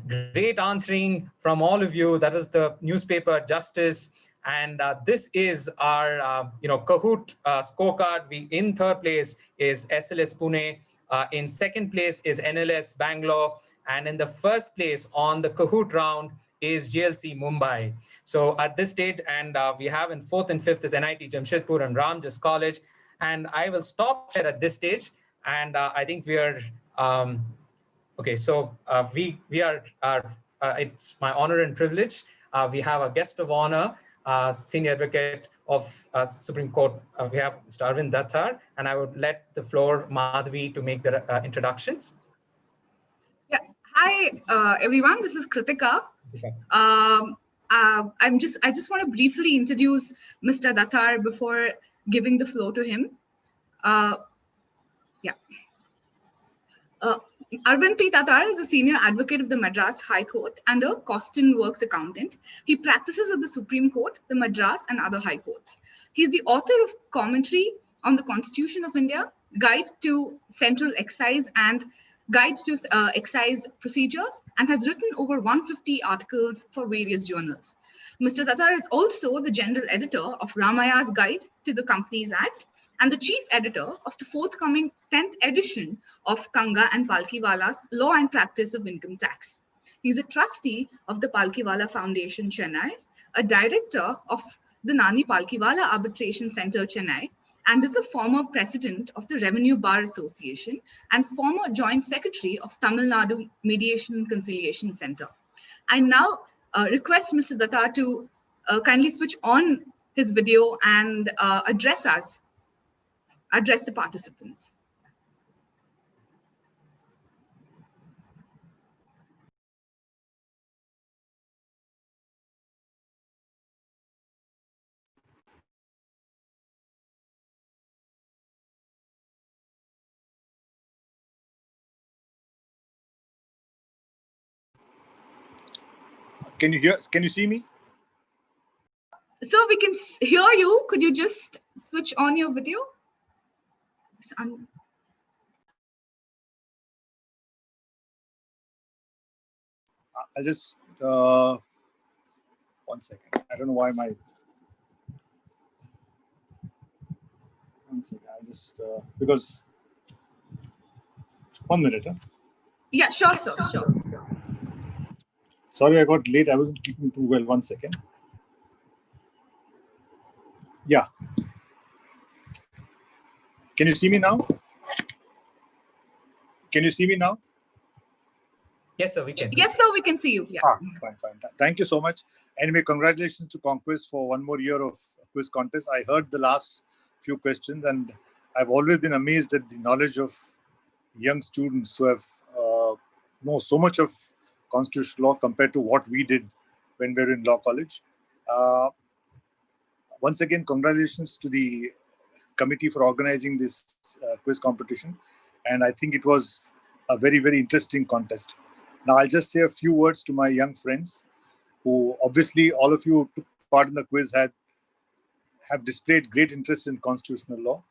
great answering from all of you. That is the newspaper Justice, and this is our Kahoot scorecard. In 3rd place is SLS Pune, in 2nd place is NLS Bangalore, and in the 1st place on the Kahoot round is GLC Mumbai. So at this stage, and we have in 4th and 5th is NIT Jamshedpur and Ramjas College. And I will stop here at this stage. And I think we are, okay, so we are, it's my honor and privilege. We have a guest of honor, Senior Advocate of Supreme Court. We have Mr. Arvind Datar, and I would let the floor Madhavi to make the introductions. Yeah. Hi, everyone. This is Kritika. I just want to briefly introduce Mr. Datar before giving the floor to him. Arvind P. Datar is a senior advocate of the Madras High Court and a cost and works accountant. He practices at the Supreme Court, the Madras, and other high courts. He is the author of Commentary on the Constitution of India, Guide to Central Excise and Guide to Excise Procedures, and has written over 150 articles for various journals. Mr. Datar is also the general editor of Ramaya's Guide to the Companies Act and the chief editor of the forthcoming 10th edition of Kanga and Palkiwala's Law and Practice of Income Tax. He's a trustee of the Palkiwala Foundation, Chennai, a director of the Nani Palkiwala Arbitration Center, Chennai, and is a former president of the Revenue Bar Association and former joint secretary of Tamil Nadu Mediation and Conciliation Center. I now request Mr. Datta to kindly switch on his video and address the participants. Can you see me? So we can hear you. Could you just switch on your video? I'll just, one second. I don't know why one second. I just, because, 1 minute. Huh? Yeah, sure, sir, sure. Sorry, I got late. I wasn't keeping too well. 1 second. Yeah. Can you see me now? Can you see me now? Yes, sir, we can. Yes, sir, we can see you. Yeah. Fine. Thank you so much. Anyway, congratulations to ConQuest for one more year of quiz contest. I heard the last few questions and I've always been amazed at the knowledge of young students who have know so much of constitutional law compared to what we did when we were in law college. Once again, congratulations to the committee for organizing this quiz competition. And I think it was a very, very interesting contest. Now, I'll just say a few words to my young friends who obviously all of you who took part in the quiz have displayed great interest in constitutional law.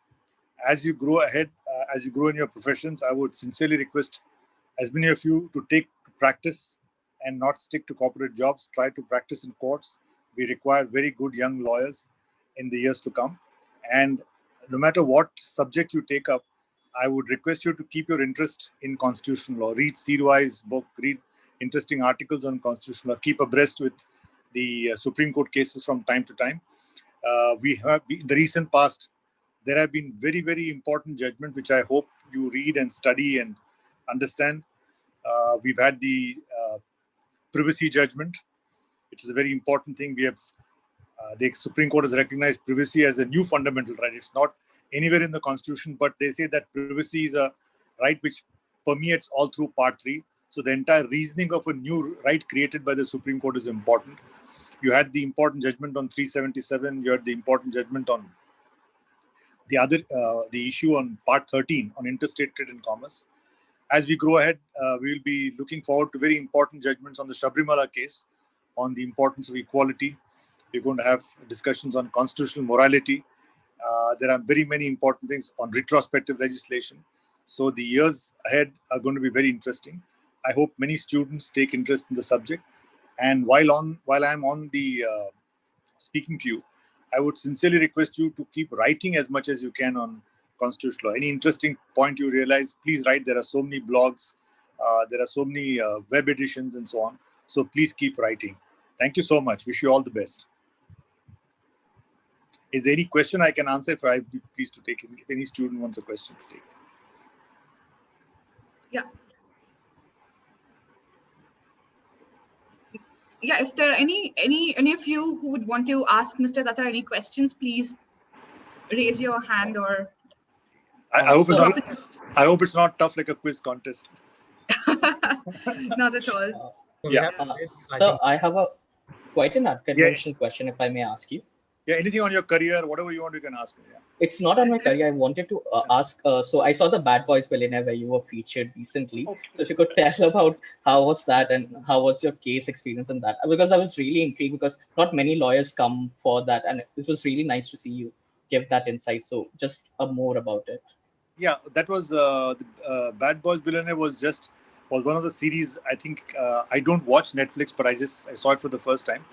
As you grow ahead, as you grow in your professions, I would sincerely request as many of you to take practice and not stick to corporate jobs. Try to practice in courts. We require very good young lawyers in the years to come. And no matter what subject you take up, I would request you to keep your interest in constitutional law. Read Seedwise book, read interesting articles on constitutional law, keep abreast with the Supreme Court cases from time to time. We have, in the recent past, there have been very, very important judgments, which I hope you read and study and understand. We've had the privacy judgment, which is a very important thing. We have the Supreme Court has recognized privacy as a new fundamental right. It's not anywhere in the Constitution, but they say that privacy is a right which permeates all through Part 3. So the entire reasoning of a new right created by the Supreme Court is important. You had the important judgment on 377. You had the important judgment on the issue on Part 13 on interstate trade and commerce. As we grow ahead, we will be looking forward to very important judgments on the Sabrimala case, on the importance of equality. We're going to have discussions on constitutional morality. There are very many important things on retrospective legislation. So the years ahead are going to be very interesting. I hope many students take interest in the subject. And while I'm on the speaking to you, I would sincerely request you to keep writing as much as you can on constitutional law. Any interesting point you realize, please write. There are so many blogs, there are so many web editions and so on. So please keep writing. Thank you so much. Wish you all the best. Is there any question I can answer? If I'd be pleased to take it. If any student wants a question to take. Yeah. Yeah, if there are any of you who would want to ask Mr. Datta any questions, please raise your hand or. I hope it's not tough like a quiz contest. Not at all. Yeah. So I have quite an unconventional question, if I may ask you. Yeah, anything on your career, whatever you want, you can ask me. Yeah. It's not on my career. I wanted to ask. So I saw the Bad Boys Billionaire where you were featured recently. Okay. So if you could tell about how was that and how was your case experience in that? Because I was really intrigued because not many lawyers come for that, and it was really nice to see you give that insight. So just more about it. Yeah, that was Bad Boys Billionaire was one of the series. I think I don't watch Netflix, but I saw it for the first time.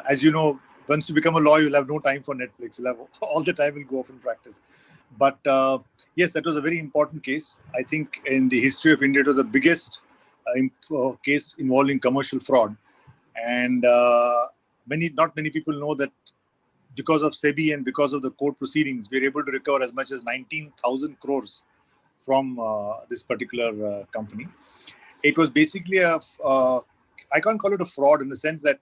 As you know, once you become a lawyer, you'll have no time for Netflix. You'll have all the time will go off in practice. But yes, that was a very important case. I think in the history of India, it was the biggest case involving commercial fraud. And not many people know that because of SEBI and because of the court proceedings, we were able to recover as much as 19,000 crores from this particular company. It was basically I can't call it a fraud in the sense that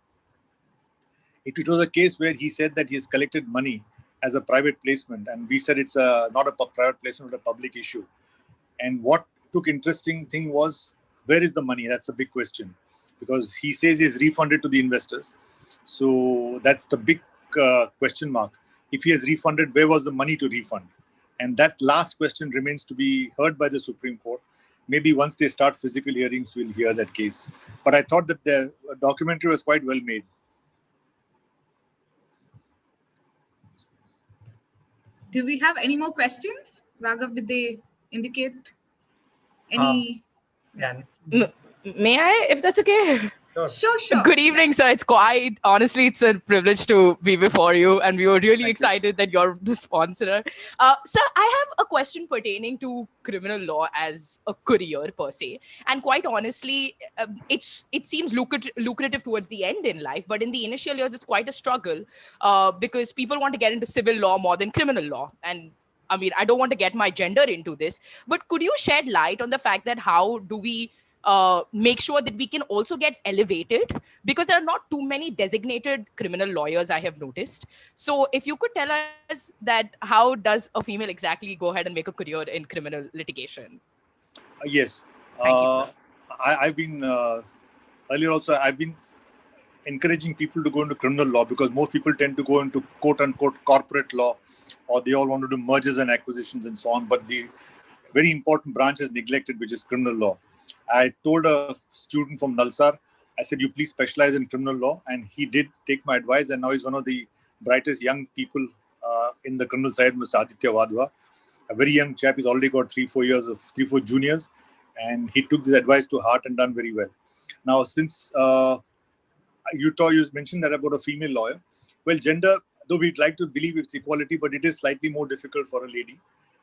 it was a case where he said that he has collected money as a private placement, and we said it's not a private placement but a public issue. And what took interesting thing was, where is the money? That's a big question, because he says he's refunded to the investors. So that's the big question mark. If he has refunded, where was the money to refund? And that last question remains to be heard by the Supreme Court. Maybe once they start physical hearings, we'll hear that case. But I thought that the documentary was quite well made. Do we have any more questions? Raghav, did they indicate any? May I, if that's okay? Sure. Good evening, sir. Honestly, it's a privilege to be before you, and we were really excited that you're the sponsor. Sir, I have a question pertaining to criminal law as a career per se. And quite honestly, it seems lucrative towards the end in life, but in the initial years, it's quite a struggle because people want to get into civil law more than criminal law. And I mean, I don't want to get my gender into this, but could you shed light on the fact that how do we make sure that we can also get elevated, because there are not too many designated criminal lawyers, I have noticed. So if you could tell us that how does a female exactly go ahead and make a career in criminal litigation? Yes. Thank you. I've been earlier also, I've been encouraging people to go into criminal law because most people tend to go into quote unquote corporate law, or they all want to do mergers and acquisitions and so on. But the very important branch is neglected, which is criminal law. I told a student from Nalsar, I said, you please specialize in criminal law. And he did take my advice. And now he's one of the brightest young people in the criminal side, Mr. Aditya Wadhwa. A very young chap. He's already got 3-4 juniors. And he took this advice to heart and done very well. Now, since you mentioned that about a female lawyer. Well, gender, though we'd like to believe it's equality, but it is slightly more difficult for a lady,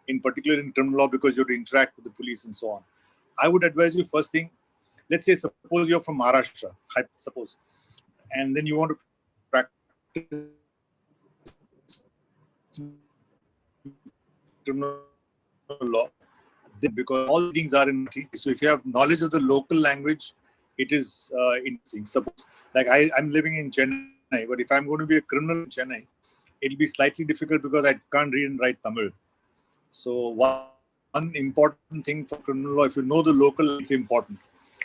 in particular in criminal law, because you have to interact with the police and so on. I would advise you, first thing, let's say, suppose you're from Maharashtra, suppose, and then you want to practice criminal law, because all things are in Marathi. So if you have knowledge of the local language, it is interesting. Suppose, like I'm living in Chennai, but if I'm going to be a criminal in Chennai, it'll be slightly difficult because I can't read and write Tamil. So one important thing for criminal law, if you know the local, it's important.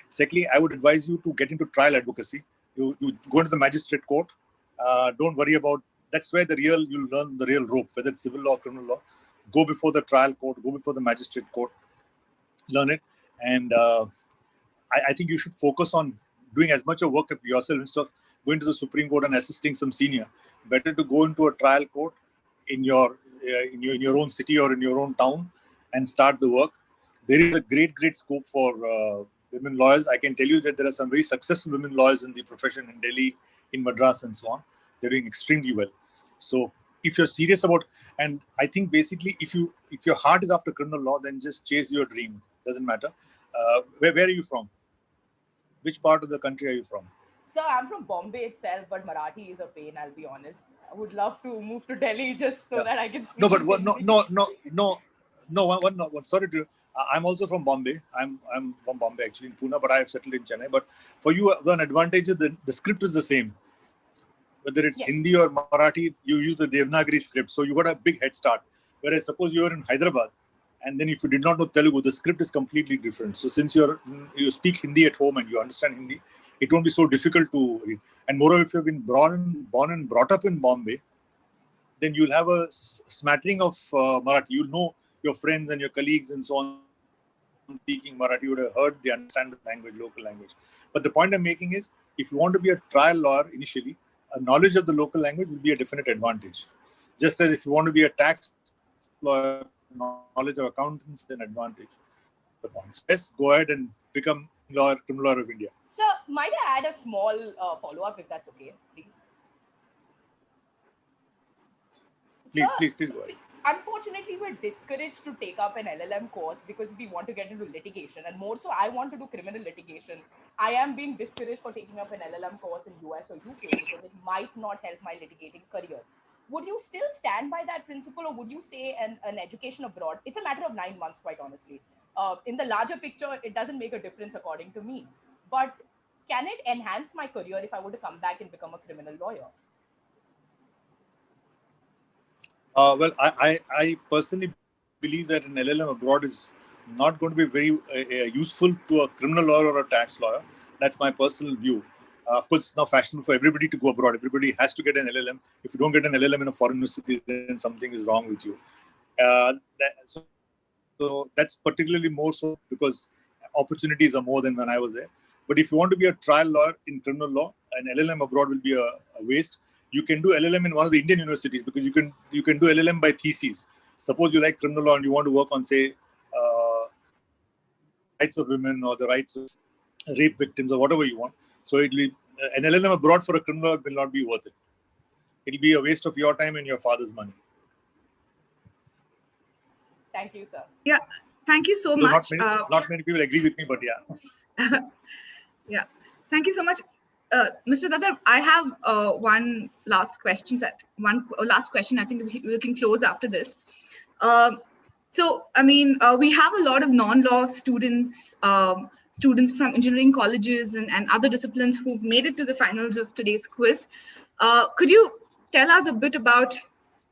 Secondly, I would advise you to get into trial advocacy. You go into the magistrate court. Don't worry about, that's where you'll learn the real rope, whether it's civil law or criminal law. Go before the trial court, go before the magistrate court, learn it. And I think you should focus on doing as much of work of yourself instead of going to the Supreme Court and assisting some senior. Better to go into a trial court in your own city or in your own town and start the work. There is a great scope for women lawyers. I can tell you that there are some very successful women lawyers in the profession in Delhi, in Madras, and so on. They're doing extremely well. So if you're serious about, and I think basically if your heart is after criminal law, then just chase your dream. Doesn't matter. Where are you from? Which part of the country are you from? Sir, I'm from Bombay itself, but Marathi is a pain, I'll be honest. I would love to move to Delhi just so that I can speak. No, but no. Sorry to. I'm also from Bombay. I'm from Bombay actually, in Pune, but I have settled in Chennai. But for you, one advantage is the script is the same. Whether it's Hindi or Marathi, you use the Devanagari script, so you got a big head start. Whereas suppose you are in Hyderabad, and then if you did not know Telugu, the script is completely different. So since you speak Hindi at home and you understand Hindi, it won't be so difficult to read. And moreover, if you've been born and brought up in Bombay, then you'll have a smattering of Marathi. You'll know your friends and your colleagues and so on speaking Marathi. You would have heard, they understand the language, local language. But the point I'm making is, if you want to be a trial lawyer initially, a knowledge of the local language will be a definite advantage. Just as if you want to be a tax lawyer, knowledge of accountants is an advantage. The point. So yes, go ahead and become criminal lawyer of India. Sir, might I add a small follow-up if that's okay, please? Please go ahead. Unfortunately, we're discouraged to take up an LLM course because we want to get into litigation, and more so, I want to do criminal litigation. I am being discouraged for taking up an LLM course in US or UK because it might not help my litigating career. would you still stand by that principle, or would you say an education abroad, it's a matter of 9 months, quite honestly. In the larger picture, it doesn't make a difference according to me. But can it enhance my career if I were to come back and become a criminal lawyer? Well, I personally believe that an LLM abroad is not going to be very useful to a criminal lawyer or a tax lawyer. That's my personal view. Of course, it's now fashionable for everybody to go abroad. Everybody has to get an LLM. If you don't get an LLM in a foreign university, then something is wrong with you. So that's particularly more so because opportunities are more than when I was there. But if you want to be a trial lawyer in criminal law, an LLM abroad will be a waste. You can do LLM in one of the Indian universities because you can do LLM by theses. Suppose you like criminal law and you want to work on, say, rights of women or the rights of rape victims or whatever you want. So it'll be an LLM abroad for a criminal law will not be worth it. It'll be a waste of your time and your father's money. Thank you, sir. Yeah, thank you so much. Not many people agree with me, but yeah. Yeah, thank you so much. Mr. Datta, I have one last question. I think we can close after this. So, I mean, we have a lot of non-law students, students from engineering colleges and other disciplines who've made it to the finals of today's quiz. Could you tell us a bit about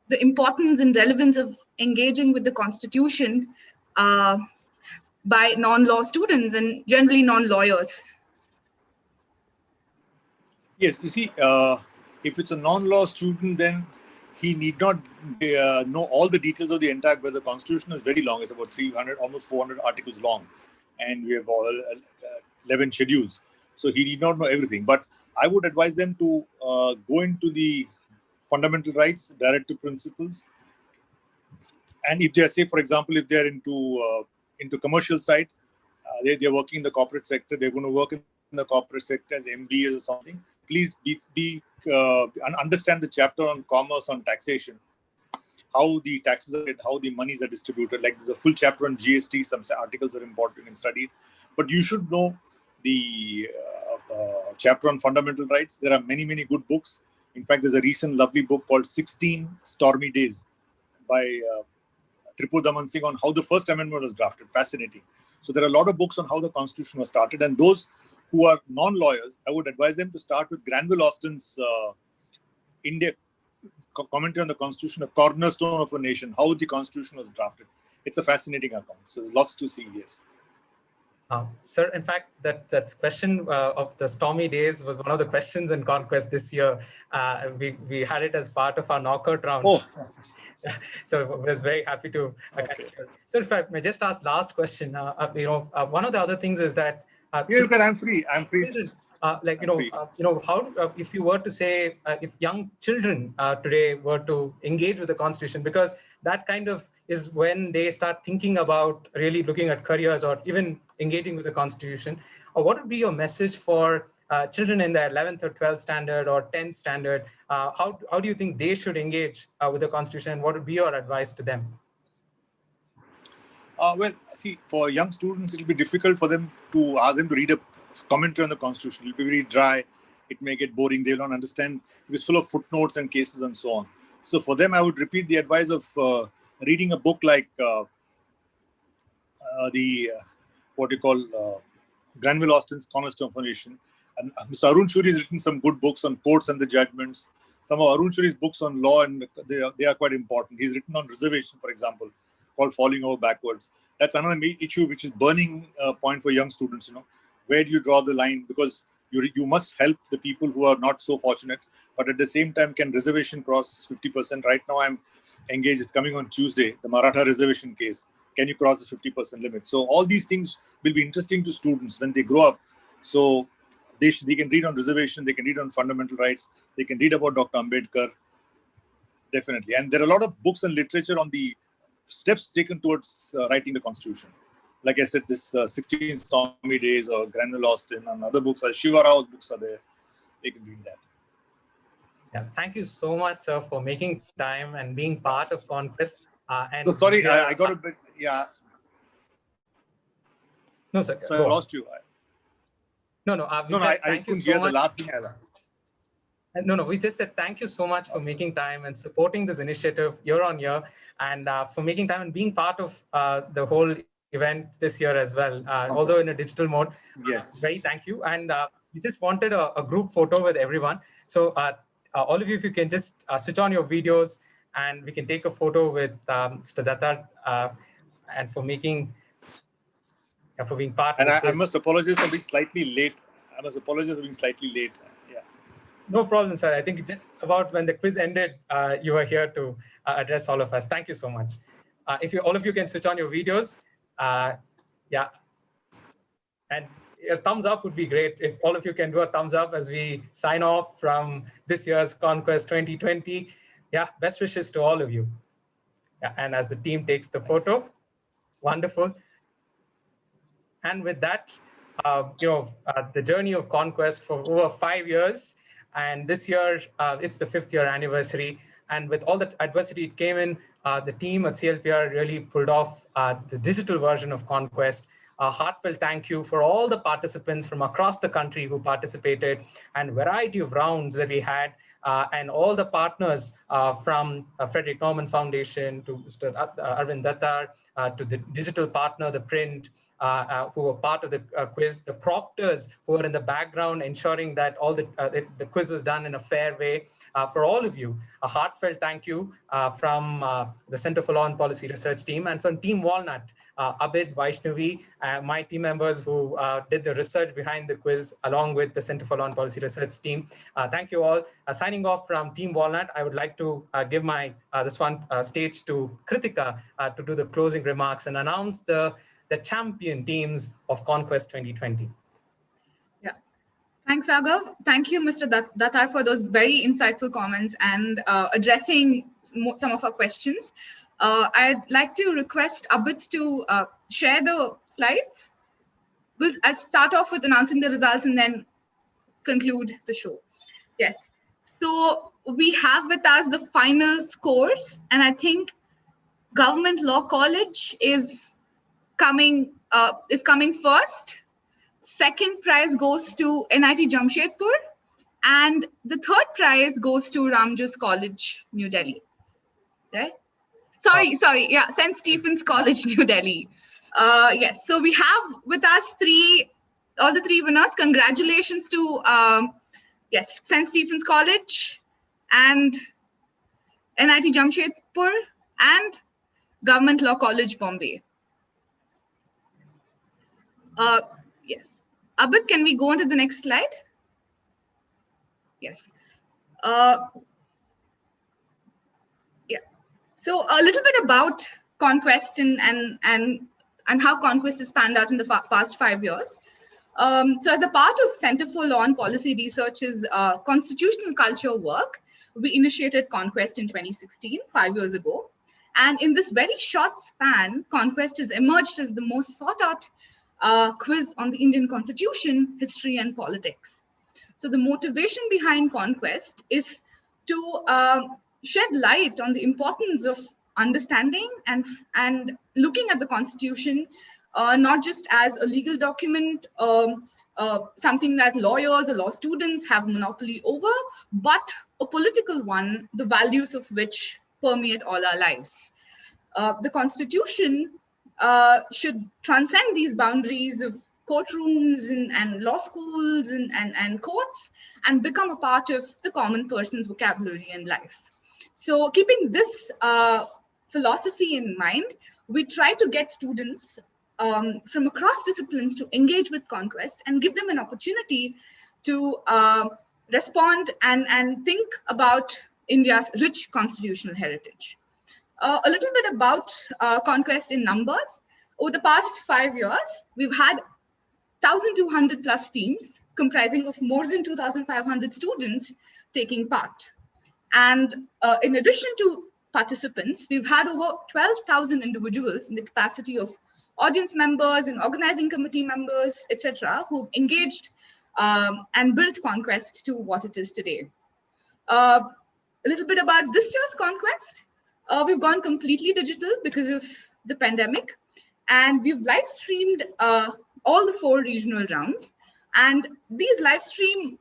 the importance and relevance of engaging with the Constitution by non-law students and generally non-lawyers? Yes, you see, if it's a non-law student, then he need not know all the details of the entire, but the Constitution is very long. It's about 300, almost 400 articles long. And we have all 11 schedules. So he need not know everything. But I would advise them to go into the fundamental rights, directive principles. And if they are, say, for example, if they're into commercial side, they're working in the corporate sector, they're going to work in the corporate sector as MBAs or something. Please understand the chapter on commerce, on taxation, how the taxes are paid, how the monies are distributed. Like there's a full chapter on GST, some articles are important and studied. But you should know the chapter on fundamental rights. There are many, many good books. In fact, there's a recent lovely book called 16 Stormy Days by Tripur Daman Singh on how the First Amendment was drafted. Fascinating. So there are a lot of books on how the Constitution was started. And those who are non-lawyers, I would advise them to start with Granville Austin's India commentary on the Constitution, a cornerstone of a nation, how the Constitution was drafted. It's a fascinating account. So there's lots to see, yes. Sir, in fact, that question of the stormy days was one of the questions in ConQuest this year. We had it as part of our knockout round. Oh. So I was very happy to. So if I may just ask last question, one of the other things is that. Yeah, you can. I'm free. How if you were to say if young children today were to engage with the Constitution, because that kind of is when they start thinking about really looking at careers or even engaging with the Constitution, or what would be your message for children in their 11th or 12th standard or 10th standard? How do you think they should engage with the Constitution, and what would be your advice to them? Well, see, for young students, it'll be difficult for them to ask them to read a commentary on the Constitution. It'll be very dry. It may get boring. They don't understand. It's full of footnotes and cases and so on. So for them, I would repeat the advice of reading a book like Granville Austin's Cornerstone of a Nation. And Mr. Arun Shuri has written some good books on courts and the judgments. Some of Arun Shuri's books on law, and they are quite important. He's written on reservation, for example, called Falling Over Backwards. That's another issue which is burning point for young students. Where do you draw the line? Because you must help the people who are not so fortunate, but at the same time, can reservation cross 50%? Right now, I'm engaged. It's coming on Tuesday, the Maratha reservation case. Can you cross the 50% limit? So all these things will be interesting to students when they grow up. So they can read on reservation, they can read on fundamental rights, they can read about Dr. Ambedkar, definitely. And there are a lot of books and literature on the steps taken towards writing the Constitution. Like I said, this 16 Stormy Days or Granville Austin and other books, Shiva Rao's books are there. They can read that. Yeah, thank you so much, sir, for making time and being part of ConQuest. So sorry, I got a bit, yeah. No, sir. So I lost you. No, I couldn't hear the last thing. No, we just said thank you so much for making time and supporting this initiative year on year, and for making time and being part of the whole event this year as well, although in a digital mode. Yes. Very thank you. And we just wanted a group photo with everyone. So all of you, if you can just switch on your videos and we can take a photo with Mr. Datta and for making, for being part And of I this. must apologize for being slightly late. No problem, sir. I think just about when the quiz ended, you were here to address all of us. Thank you so much. If all of you can switch on your videos, yeah. And a thumbs up would be great. If all of you can do a thumbs up as we sign off from this year's ConQuest 2020. Yeah, best wishes to all of you. Yeah, and as the team takes the photo, wonderful. And with that, the journey of ConQuest for over 5 years. And this year, it's the 5th year anniversary. And with all the adversity it came in, the team at CLPR really pulled off the digital version of ConQuest. A heartfelt thank you for all the participants from across the country who participated, and variety of rounds that we had, and all the partners from Frederick Norman Foundation to Mr. Arvind Dattar, to the digital partner, ThePrint, who were part of the quiz, the proctors who were in the background ensuring that all the quiz was done in a fair way. For all of you, a heartfelt thank you from the Center for Law and Policy Research team, and from Team Walnut, Abid, Vaishnavi, my team members who did the research behind the quiz along with the Center for Law and Policy Research team. Thank you all. Signing off from Team Walnut, I would like to give my stage to Kritika to do the closing remarks and announce the champion teams of ConQuest 2020. Yeah. Thanks, Raghav. Thank you, Mr. Dattar, for those very insightful comments and addressing some of our questions. I'd like to request Abid to share the slides. I'll start off with announcing the results and then conclude the show. Yes. So we have with us the final scores, and I think Government Law College is coming first. Second prize goes to NIT Jamshedpur, and the third prize goes to Ramjas College, New Delhi. Right? Sorry, yeah, St. Stephen's College, New Delhi. Yes, so we have with us all the three winners. Congratulations to yes, St. Stephen's College and NIT Jamshedpur and Government Law College, Bombay. Yes. Abid, can we go on to the next slide? Yes. Yeah. So a little bit about ConQuest and how ConQuest has panned out in the past 5 years. So as a part of Center for Law and Policy Research's constitutional culture work, we initiated ConQuest in 2016, 5 years ago. And in this very short span, ConQuest has emerged as the most sought out quiz on the Indian Constitution, history, and politics. So the motivation behind ConQuest is to shed light on the importance of understanding and looking at the Constitution, not just as a legal document, something that lawyers or law students have monopoly over, but a political one, the values of which permeate all our lives. The Constitution should transcend these boundaries of courtrooms and law schools and courts and become a part of the common person's vocabulary and life. So keeping this philosophy in mind, we try to get students from across disciplines to engage with ConQuest and give them an opportunity to respond and think about India's rich constitutional heritage. A little bit about ConQuest in numbers. Over the past 5 years, we've had 1,200 plus teams comprising of more than 2,500 students taking part. And in addition to participants, we've had over 12,000 individuals in the capacity of audience members and organizing committee members, etc., who've engaged and built ConQuest to what it is today. A little bit about this year's ConQuest. We've gone completely digital because of the pandemic, and we've live streamed all the 4 regional rounds. And these live stream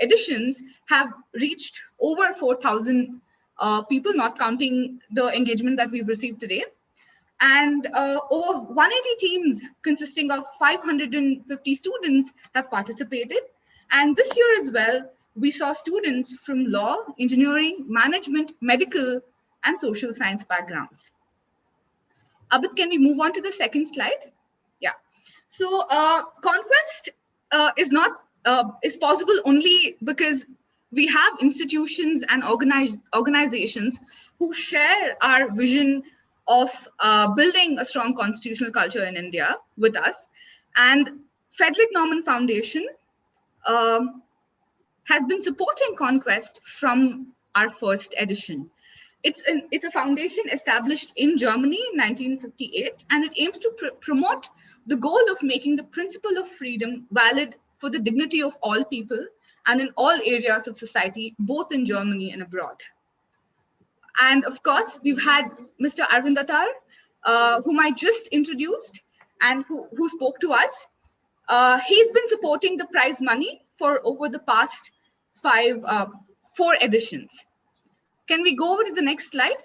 editions have reached over 4,000 people, not counting the engagement that we've received today. And over 180 teams consisting of 550 students have participated. And this year as well, we saw students from law, engineering, management, medical, and social science backgrounds. Abid, can we move on to the second slide? Yeah. So ConQuest is possible only because we have institutions and organizations who share our vision of building a strong constitutional culture in India with us. And Frederick Norman Foundation has been supporting ConQuest from our first edition. It's a foundation established in Germany in 1958, and it aims to promote the goal of making the principle of freedom valid for the dignity of all people and in all areas of society, both in Germany and abroad. And of course, we've had Mr. Arvind Attar, whom I just introduced and who spoke to us. He's been supporting the prize money for over the past 4 editions. Can we go over to the next slide?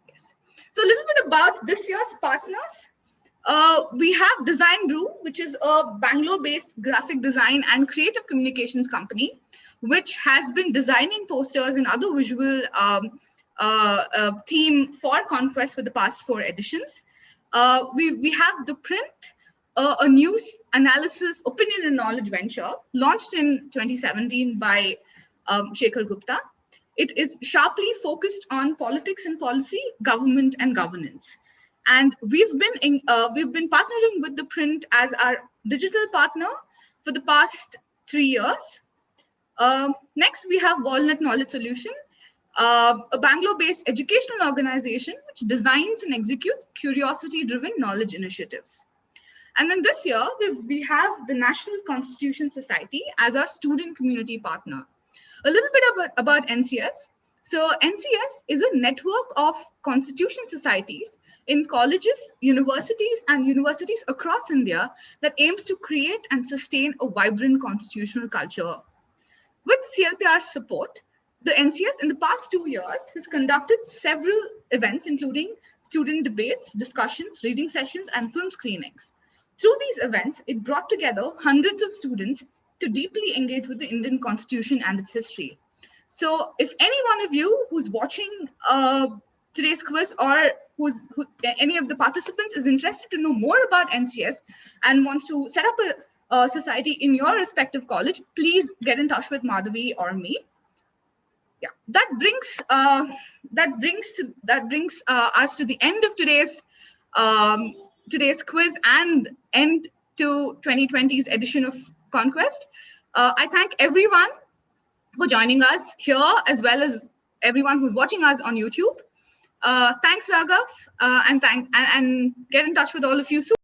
Yes. So a little bit about this year's partners. We have Design Brew, which is a Bangalore-based graphic design and creative communications company, which has been designing posters and other visual theme for ConQuest for the past 4 editions. We have ThePrint, a news analysis, opinion and knowledge venture launched in 2017 by Shekhar Gupta. It is sharply focused on politics and policy, government and governance. And we've been partnering with ThePrint as our digital partner for the past 3 years. Next, we have Walnut Knowledge Solution, a Bangalore-based educational organization which designs and executes curiosity-driven knowledge initiatives. And then this year, we have the National Constitution Society as our student community partner. A little bit about NCS. So NCS is a network of constitution societies in colleges, universities, and universities across India that aims to create and sustain a vibrant constitutional culture. With CLPR's support, the NCS in the past 2 years has conducted several events, including student debates, discussions, reading sessions, and film screenings. Through these events, it brought together hundreds of students to deeply engage with the Indian Constitution and its history. So if any one of you who's watching today's quiz or any of the participants is interested to know more about NCS and wants to set up a society in your respective college, please get in touch with Madhavi or me. Yeah, that brings us to the end of today's quiz and end to 2020's edition of ConQuest. I thank everyone for joining us here, as well as everyone who's watching us on YouTube. Thanks, Raghav, and get in touch with all of you soon.